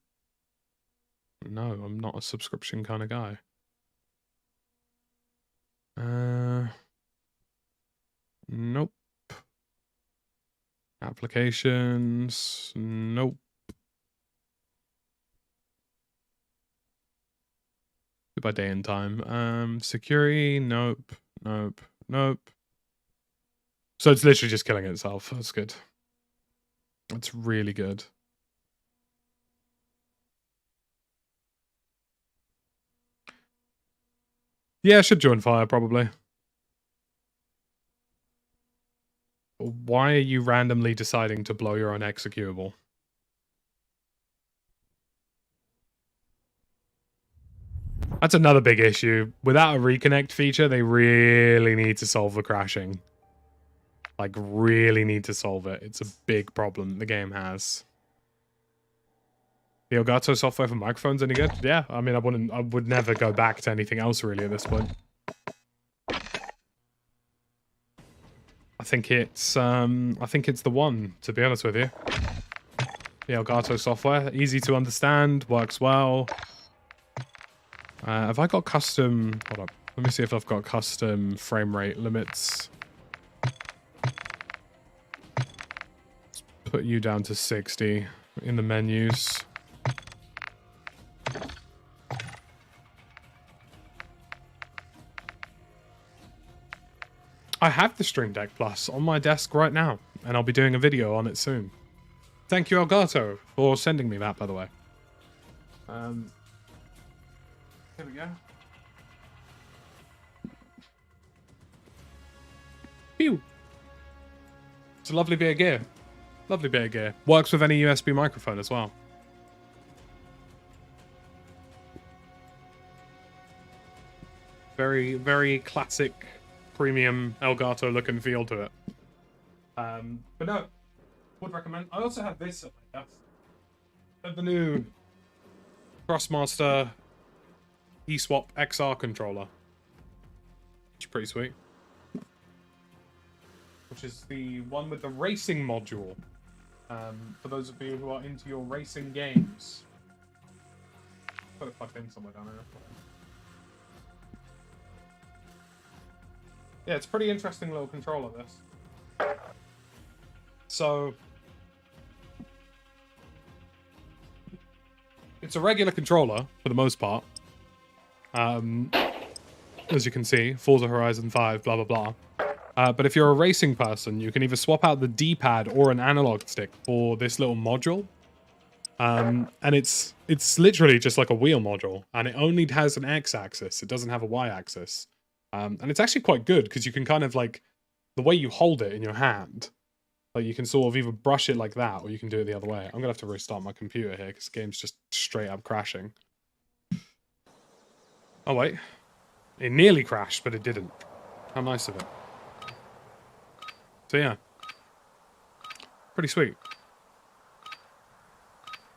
No, I'm not a subscription kind of guy. Nope. Applications. Nope. By day and time. Security. Nope. Nope. Nope. So it's literally just killing itself. That's good. That's really good. Yeah, I should join fire, probably. Why are you randomly deciding to blow your own executable? That's another big issue. Without a reconnect feature, they really need to solve the crashing. Like, really need to solve it. It's a big problem the game has. The Elgato software for microphones any good? Yeah, I mean, I would never go back to anything else really at this point. I think it's the one, to be honest with you. The Elgato software, easy to understand, works well. Have I got custom? Hold up. Let me see if I've got custom frame rate limits. Let's put you down to 60 in the menus. I have the Stream Deck Plus on my desk right now, and I'll be doing a video on it soon. Thank you, Elgato, for sending me that, by the way. Here we go. Phew. It's a lovely bit of gear. Lovely bit of gear. Works with any USB microphone as well. Very, very classic, premium Elgato look and feel to it. But no, would recommend. I also have this at my desk. I have the new Crossmaster eSwap XR controller, which is pretty sweet. Which is the one with the racing module. For those of you who are into your racing games. Put it plugged in somewhere down there. Yeah, it's a pretty interesting little controller, this. So, it's a regular controller, for the most part. As you can see, Forza Horizon 5, blah, blah, blah. But if you're a racing person, you can either swap out the D-pad or an analog stick for this little module. And it's literally just like a wheel module, and it only has an X-axis. It doesn't have a Y-axis. And it's actually quite good, because you can kind of, like, the way you hold it in your hand, like, you can sort of either brush it like that, or you can do it the other way. I'm going to have to restart my computer here, because the game's just straight up crashing. Oh, wait. It nearly crashed, but it didn't. How nice of it. So, yeah. Pretty sweet.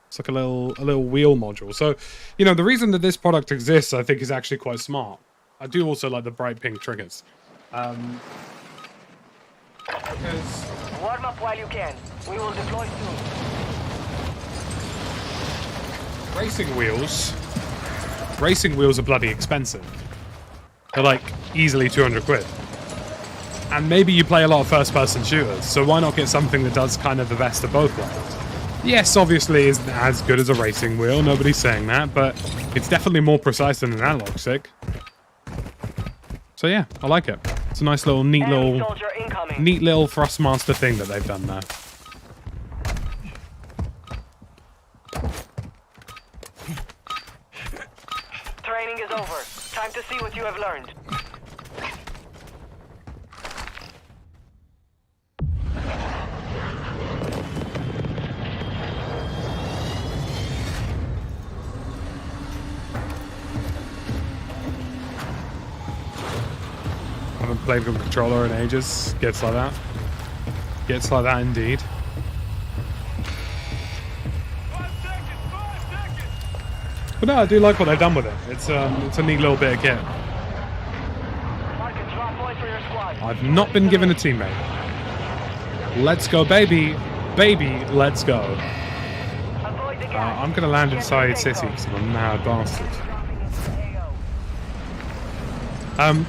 It's like a little wheel module. So, you know, the reason that this product exists, I think, is actually quite smart. I do also like the bright pink triggers. Because warm up while you can. We will deploy soon. Racing wheels are bloody expensive. They're like easily 200 quid. And maybe you play a lot of first-person shooters, so why not get something that does kind of the best of both worlds? Yes, obviously isn't as good as a racing wheel, nobody's saying that, but it's definitely more precise than an analog stick. So yeah, I like it. It's a nice little, neat little Thrustmaster thing that they've done there. Training is over. Time to see what you have learned. I haven't played with a controller in ages. Gets like that. Gets like that indeed. But no, I do like what they've done with it. It's a neat little bit of kit. I've not been given a teammate. Let's go, baby. Baby, let's go. I'm going to land inside City because I'm a mad bastard.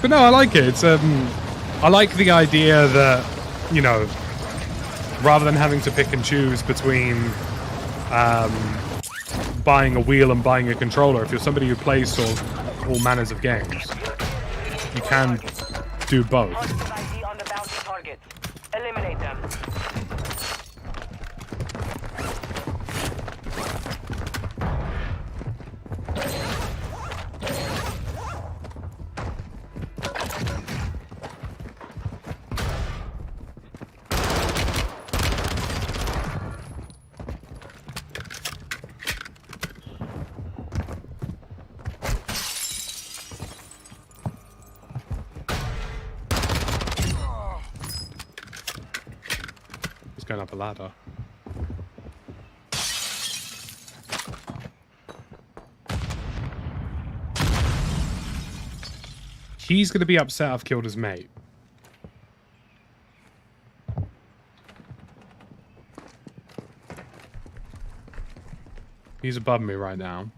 But no, I like it. It's I like the idea that, you know, rather than having to pick and choose between buying a wheel and buying a controller, if you're somebody who plays sort of all manners of games, you can do both. Eliminate them. going up a ladder. He's going to be upset I've killed his mate. He's above me right now.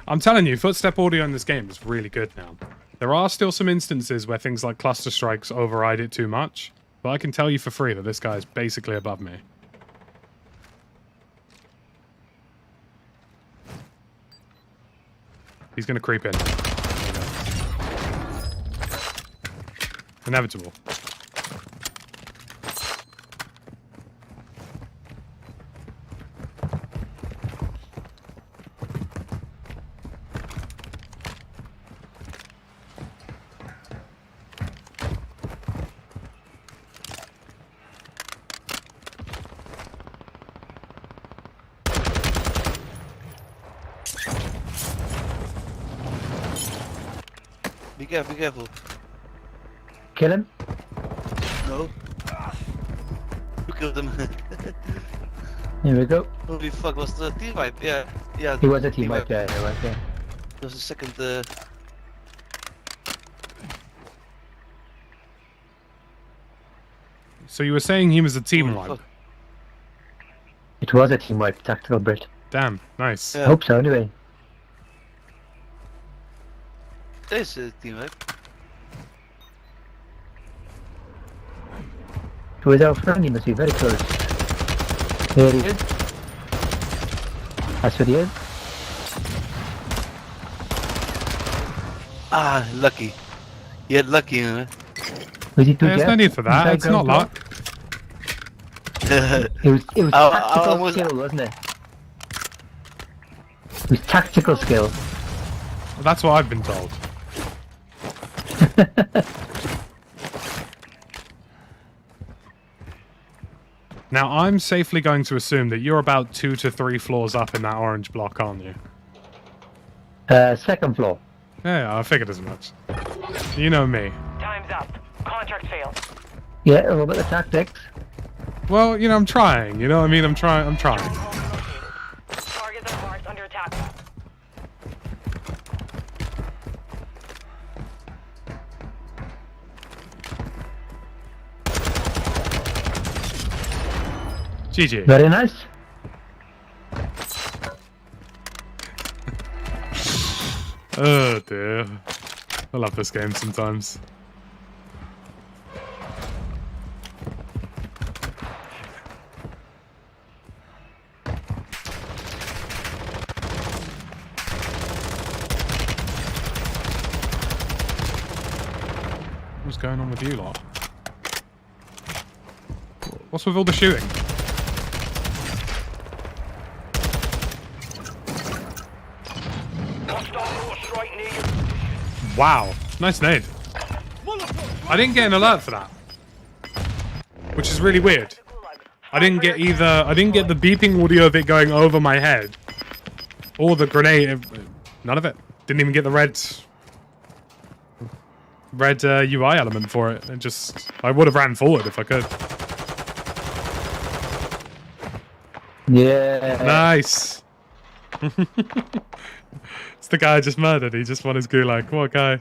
I'm telling you, footstep audio in this game is really good now. There are still some instances where things like cluster strikes override it too much, but I can tell you for free that this guy is basically above me. He's going to creep in. Inevitable. Be careful. Kill him? No. You killed him. Here we go. Holy fuck, was the team wipe? Yeah. He was a team wipe, yeah, he was, yeah. There was a second, So you were saying he was a team wipe? fuck. It was a team wipe, tactical Brit. Damn, nice. Yeah. I hope so, anyway. There's a team wipe. Who is our friend? He must be very close. There he is. That's what he is. Ah, lucky. You had lucky, huh? Was he too There's no need for that, it's not luck. It was tactical skill, wasn't it? It was tactical skill. That's what I've been told. Now, I'm safely going to assume that you're about 2 to 3 floors up in that orange block, aren't you? Second floor. Yeah, I figured as much. You know me. Time's up. Contract failed. Yeah, a little bit of tactics. Well, you know, I'm trying. You know what I mean? I'm trying. Targets are marked under attack. GG. Very nice. Oh dear. I love this game sometimes. What's going on with you lot? What's with all the shooting? Wow, nice nade. I didn't get an alert for that, which is really weird. I didn't get the beeping audio of it going over my head, or the grenade. None of it. Didn't even get the red UI element for it. It just, I would have ran forward if I could. Yeah. Nice. It's the guy I just murdered. He just won his gulag. What guy?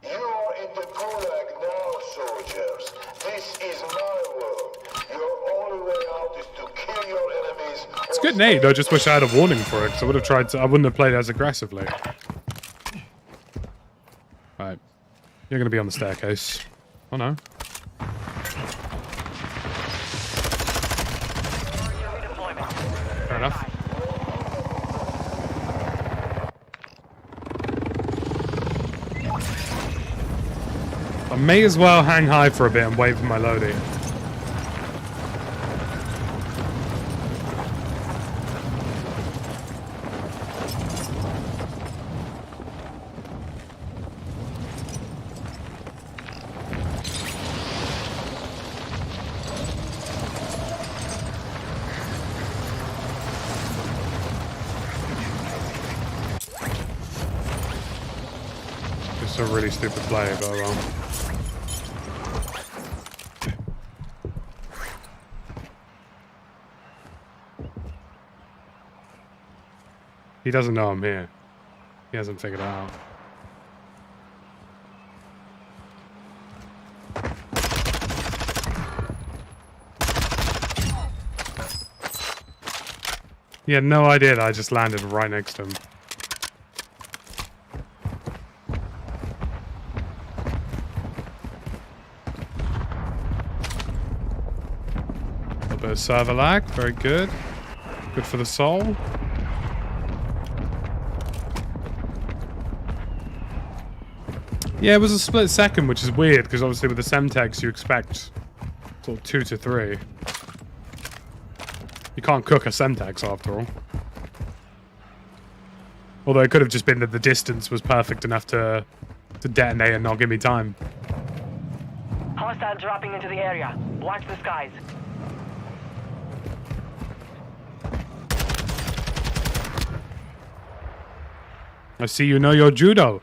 You're in the gulag now, soldiers. This is my world. Your only way out is to kill your enemies. It's a good nade. I just wish I had a warning for it, because I would have tried to. I wouldn't have played as aggressively. Right, you're going to be on the staircase. Oh no. Fair enough. I may as well hang high for a bit and wait for my loading. It's a really stupid play, but He doesn't know I'm here. He hasn't figured it out. He had no idea that I just landed right next to him. A bit of server lag, very good. Good for the soul. Yeah, it was a split second, which is weird, because obviously with the Semtex you expect sort of 2 to 3. You can't cook a Semtex after all. Although it could have just been that the distance was perfect enough to detonate and not give me time. Hostile dropping into the area. Watch the skies. I see you know your judo.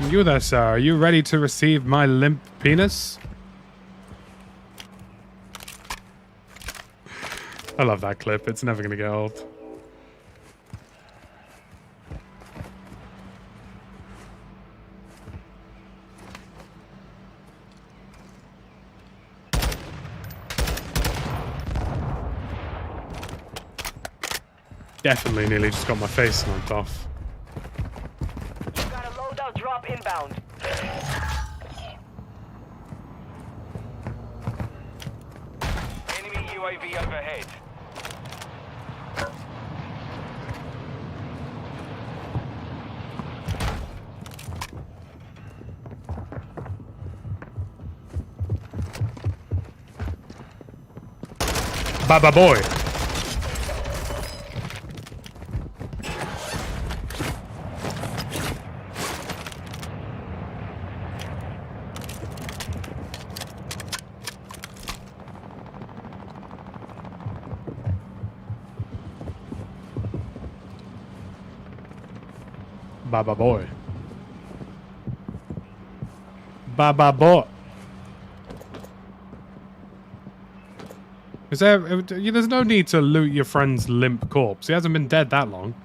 You there, sir. Are you ready to receive my limp penis? I love that clip. It's never going to get old. Definitely nearly just got my face knocked off. Got a loadout drop inbound. Enemy UAV overhead. Baba boy. Baba boy. Baba boy. Is there? There's no need to loot your friend's limp corpse. He hasn't been dead that long.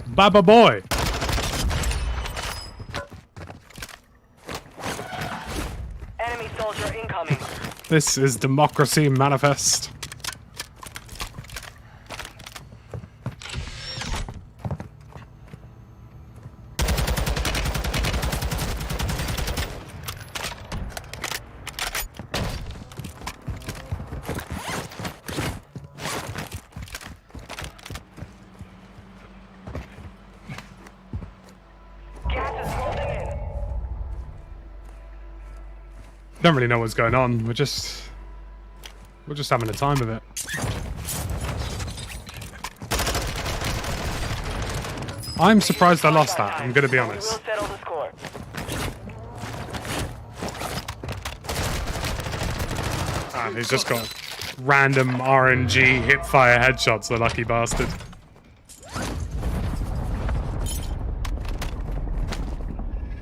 Baba boy. Enemy soldier incoming. This is democracy manifest. Don't really know what's going on. We're just having a time of it. I'm surprised I lost that. I'm gonna be honest. We'll settle the score. And he's just got random RNG hipfire headshots. The lucky bastard.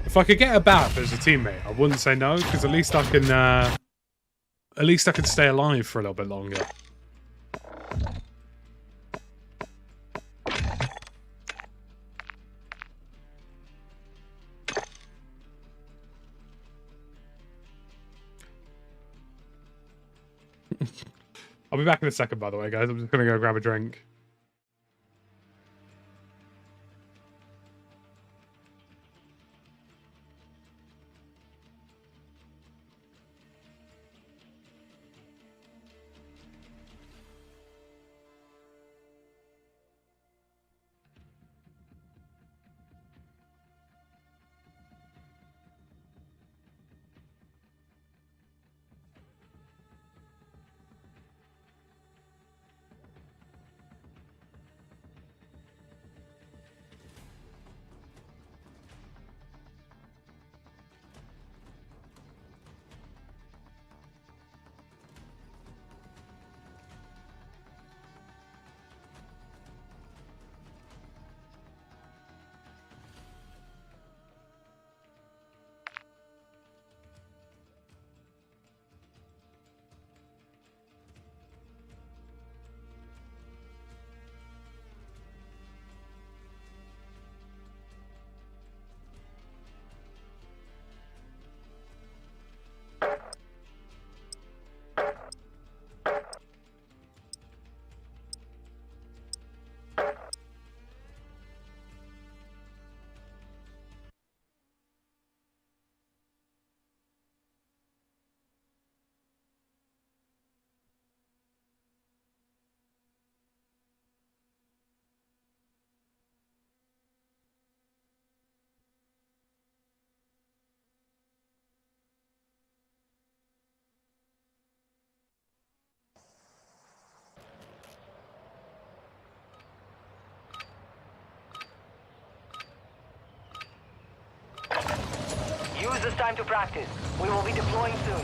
If I could get a bath as a teammate, I wouldn't say no, because at least I can stay alive for a little bit longer. I'll be back in a second, by the way, guys. I'm just gonna go grab a drink. this time to practice. We will be deploying soon.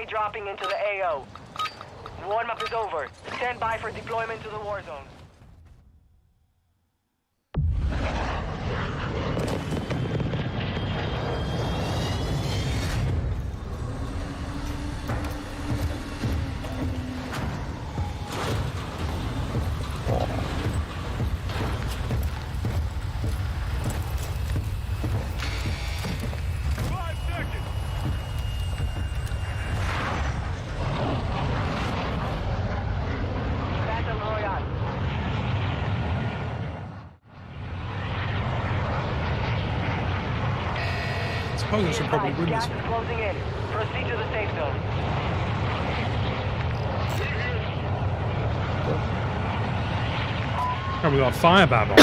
Dropping into the AO. Warm-up is over. Stand by for deployment to the war zone. I suppose I should probably win this one. Gas is closing in. Proceed to the safe zone. Oh, we got a fire bab on.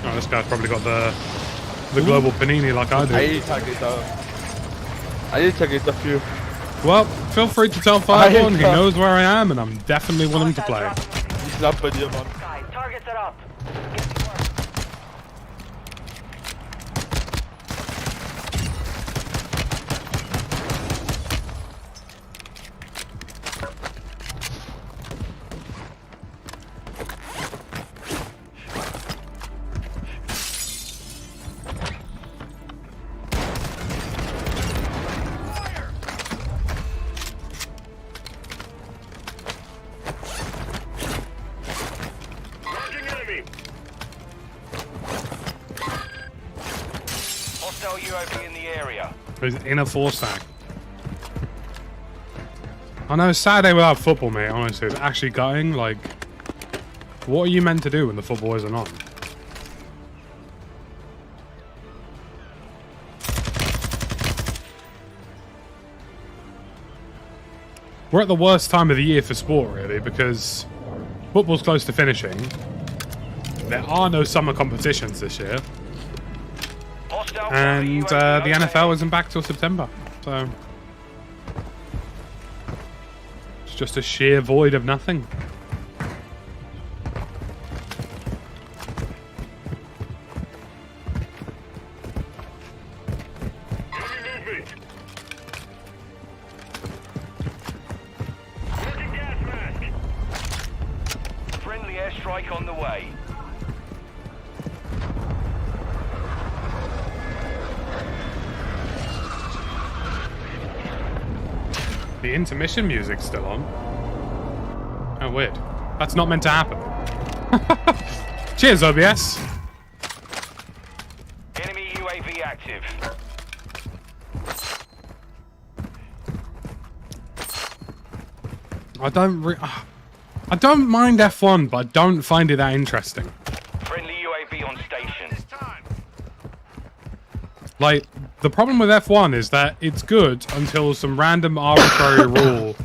Oh, this guy's probably got the global panini like I do. I need to get a few. Well, feel free to tell Fireball, he knows where I am, and I'm definitely willing to play. He's not by the man. Targets are up. UAV in the area. He's in a 4-stack. I know, Saturday without football, mate, honestly. It's actually gutting. Like, what are you meant to do when the football isn't on? We're at the worst time of the year for sport, really, because football's close to finishing. There are no summer competitions this year. And the NFL isn't back till September, so it's just a sheer void of nothing. Friendly airstrike on the way. The intermission music's still on. Oh, weird. That's not meant to happen. Cheers, OBS. Enemy UAV active. I don't mind F1, but I don't find it that interesting. Friendly UAV on station. Like, the problem with F1 is that it's good until some random arbitrary rule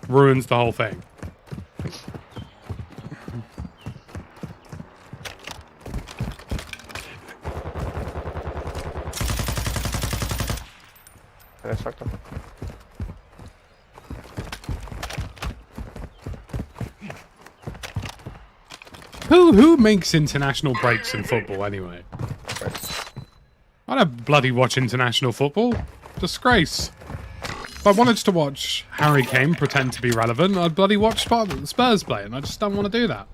ruins the whole thing. Who makes international breaks in football anyway? I don't bloody watch international football. Disgrace. If I wanted to watch Harry Kane pretend to be relevant, I'd bloody watch Spurs play, and I just don't want to do that.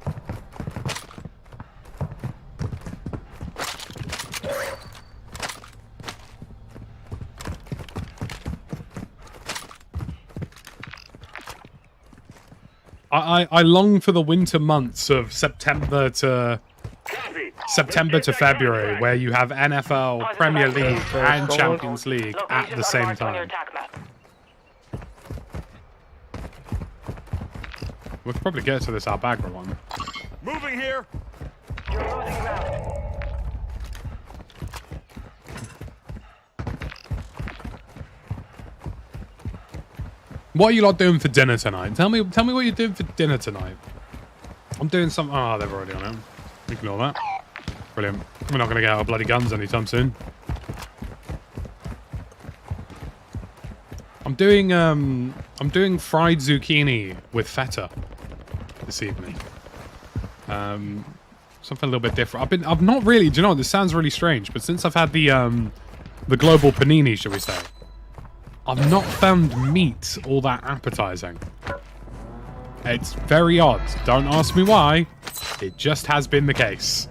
I long for the winter months of September to September to February, where you have NFL, Premier League, and Champions League at the same time. We could probably get to this Albagra one. Moving here. You're losing ground. What are you lot doing for dinner tonight? Tell me what you're doing for dinner tonight. I'm doing some. Oh, they're already on it. Ignore that. Brilliant. We're not gonna get our bloody guns anytime soon. I'm doing fried zucchini with feta this evening. Something a little bit different. I've not really. Do you know? This sounds really strange, but since I've had the global panini, shall we say, I've not found meat all that appetizing. It's very odd. Don't ask me why. It just has been the case.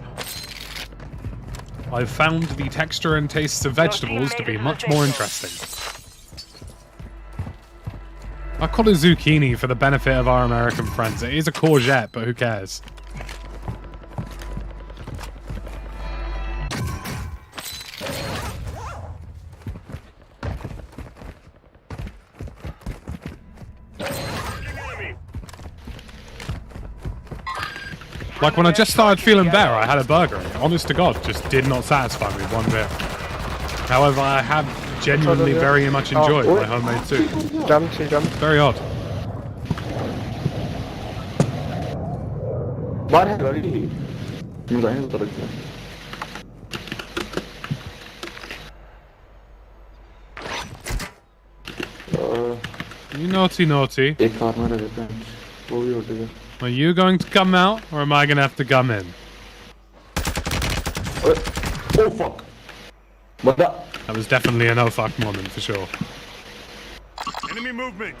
I've found the texture and tastes of vegetables to be much more interesting. I call it zucchini for the benefit of our American friends. It is a courgette, but who cares? Like when I just started feeling better, I had a burger. Honest to God, just did not satisfy me one bit. However, I have genuinely very much enjoyed my homemade soup. Very odd. You naughty. Are you going to come out, or am I going to have to come in? Oh fuck. What the? That was definitely an oh fuck moment, for sure. Enemy movement.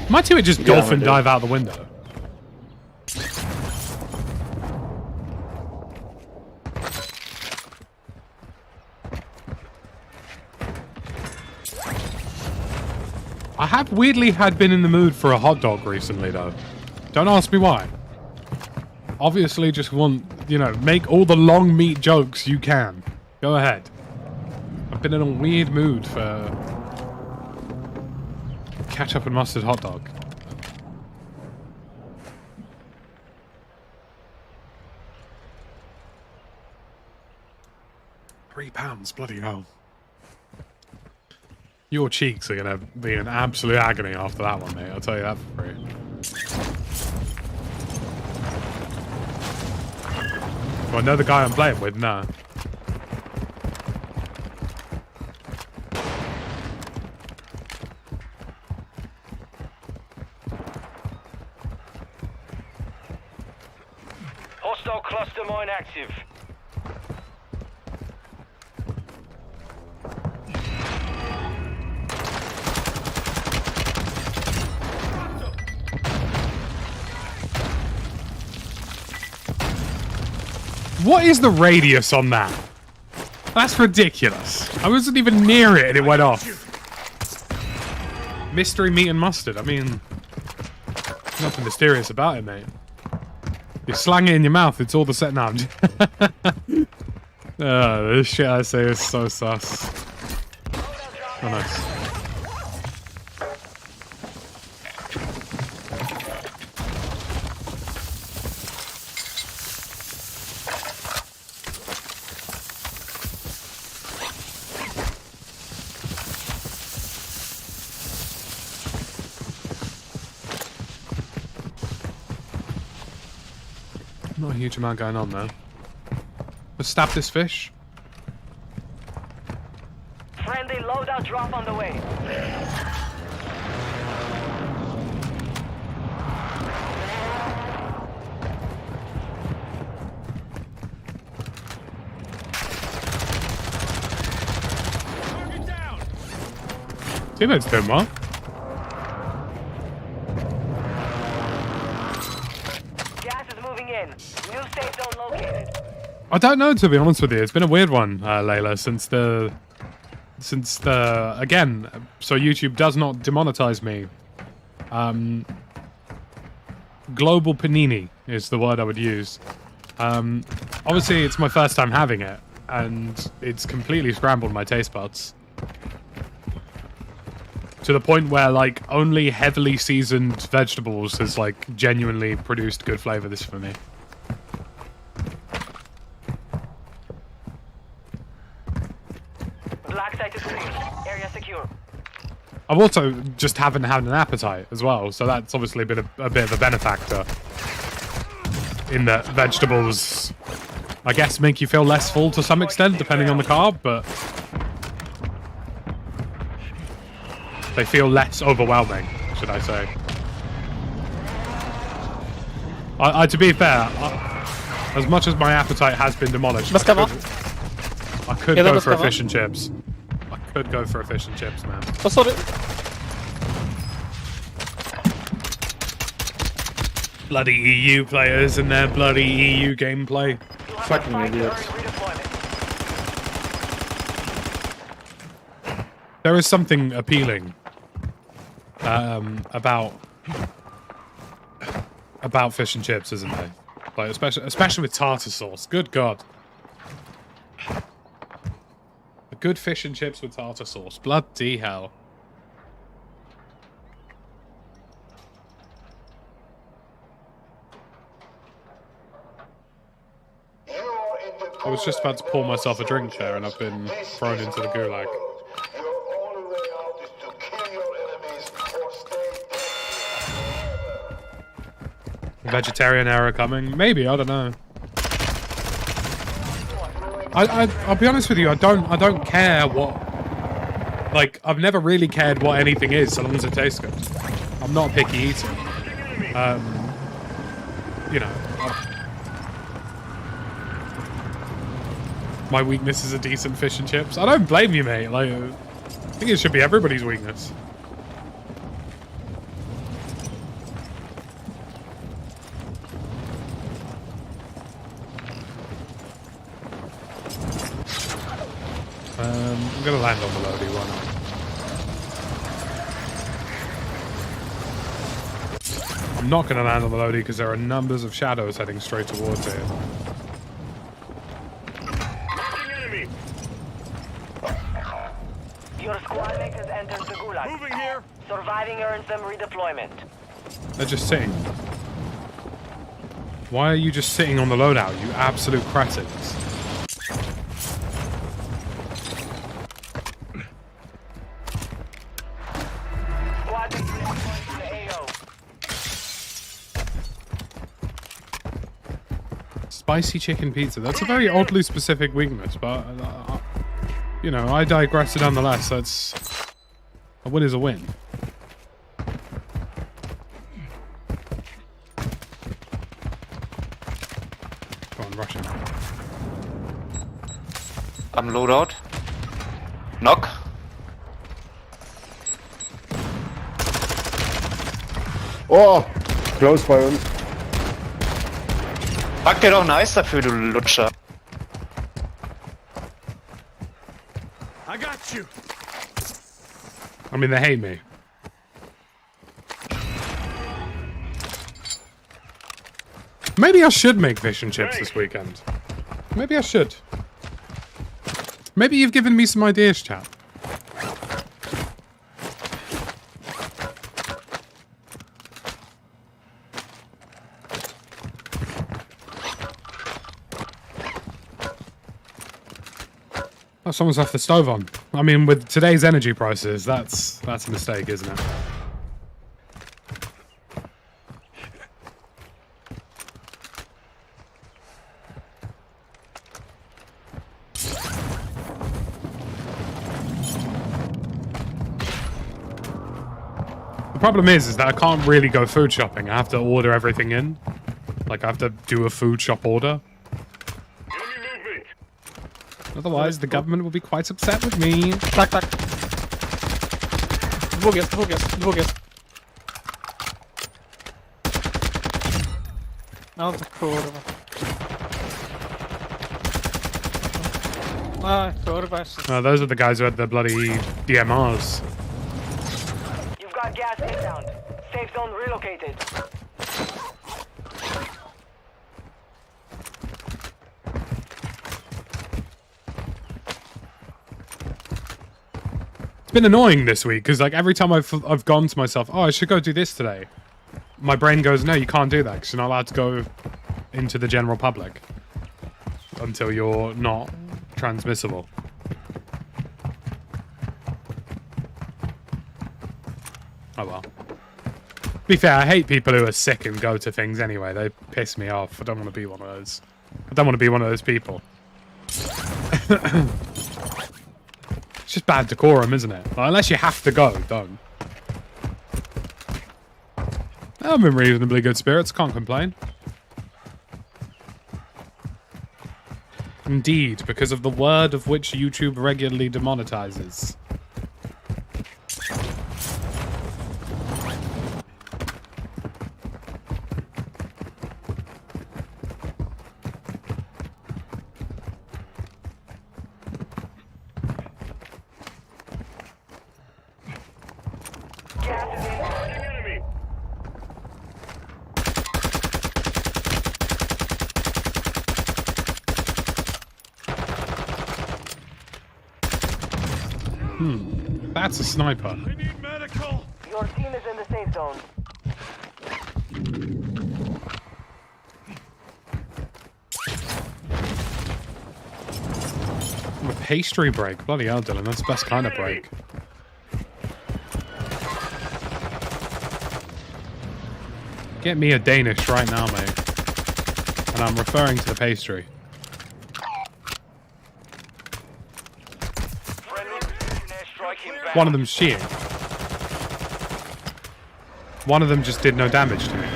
My teammate just dolphin dive out the window. I have weirdly been in the mood for a hot dog recently, though. Don't ask me why. Obviously, just want, you know, make all the long meat jokes you can. Go ahead. I've been in a weird mood for ketchup and mustard hot dog. £3, bloody hell. Your cheeks are going to be in absolute agony after that one, mate. I'll tell you that for free. Do I know the guy I'm playing with? No. Hostile cluster mine active. What is the radius on that? That's ridiculous. I wasn't even near it and it went off. Mystery meat and mustard. I mean, nothing mysterious about it, mate. You slang it in your mouth, it's all the set now. Oh, this shit I say is so sus. Oh, nice. Not a huge amount going on though. Let's stab this fish. Friendly loadout drop on the way. Teammates doing well. I don't know, to be honest with you. It's been a weird one, Layla, since the since the again, so YouTube does not demonetize me. Global panini is the word I would use. Obviously, it's my first time having it, and it's completely scrambled my taste buds. To the point where, like, only heavily seasoned vegetables has, like, genuinely produced good flavor this for me. Black site is clear. Area secure. I've also just haven't had an appetite as well, so that's obviously been a bit of a benefactor. In that vegetables, I guess, make you feel less full to some extent, depending on the carb, but they feel less overwhelming, should I say. To be fair, as much as my appetite has been demolished, I could go for a fish and chips. I could go for a fish and chips, man. Oh, sorry. Bloody EU players and their bloody EU gameplay. Fucking idiots. There is something appealing about fish and chips, isn't there? Like especially with tartar sauce. Good God. A good fish and chips with tartar sauce. Bloody hell. I was just about to pour myself a drink there, and I've been thrown into the gulag. Vegetarian era coming? Maybe, I don't know. I'll be honest with you, I don't care what... Like, I've never really cared what anything is, so long as it tastes good. I'm not a picky eater. You know... My weakness is a decent fish and chips. I don't blame you, mate. Like, I think it should be everybody's weakness. I'm gonna land on the Lodi one. I'm not gonna land on the Lodi because there are numbers of shadows heading straight towards it. Your squad mate has entered the gulag. Moving here. Surviving earns them redeployment. They're just sitting. Why are you just sitting on the loadout, you absolute cretins? Squad mate redeployed to the AO. Spicy chicken pizza. That's a very oddly specific weakness, but... you know, I digress nonetheless. That's... a win is a win. Go on, rush him. I'm loadout. Knock. Oh! Close bei uns. Pack dir doch ein Eis dafür, du Lutscher. I got you. I mean, they hate me. Maybe I should make fish and chips this weekend. Maybe I should. Maybe you've given me some ideas, chat. Oh, someone's left the stove on. I mean, with today's energy prices, that's a mistake, isn't it? The problem is that I can't really go food shopping. I have to order everything in. Like, I have to do a food shop order. Otherwise, the government will be quite upset with me. Tak, tak. Dwóch jest. No to kurwa. Those are the guys who had the bloody DMRs. You've got gas inbound. Safe zone relocated. It's been annoying this week because like every time I've gone to myself, oh, I should go do this today. My brain goes, no, you can't do that because you're not allowed to go into the general public until you're not transmissible. Oh well. To be fair, I hate people who are sick and go to things anyway. They piss me off. I don't want to be one of those. I don't want to be one of those people. It's just bad decorum, isn't it? Like, unless you have to go, don't. I'm in reasonably good spirits. Can't complain. Indeed, because of the word of which YouTube regularly demonetizes. That's a sniper. I need medical. Your team is in the safe zone. A pastry break. Bloody hell, Dylan. That's the best kind of break. Get me a Danish right now, mate. And I'm referring to the pastry. One of them's cheating. One of them just did no damage to me.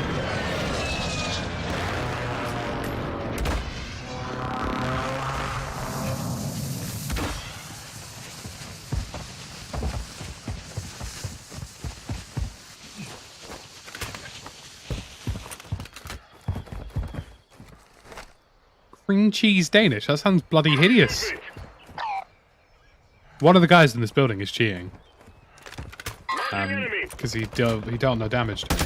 Cream cheese Danish? That sounds bloody hideous. One of the guys in this building is cheating. Because he dealt no damage to me.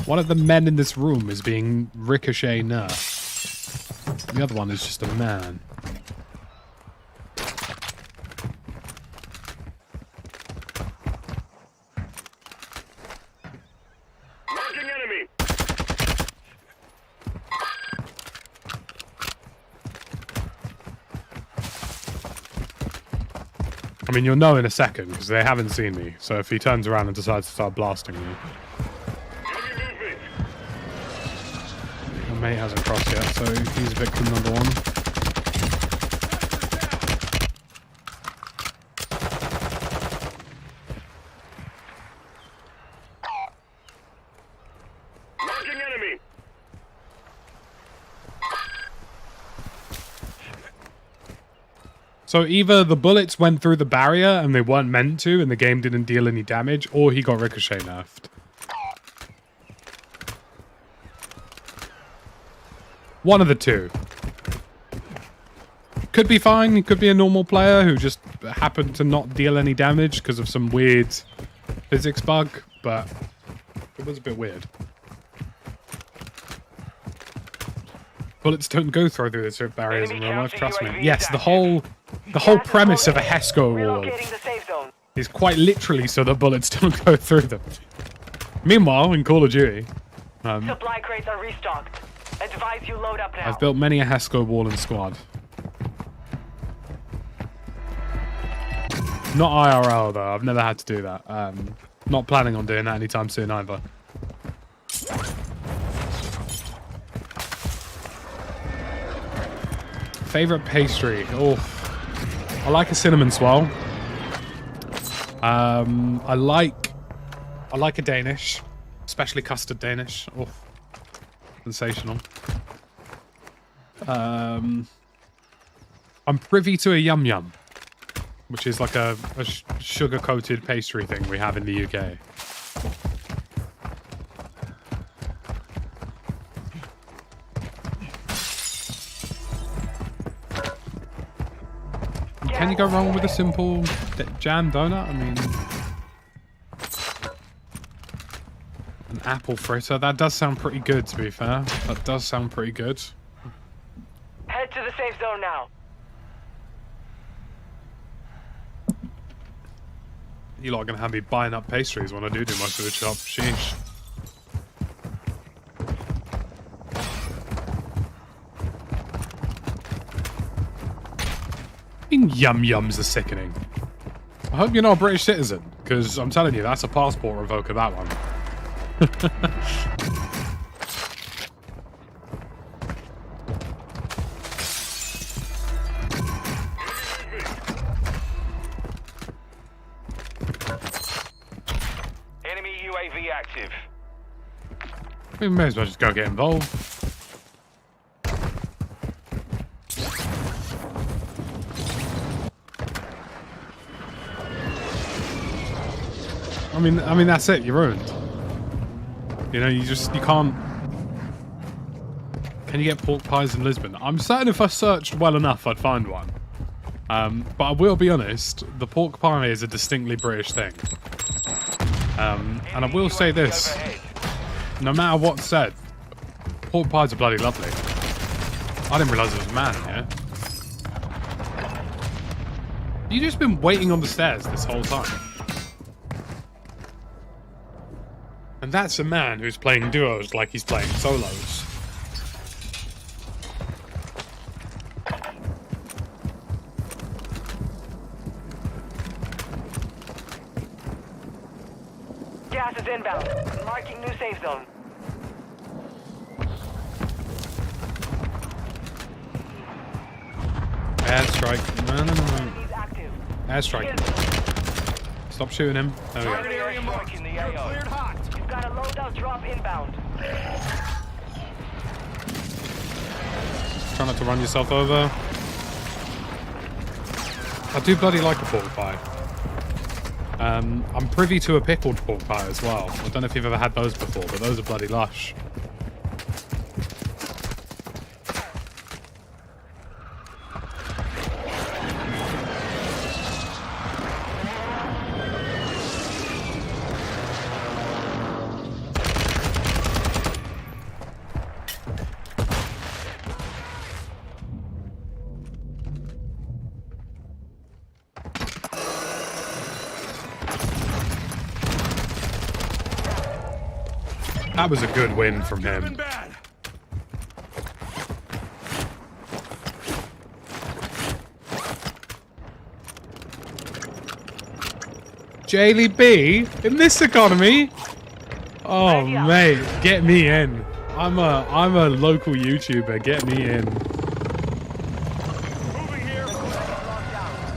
One of the men in this room is being ricochet nerfed. The other one is just a man. I mean, you'll know in a second, because they haven't seen me. So if he turns around and decides to start blasting me... My mate hasn't crossed yet, so he's victim number one. So either the bullets went through the barrier and they weren't meant to and the game didn't deal any damage, or he got ricochet nerfed. One of the two. Could be fine, he could be a normal player who just happened to not deal any damage because of some weird physics bug, but it was a bit weird. Bullets don't go through the barriers in real life, trust me. Yes, the whole premise of a HESCO wall is quite literally so that bullets don't go through them. Meanwhile, in Call of Duty, supply crates are restocked. Advise you load up now. I've built many a HESCO wall in Squad. Not IRL though, I've never had to do that. Not planning on doing that anytime soon either. Favorite pastry? Oh, I like a cinnamon swirl. I like a Danish, especially custard Danish. Oh, sensational. I'm privy to a yum yum. which is like a sugar-coated pastry thing we have in the UK. Can you go wrong with a simple jam donut? I mean, an apple fritter. That does sound pretty good, to be fair. That does sound pretty good. Head to the safe zone now. You lot are going to have me buying up pastries when I do most of the shop. Sheesh. Yum yums are sickening. I hope you're not a British citizen, because I'm telling you, that's a passport revoker, that one. Enemy UAV active. We may as well just go get involved. I mean that's it, you're ruined. You know, you can't. Can you get pork pies in Lisbon? I'm certain if I searched well enough I'd find one. But I will be honest, the pork pie is a distinctly British thing. And I will say this, no matter what's said, pork pies are bloody lovely. I didn't realise there was a man here. You've just been waiting on the stairs this whole time. And that's a man who's playing duos like he's playing solos. Gas is inbound. Marking new safe zone. Airstrike. No. Enemies active. Airstrike. Stop shooting him. There we go. Target area marked. You're cleared hot. You've got a loadout drop inbound. Try not to run yourself over. I do bloody like a pork pie. I'm privy to a pickled pork pie as well. I don't know if you've ever had those before, but those are bloody lush. That was a good win from him. Jaylee B in this economy? Oh mate, get me in. I'm a local YouTuber. Get me in.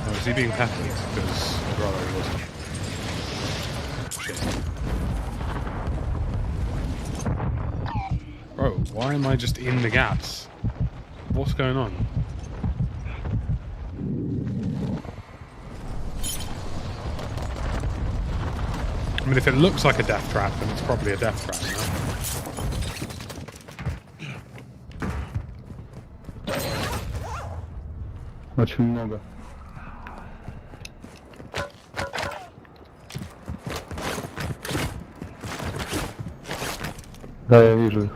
Oh, is he being peppered? Because I'd rather he wasn't. Bro, why am I just in the gaps? What's going on? I mean, if it looks like a death trap, then it's probably a death trap, no? Очень много. Да, я вижу их.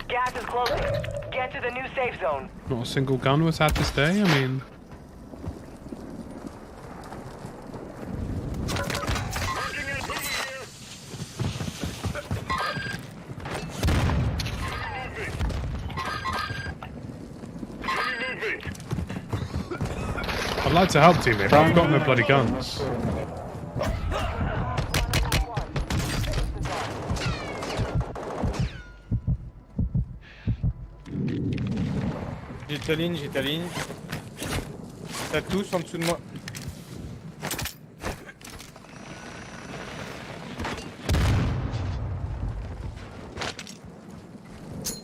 Gas is closing. Get to the new safe zone. Not a single gun was had this day, I mean... I'd like to help teammate, but I've got no bloody guns. J'ai ta ligne. T'as tous en dessous de moi.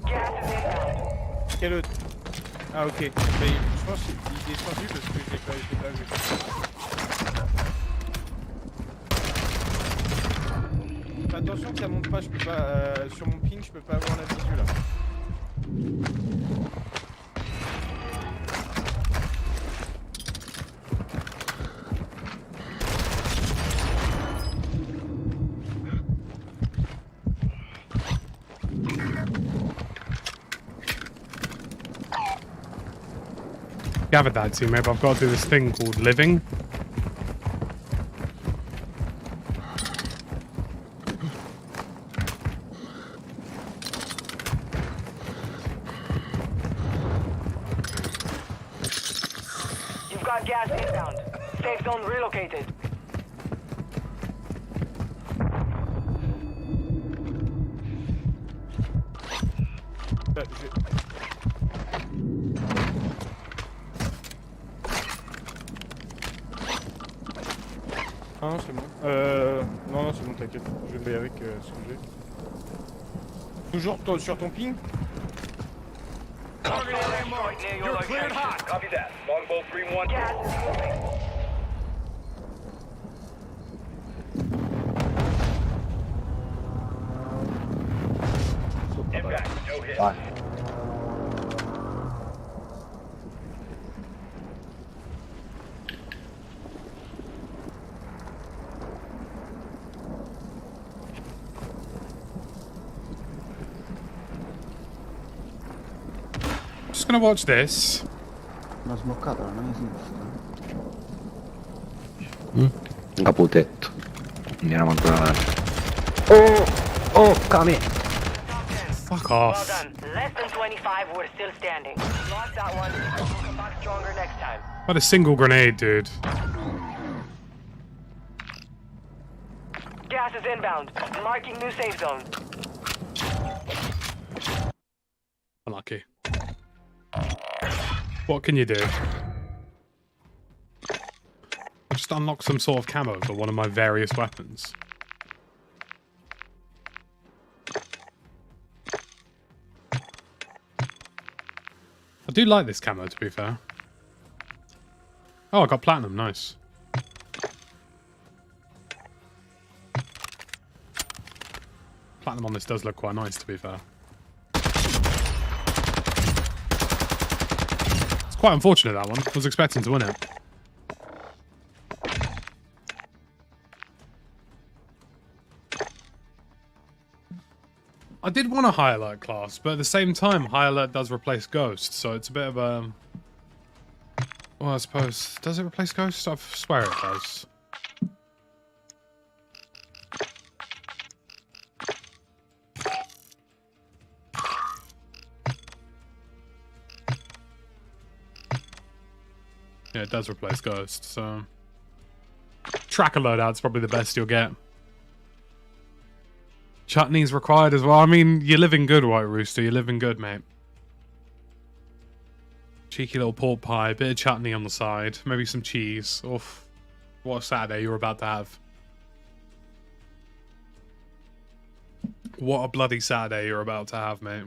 Gas is inbound. Quel autre? Ah ok. Mais je pense qu'il est descendu parce que je l'ai pas vu. Fais attention que ça monte pas, je peux pas. Sur mon ping, je peux pas avoir la visu là. Gathered that teammate, but I've got to do this thing called living. You've got gas inbound. Safe zone relocated. Ah non, c'est bon. Non, c'est bon, t'inquiète. Je vais avec ce que j'ai. Toujours sur ton ping? Target area marked. You're cleared hot. Copy that. Longbow 3-1. Gas is moving. Impact. No hit. Just gonna watch this. Una smoccata non esiste. Caputetto. Andiamo ancora. Oh, come. Fuck Well off. done. Less than 25, we're still standing. Lost that one. We'll come back stronger next time. What a single grenade, dude. Gas is inbound. Marking new safe zone. Unlucky. What can you do? I just unlocked some sort of camo for one of my various weapons. I do like this camo, to be fair. Oh, I got platinum. Nice. Platinum on this does look quite nice, to be fair. It's quite unfortunate, that one. I was expecting to win it. I did want a high alert class, but at the same time, high alert does replace Ghost, so it's a bit of a... Well, I suppose... Does it replace Ghost? I swear it does. Yeah, it does replace Ghost, so... Tracker loadout's probably the best you'll get. Chutney's required as well. I mean, you're living good, White Rooster. You're living good, mate. Cheeky little pork pie, bit of chutney on the side, maybe some cheese. Oof. What a Saturday you're about to have. What a bloody Saturday you're about to have, mate.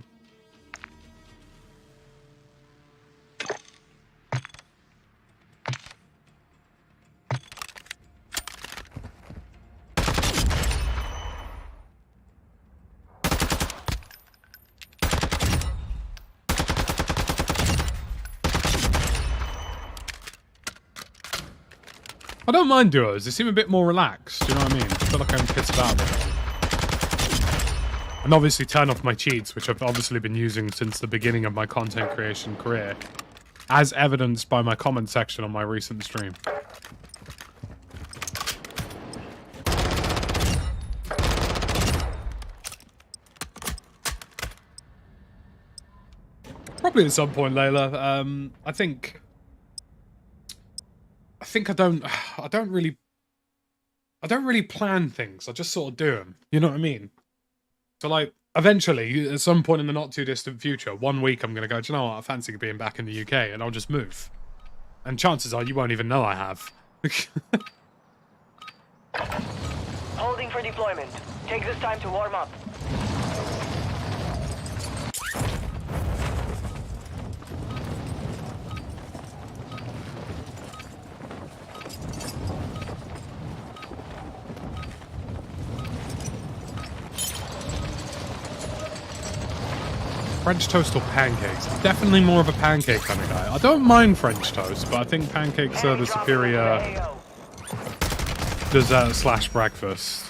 I don't mind duos, they seem a bit more relaxed, do you know what I mean? I feel like I'm pissed about it. And obviously turn off my cheats, which I've obviously been using since the beginning of my content creation career, as evidenced by my comment section on my recent stream. Probably at some point, Layla. I think I don't really plan things. I just sort of do them. You know what I mean? So like, eventually, at some point in the not too distant future, one week I'm going to go, do you know what? I fancy being back in the UK, and I'll just move. And chances are you won't even know I have. Holding for deployment. Take this time to warm up. French toast or pancakes? Definitely more of a pancake kind of guy. I don't mind French toast, but I think pancakes are the superior dessert slash breakfast.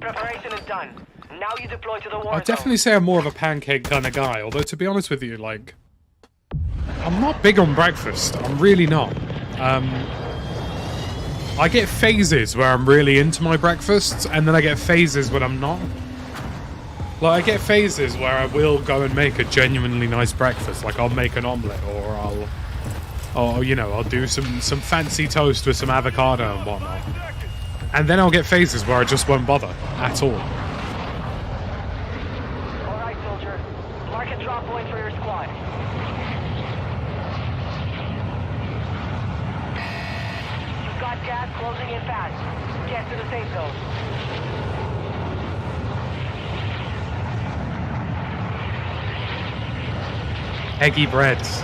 Preparation is done. Now you deploy to the war I'd definitely say I'm more of a pancake kind of guy, although to be honest with you, like, I'm not big on breakfast. I'm really not. I get phases where I'm really into my breakfasts, and then I get phases when I'm not. Like, I get phases where I will go and make a genuinely nice breakfast. Like, I'll make an omelette, or you know, I'll do some fancy toast with some avocado and whatnot. And then I'll get phases where I just won't bother at all. Alright, soldier. Mark a drop point for your squad. You've got gas closing in fast. Get to the safe zone. Eggy breads.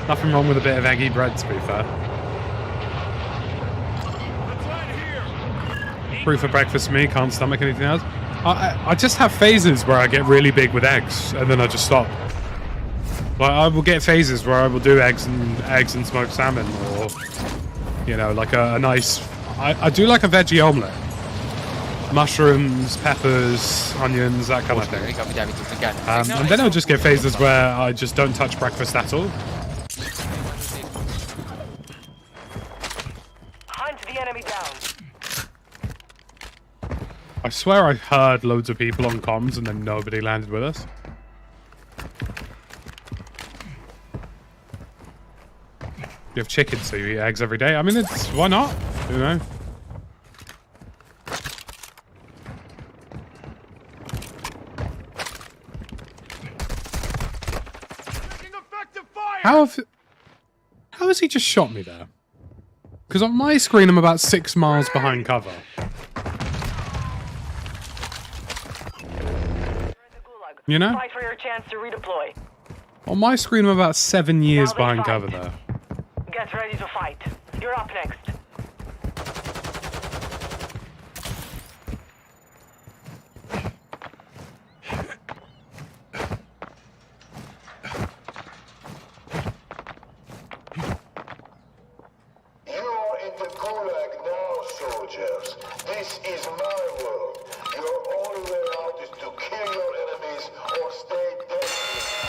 Nothing wrong with a bit of eggy bread, to be fair. Free for breakfast me, can't stomach anything else. I just have phases where I get really big with eggs, and then I just stop. Like, I will get phases where I will do eggs and smoked salmon, or, you know, like a nice... I do like a veggie omelette. Mushrooms, peppers, onions, that kind of thing. And then I'll just get phases where I just don't touch breakfast at all. Hunt the enemy down. I swear I heard loads of people on comms and then nobody landed with us. You have chicken, so you eat eggs every day. I mean, it's... why not? You know? How has he just shot me there? Because on my screen I'm about 6 miles behind cover. You know? Fight for your chance to redeploy. On my screen I'm about 7 years behind cover there. Get ready to fight. You're up next. You're in the gulag now, soldiers. This is my world. Your only way out is to kill your enemies or stay dead.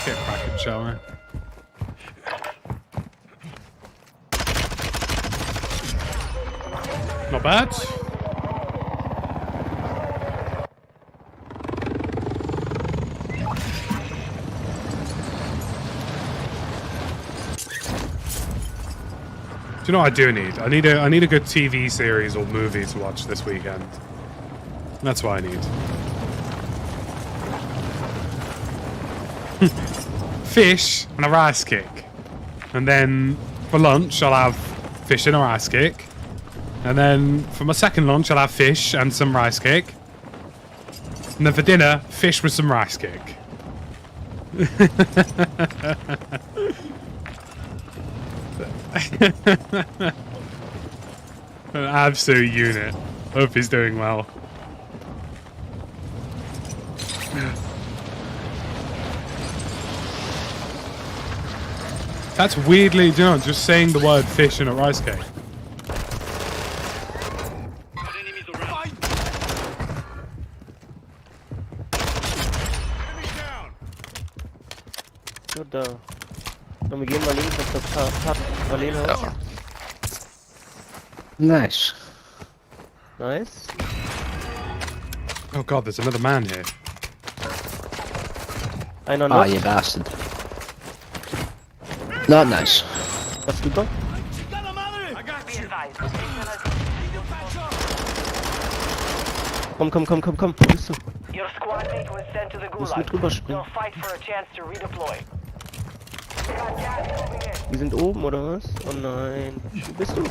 Get cracking, shall we? Not bad. Do you know what I do need? I need a good TV series or movie to watch this weekend. That's what I need. Fish and a rice cake. And then for lunch I'll have fish and a rice cake. And then for my second lunch I'll have fish and some rice cake. And then for dinner, fish with some rice cake. An absolute unit. Hope he's doing well. That's weirdly, you know, just saying the word fish in a rice cake. Nice. Nice. Oh god, there's another man here. Ah, you bastard. Not nice. Was du da? Komm. Wo bist du? Your squad mate was sent to the Musst mit gulag. rüberspringen. They'll fight for a chance to redeploy. Wir sind oben, oder was? Oh nein. Wo bist du?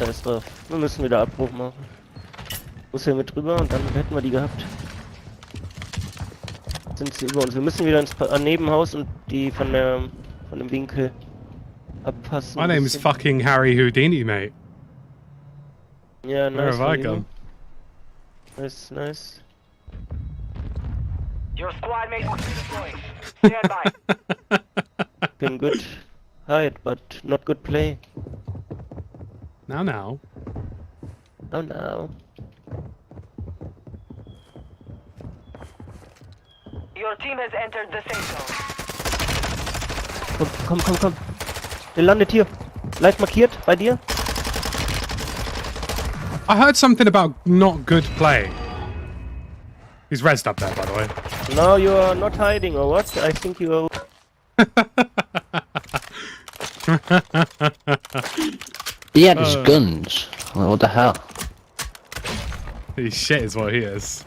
scheiß drauf. Wir müssen wieder Abbruch machen. Muss hier mit drüber und dann hätten wir die gehabt. Sind sie über uns. Wir müssen wieder ins Nebenhaus und die von dem Winkel abpassen. My name's fucking Harry Houdini, mate. Ja, nice. Where have I gone? Nice, nice. Your squad mates will be deploying. Stand by. Been good hide, but not good play. Now. Oh no. Your team has entered the safe zone. Komm. Der landet hier. Leicht markiert, bei dir. I heard something about not good play. He's rezzed up there, by the way. No, you are not hiding, or what? I think you are... He had his guns. What the hell? He's shit is what he is.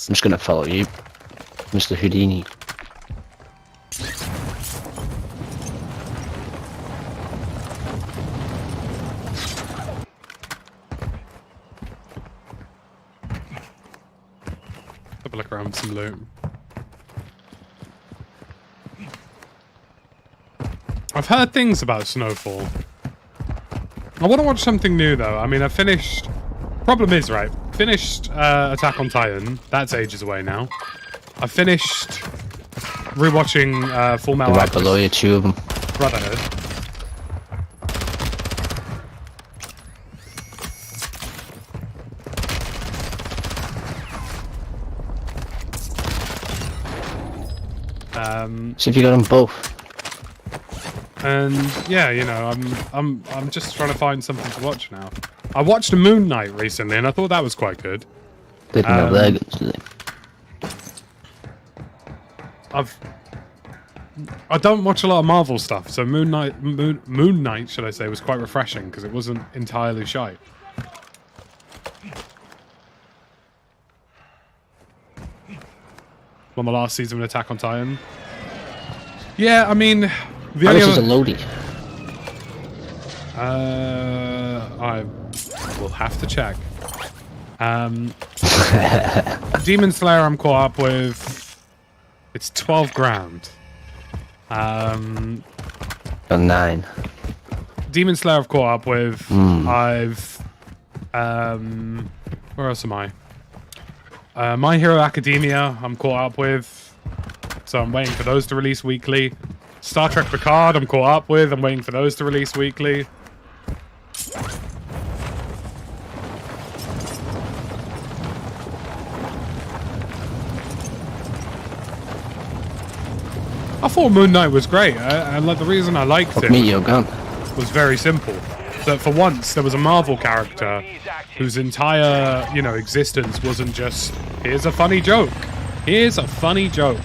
I'm just gonna follow you, Mr. Houdini. Have a look around for some loot. I've heard things about Snowfall. I want to watch something new though. I mean, I finished... Problem is, right, finished Attack on Titan. That's ages away now. I finished rewatching Full Metal Right Alchemist. below you, two of them. Brotherhood. See if you got them both. And yeah, you know, I'm just trying to find something to watch now. I watched a Moon Knight recently, and I thought that was quite good. They didn't have their guns, did they? I don't watch a lot of Marvel stuff, so Moon Knight, should I say, was quite refreshing because it wasn't entirely shite. On the last season of Attack on Titan. Yeah, I mean, the only is a loadie. I will have to check. Demon Slayer I'm caught up with. It's 12 grand. Got 9. Demon Slayer I've caught up with. I've where else am I? My Hero Academia I'm caught up with. So I'm waiting for those to release weekly. Star Trek Picard I'm caught up with. I'm waiting for those to release weekly. I thought Moon Knight was great, and like the reason I liked it was very simple. That for once there was a Marvel character whose entire, you know, existence wasn't just here's a funny joke, here's a funny joke. Do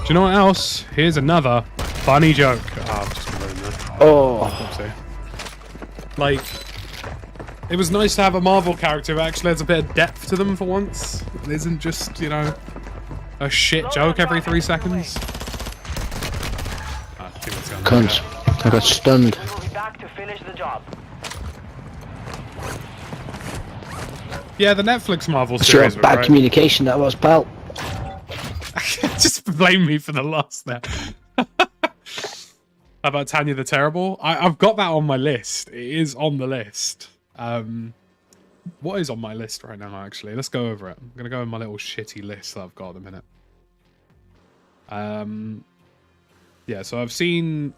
you know what else? Here's another funny joke. Oh, I've just been there. Oh. Like, it was nice to have a Marvel character who actually has a bit of depth to them for once. It isn't just, you know, a shit joke every 3 seconds. Cunt. I got stunned. Back to finish the job. Yeah, the Netflix Marvel Sure, series. bad right? communication that was, pal. Just blame me for the loss there. How about Tanya the Terrible? I've got that on my list. It is on the list. What is on my list right now, actually? Let's go over it. I'm going to go in my little shitty list that I've got at the minute. Yeah, so I've seen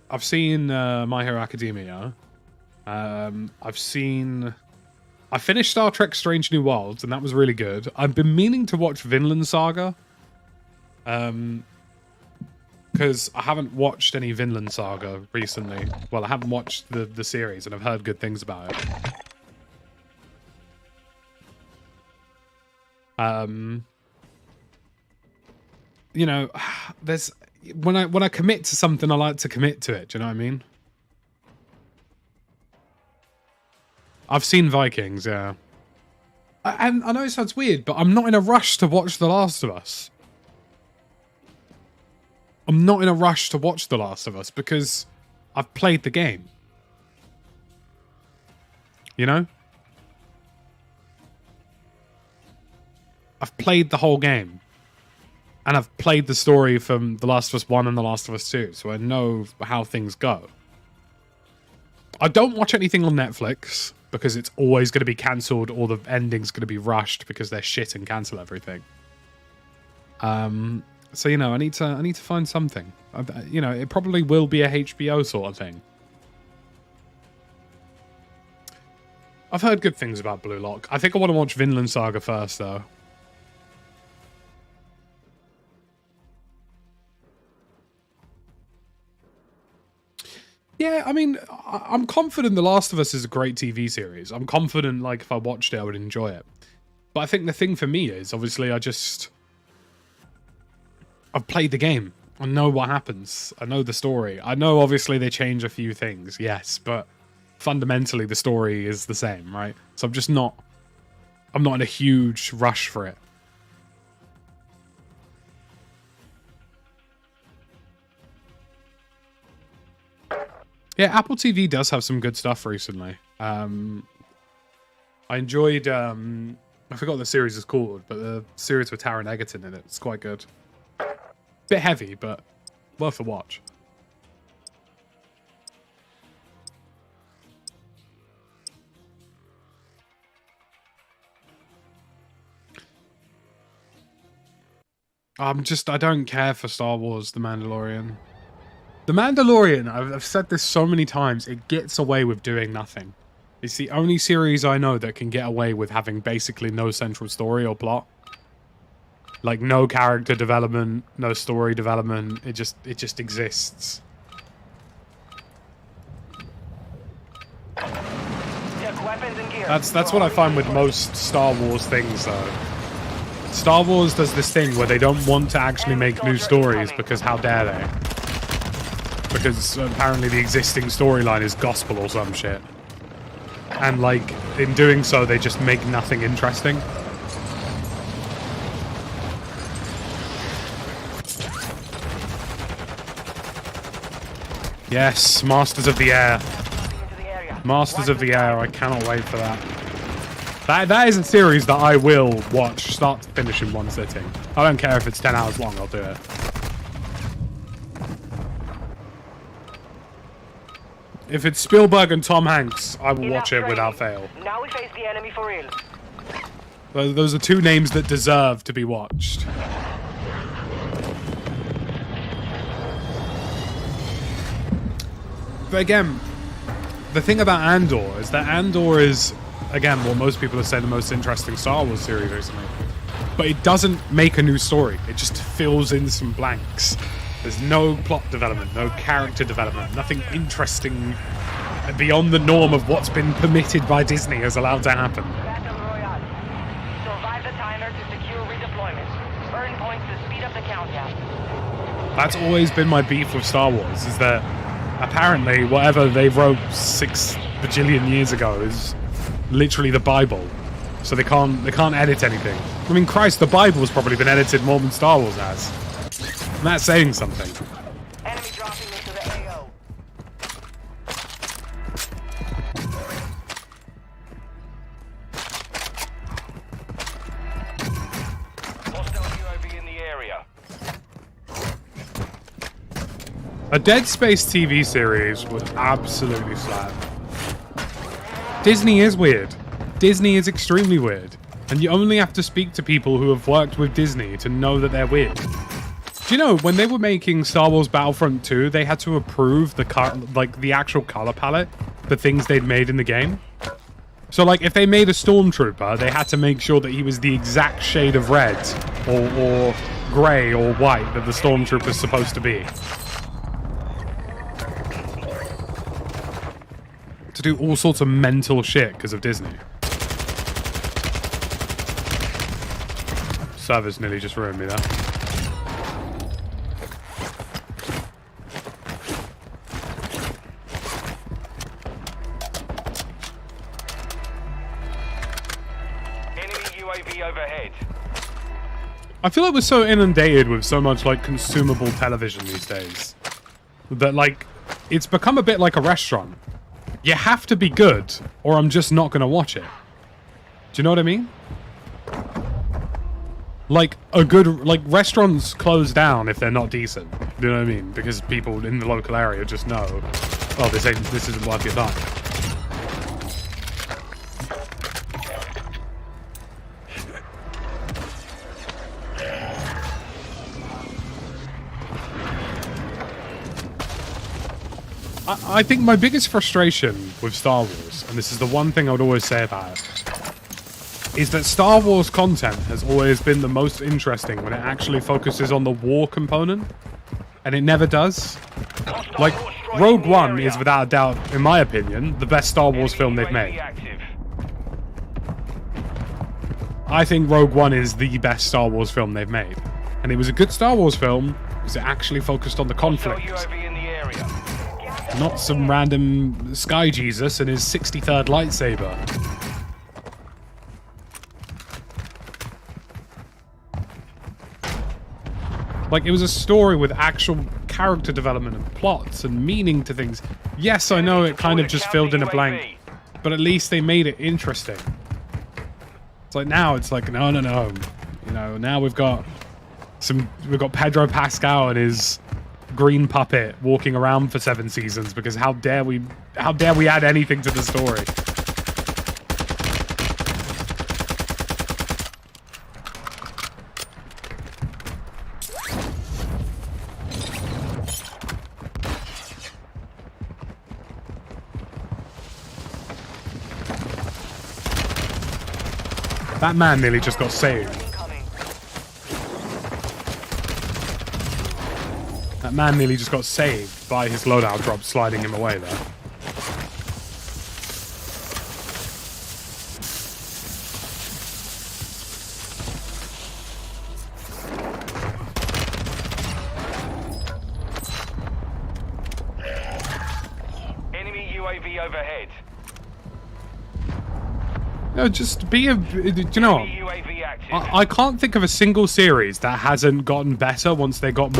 My Hero Academia. I finished Star Trek Strange New Worlds, and that was really good. I've been meaning to watch Vinland Saga. Because I haven't watched any Vinland Saga recently. Well, I haven't watched the series, and I've heard good things about it. you know, there's when I commit to something, I like to commit to it. Do you know what I mean? I've seen Vikings, yeah. And I know it sounds weird, but I'm not in a rush to watch The Last of Us. I'm not in a rush to watch The Last of Us because I've played the game. You know? I've played the whole game. And I've played the story from The Last of Us 1 and The Last of Us 2, so I know how things go. I don't watch anything on Netflix because it's always going to be cancelled or the ending's going to be rushed because they're shit and cancel everything. So, you know, I need to find something. You know, it probably will be a HBO sort of thing. I've heard good things about Blue Lock. I think I want to watch Vinland Saga first, though. Yeah, I mean, I'm confident The Last of Us is a great TV series. I'm confident, like, if I watched it, I would enjoy it. But I think the thing for me is, obviously, I've played the game. I know what happens. I know the story. I know, obviously, they change a few things, yes, but fundamentally, the story is the same, right? So I'm not in a huge rush for it. Yeah, Apple TV does have some good stuff recently. I enjoyed, I forgot what the series is called, but the series with Taron Egerton in it. It's quite good. Bit heavy, but worth a watch. I don't care for Star Wars The Mandalorian. The Mandalorian, I've said this so many times, it gets away with doing nothing. It's the only series I know that can get away with having basically no central story or plot. Like, no character development, no story development, it just exists. That's what I find with most Star Wars things, though. Star Wars does this thing where they don't want to actually make new stories because how dare they? Because apparently the existing storyline is gospel or some shit. And, like, in doing so, they just make nothing interesting. Yes, Masters of the Air. Masters of the Air, I cannot wait for that. That is a series that I will watch start to finish in one sitting. I don't care if it's 10 hours long, I'll do it. If it's Spielberg and Tom Hanks, I will watch it without fail. Now we face the enemy for real. Those are two names that deserve to be watched. But again, the thing about Andor is that Andor is, again, what most people have said, the most interesting Star Wars series recently. But it doesn't make a new story. It just fills in some blanks. There's no plot development, no character development, nothing interesting beyond the norm of what's been permitted by Disney is allowed to happen. Battle Royale. Survive the timer to secure redeployment. Earn points to speed up the countdown. That's always been my beef with Star Wars, is that apparently whatever they wrote 6 bajillion years ago is literally the Bible. So they can't edit anything. I mean, Christ, the Bible's probably been edited more than Star Wars has. And that's saying something. Enemy dropping into the AO. Hostile UAV in the area. A Dead Space TV series would absolutely slap. Disney is weird. Disney is extremely weird. And you only have to speak to people who have worked with Disney to know that they're weird. Do you know, when they were making Star Wars Battlefront 2, they had to approve the actual color palette for things they'd made in the game? So, like, if they made a stormtrooper, they had to make sure that he was the exact shade of red or grey or white that the stormtrooper's supposed to be. To do all sorts of mental shit because of Disney. Servers nearly just ruined me there. UAV overhead. I feel like we're so inundated with so much like consumable television these days that like it's become a bit like a restaurant. You have to be good or I'm just not going to watch it. Do you know what I mean? Like restaurants close down if they're not decent. Do you know what I mean? Because people in the local area just know, oh, this isn't worth your time. I think my biggest frustration with Star Wars, and this is the one thing I would always say about it, is that Star Wars content has always been the most interesting when it actually focuses on the war component, and it never does. Like, Rogue One is without a doubt, in my opinion, the best Star Wars film they've made. I think Rogue One is the best Star Wars film they've made. And it was a good Star Wars film because it actually focused on the conflict. Not some random Sky Jesus and his 63rd lightsaber. Like, it was a story with actual character development and plots and meaning to things. Yes, I know it kind of just filled in a blank, but at least they made it interesting. It's like now it's like, no. You know, now we've got Pedro Pascal and his green puppet walking around for 7 seasons because how dare we add anything to the story? That man nearly just got saved. That man nearly just got saved by his loadout drop sliding him away there. Enemy UAV overhead. No, just be a... Do you know what? I can't think of a single series that hasn't gotten better once they got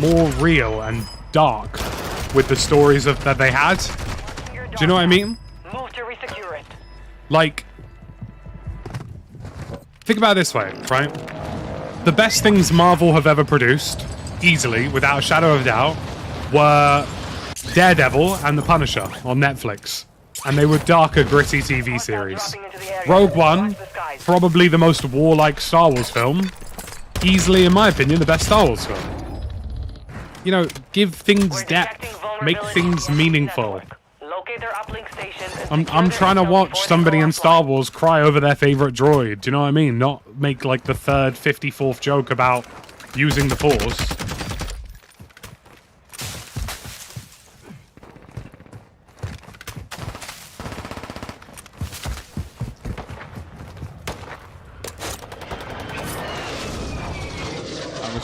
more real and dark with the stories that they had. Do you know what I mean? Move to resecure it. Like, think about it this way, right? The best things Marvel have ever produced, easily, without a shadow of a doubt, were Daredevil and The Punisher on Netflix. And they were darker, gritty TV series. Rogue One, probably the most warlike Star Wars film. Easily, in my opinion, the best Star Wars film. You know, give things depth. Make things meaningful. I'm trying to watch somebody in Star Wars cry over their favorite droid. Do you know what I mean? Not make like the third, 54th joke about using the Force.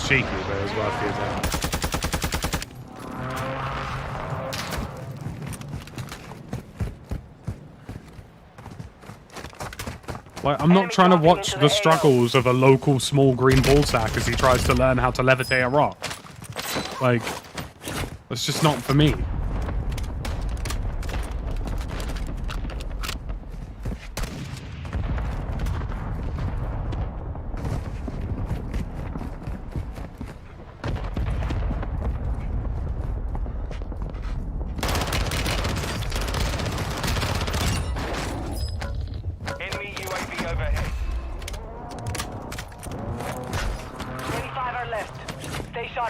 Cheeky, but it was worth the attempt. Like, I'm not trying to watch the struggles of a local small green ballsack as he tries to learn how to levitate a rock. Like, that's just not for me.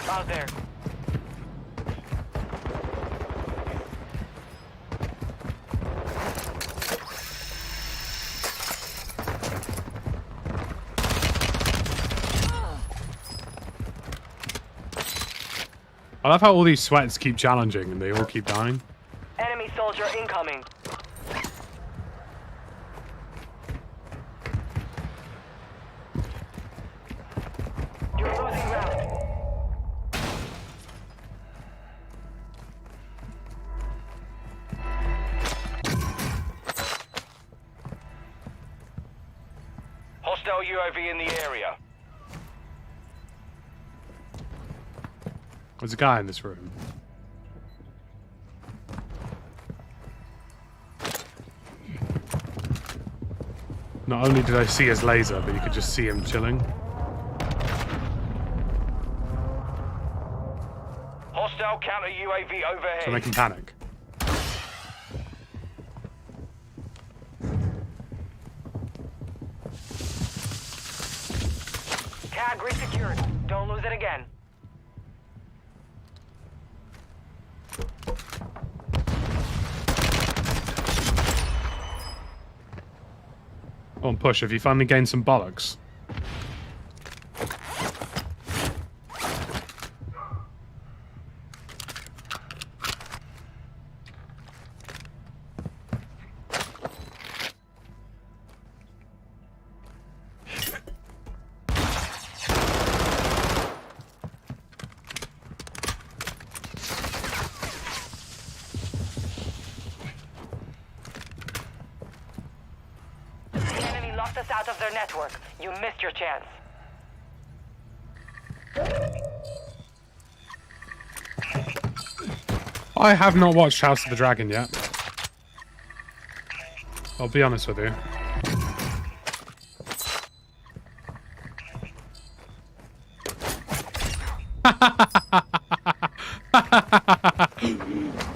Out there. I love how all these sweats keep challenging and they all keep dying. Enemy soldier incoming. You're losing ground. Hostile UAV in the area. There's a guy in this room. Not only did I see his laser, but you could just see him chilling. Hostile counter UAV overhead. So make him panic. Tag resecured. Don't lose it again. Go on, push. Have you finally gained some bollocks? Locked us out of their network. You missed your chance. I have not watched House of the Dragon yet. I'll be honest with you.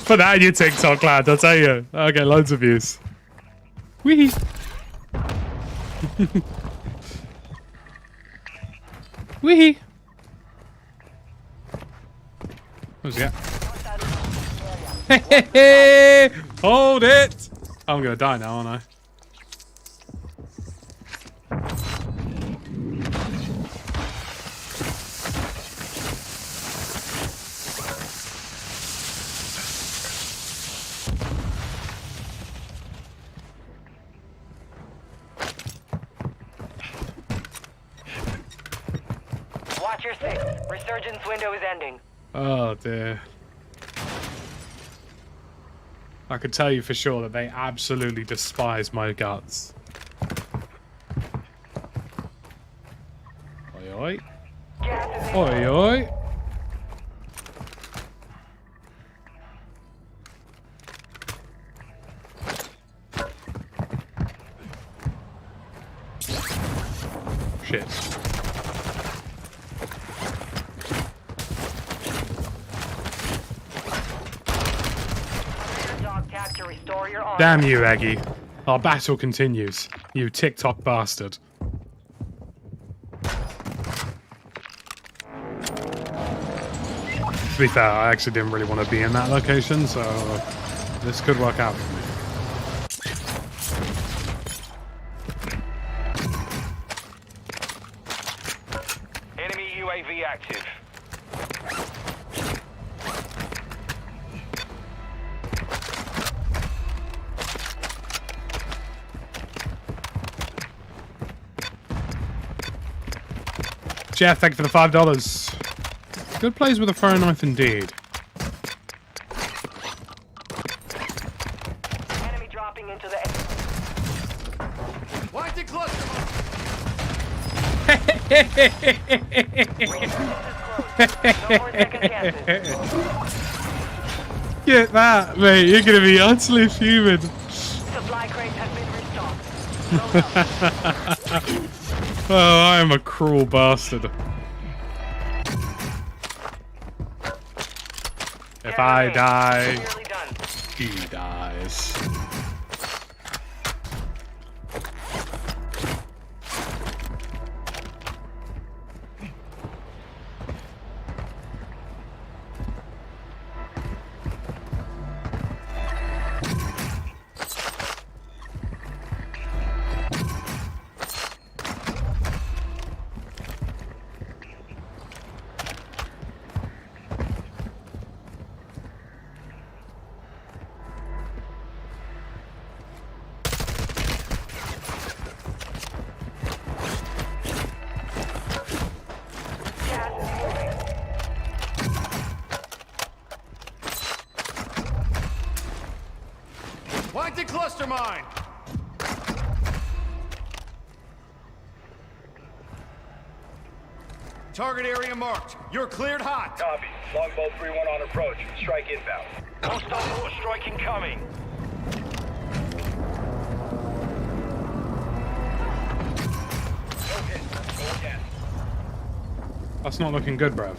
Put that in your TikTok, lad, I'll tell you. I'll get loads of views. Wee! Wee! What's he got? Hold it! I'm gonna die now, aren't I? Watch your six. Resurgence window is ending. Oh dear. I can tell you for sure that they absolutely despise my guts. Oi oi. Oi oi. Shit. Damn you, Eggy. Our battle continues. You TikTok bastard. To be fair, I actually didn't really want to be in that location, so this could work out for me. Enemy UAV active. Jeff, thank you for the $5. Good plays with a throwing knife indeed. Enemy dropping into the... Why the cluster? Get that, mate. You're going to be utterly fuming. Supply crates have been restocked. Oh, I am a cruel bastard. If I die, he dies. Why the cluster mine? Target area marked. You're cleared hot. Copy. Longbow 3-1 on approach. Strike inbound. Hostile mortar strike incoming. Okay, go again. That's not looking good, bruv.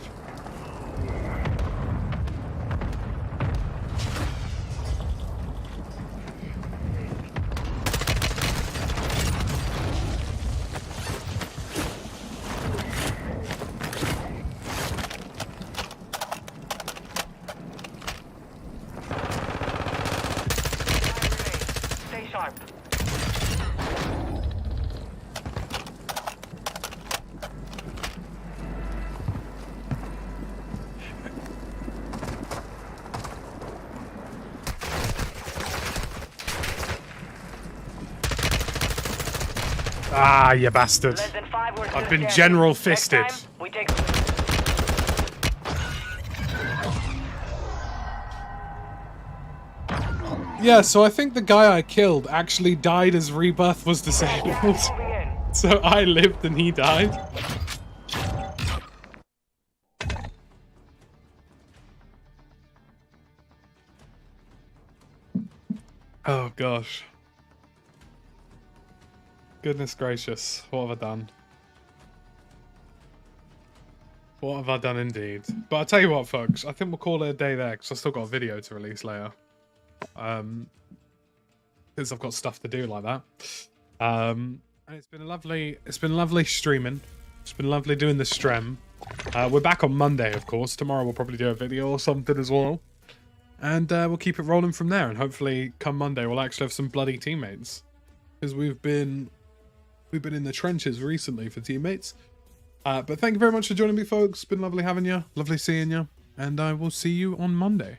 Stay sharp. Ah, you bastard. Less than 5, we're still I've been standing. general Next fisted. time, we take... Yeah, so I think the guy I killed actually died as Rebirth was disabled. Moving in. So I lived and he died. Oh gosh. Goodness gracious, what have I done? What have I done indeed? But I'll tell you what, folks, I think we'll call it a day there because I've still got a video to release later. Because I've got stuff to do like that. And it's been lovely streaming. It's been lovely doing the stream. We're back on Monday, of course. Tomorrow we'll probably do a video or something as well. And we'll keep it rolling from there. And hopefully come Monday we'll actually have some bloody teammates. Because we've been in the trenches recently for teammates. But thank you very much for joining me, folks. It's been lovely having you. Lovely seeing you. And I will see you on Monday.